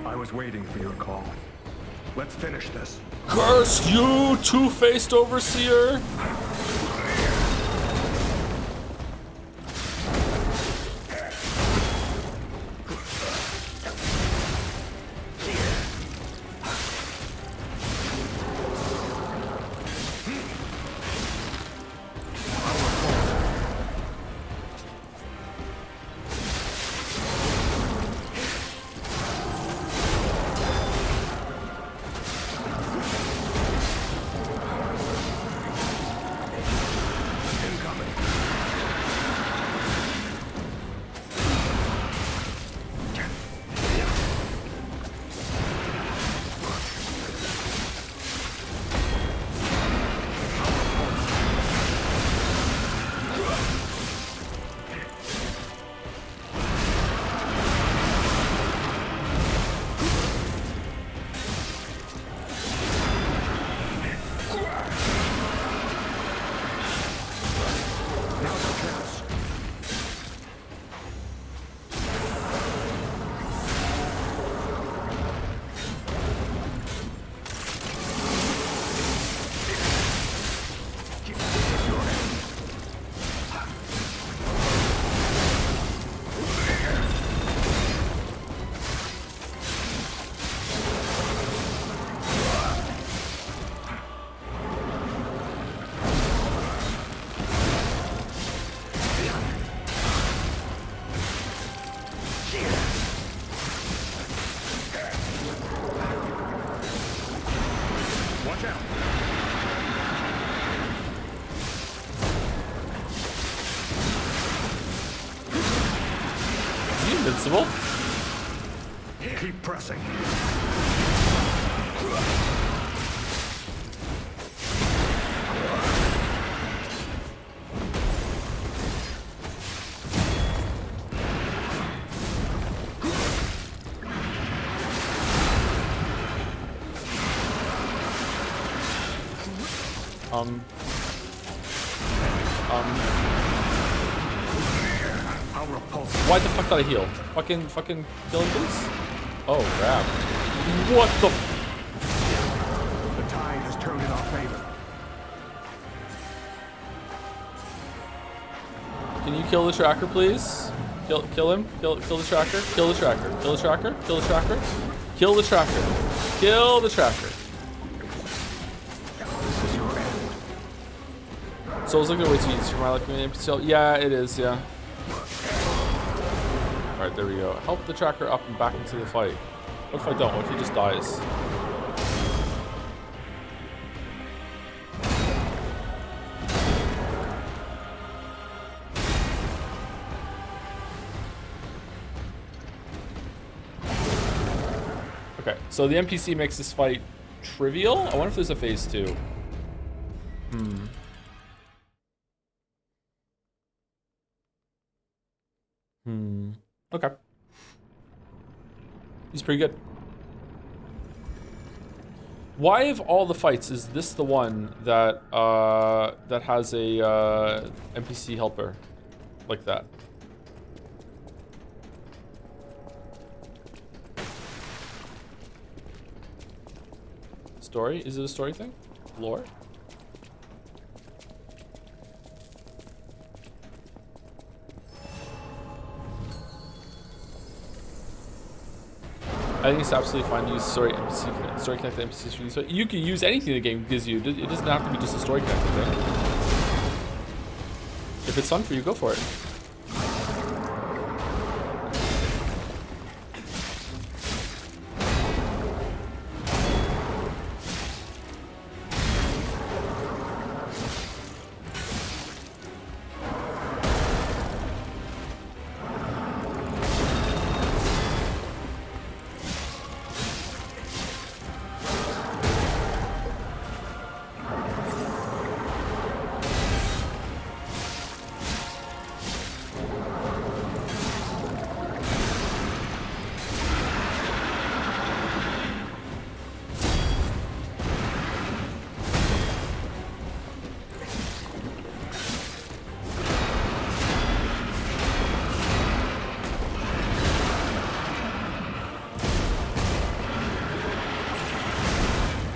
I was waiting for your call. Let's finish this. Curse you, two-faced overseer! invincible? Keep pressing. I'll repulse. Why the fuck did I heal? Fucking kill him, please? Oh, crap. What the The tide has turned in our favor. Can you kill the tracker, please? Kill him. Kill the tracker. Kill the tracker. Kill the tracker. Kill the tracker. Kill the tracker. Kill the tracker. This is your end. So I was looking at ways to use my like NPC. Yeah, it is. Yeah. All right, there we go. Help the tracker up and back into the fight. What if I don't? What if he just dies? Okay, so the NPC makes this fight trivial. I wonder if there's a phase 2. Okay. He's pretty good. Why of all the fights is this the one that that has a NPC helper like that? Story? Is it a story thing? Lore? I think it's absolutely fine to use story connected NPCs for these. So you can use anything the game gives you. It doesn't have to be just a story connected thing. If it's fun for you, go for it.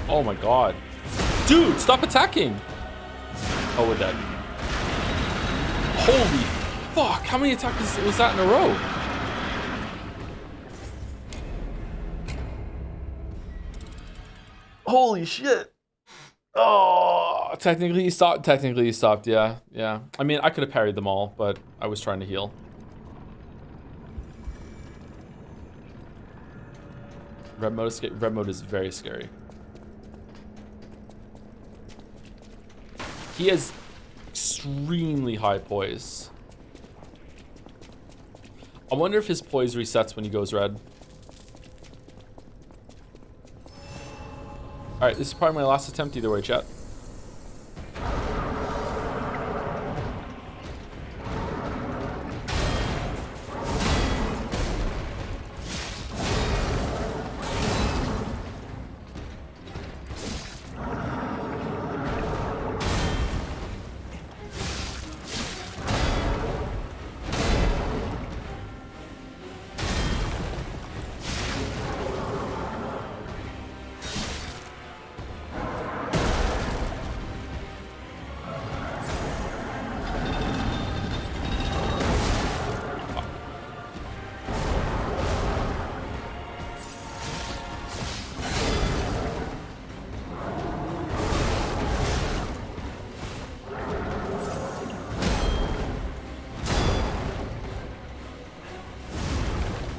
Oh my god. Dude, stop attacking! Oh, we're dead. Holy fuck, how many attacks was that in a row? Holy shit. Oh, technically he stopped, yeah. I mean, I could have parried them all, but I was trying to heal. Red mode is very scary. He has extremely high poise. I wonder if his poise resets when he goes red. Alright, this is probably my last attempt either way, chat.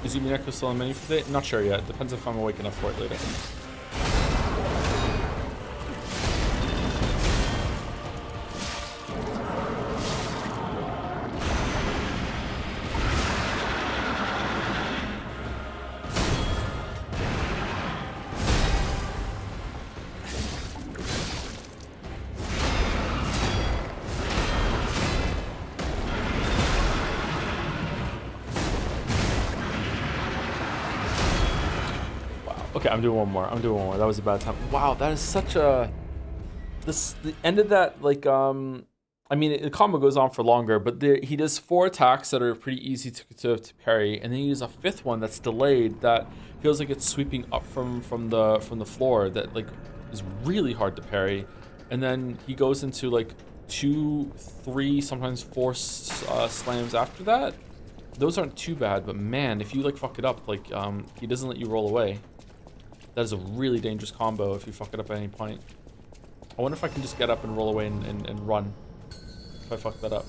Is Umineko still on the menu for today? Not sure yet. Depends if I'm awake enough for it later. Okay, I'm doing one more. That was a bad time. Wow, that is such a... The end of that, like, I mean, the combo goes on for longer, but he does 4 attacks that are pretty easy to parry, and then he uses a 5th one that's delayed that feels like it's sweeping up from the floor that like is really hard to parry, and then he goes into like 2, 3, sometimes 4 slams after that. Those aren't too bad, but man, if you like fuck it up, like he doesn't let you roll away. That is a really dangerous combo if you fuck it up at any point. I wonder if I can just get up and roll away and run if I fuck that up.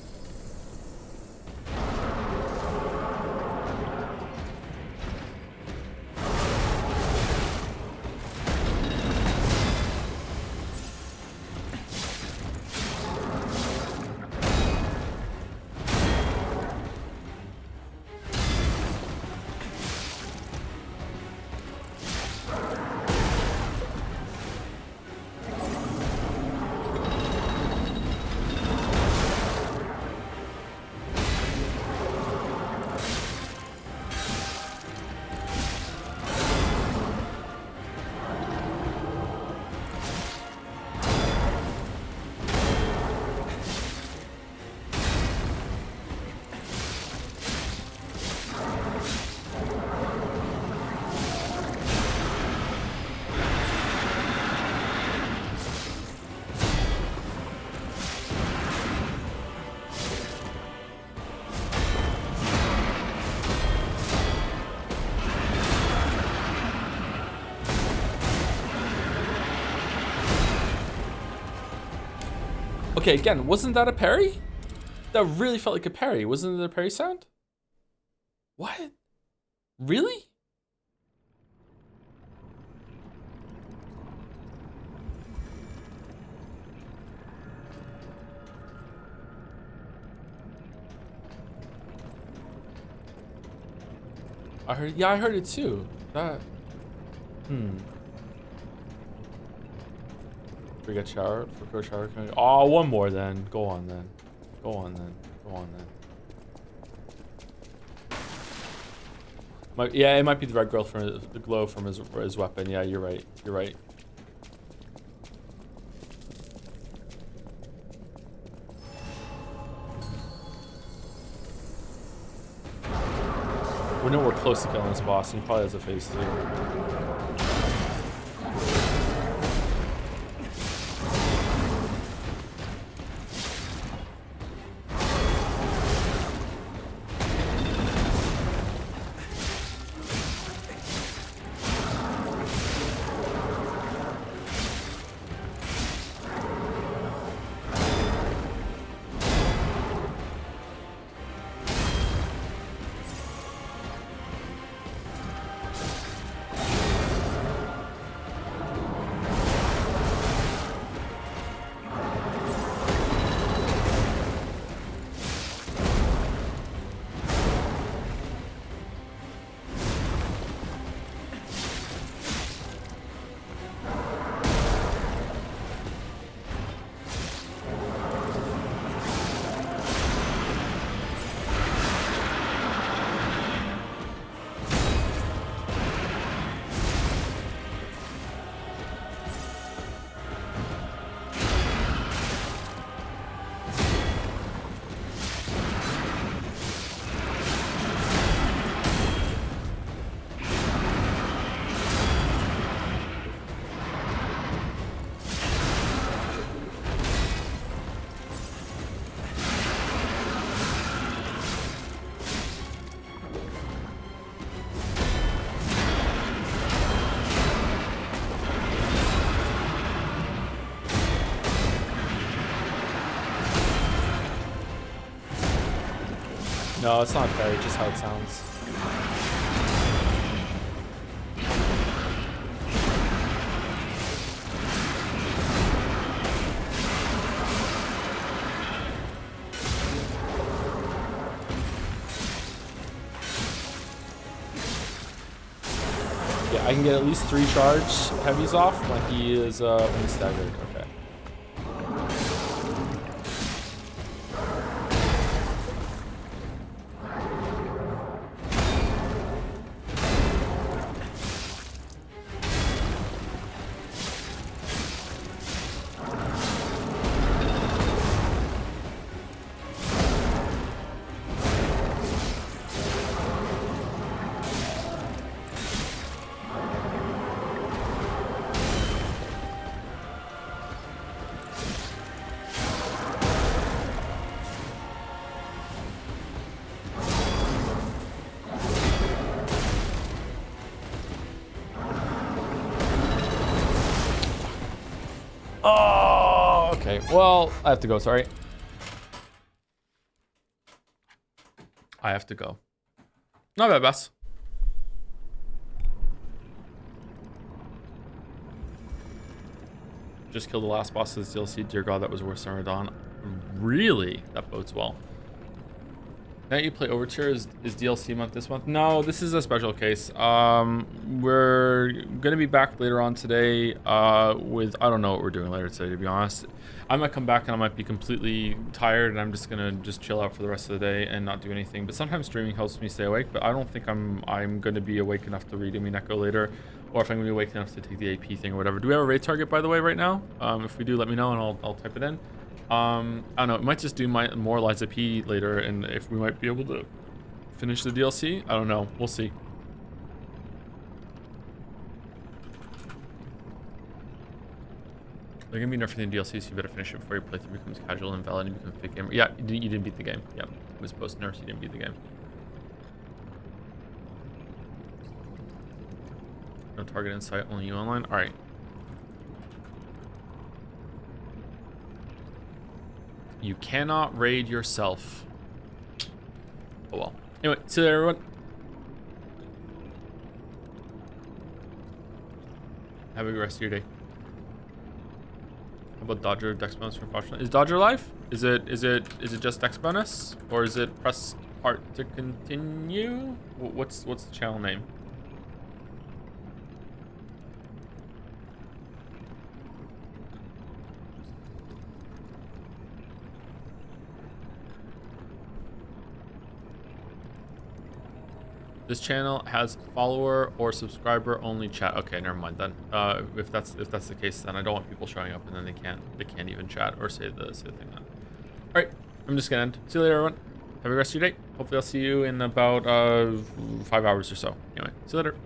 Okay, again, wasn't that a parry? That really felt like a parry. Wasn't it a parry sound? What? Really? I heard it too. That... Forget shower. Forget shower. Oh, one more then. Go on then. Go on then. Go on then. Yeah, it might be the red glow from the glow from his weapon. Yeah, you're right. You're right. We know we're close to killing this boss, and he probably has a phase 2. No, it's not parry, just how it sounds. Yeah, I can get at least 3 charge heavies off when he's staggered. Okay. Okay, well, I have to go, sorry. I have to go. Not bad, boss. Just killed the last boss of this DLC. Dear God, that was worse than Radon. Really? That bodes well. Now you play Overture is DLC month this month? No, this is a special case. We're gonna be back later on today with, I don't know what we're doing later today, to be honest. I might come back and I might be completely tired and I'm just gonna chill out for the rest of the day and not do anything. But sometimes streaming helps me stay awake, but I don't think I'm gonna be awake enough to read Echo later, or if I'm gonna be awake enough to take the AP thing or whatever. Do we have a raid target, by the way, right now? If we do, let me know and I'll type it in. I don't know, it might just do more Liza P later, and if we might be able to finish the DLC, I don't know, we'll see. They're gonna be nerfing the DLC, so you better finish it before your playthrough becomes casual and invalid and you become a fake gamer. Yeah, you didn't beat the game. Yeah, it was post nerfs, you didn't beat the game. No target in sight, only you online. All right. You cannot raid yourself. Oh well. Anyway, see you later, everyone. Have a good rest of your day. How about Dodger Dex bonus from Caution? Is Dodger live? Is it just Dex bonus, or is it press part to continue? What's the channel name? This channel has follower or subscriber only chat. Okay, never mind then. If that's the case, then I don't want people showing up and then they can't even chat or say the thing then. All right, I'm just gonna end. See you later, everyone. Have a good rest of your day. Hopefully I'll see you in about 5 hours or so. Anyway, see you later.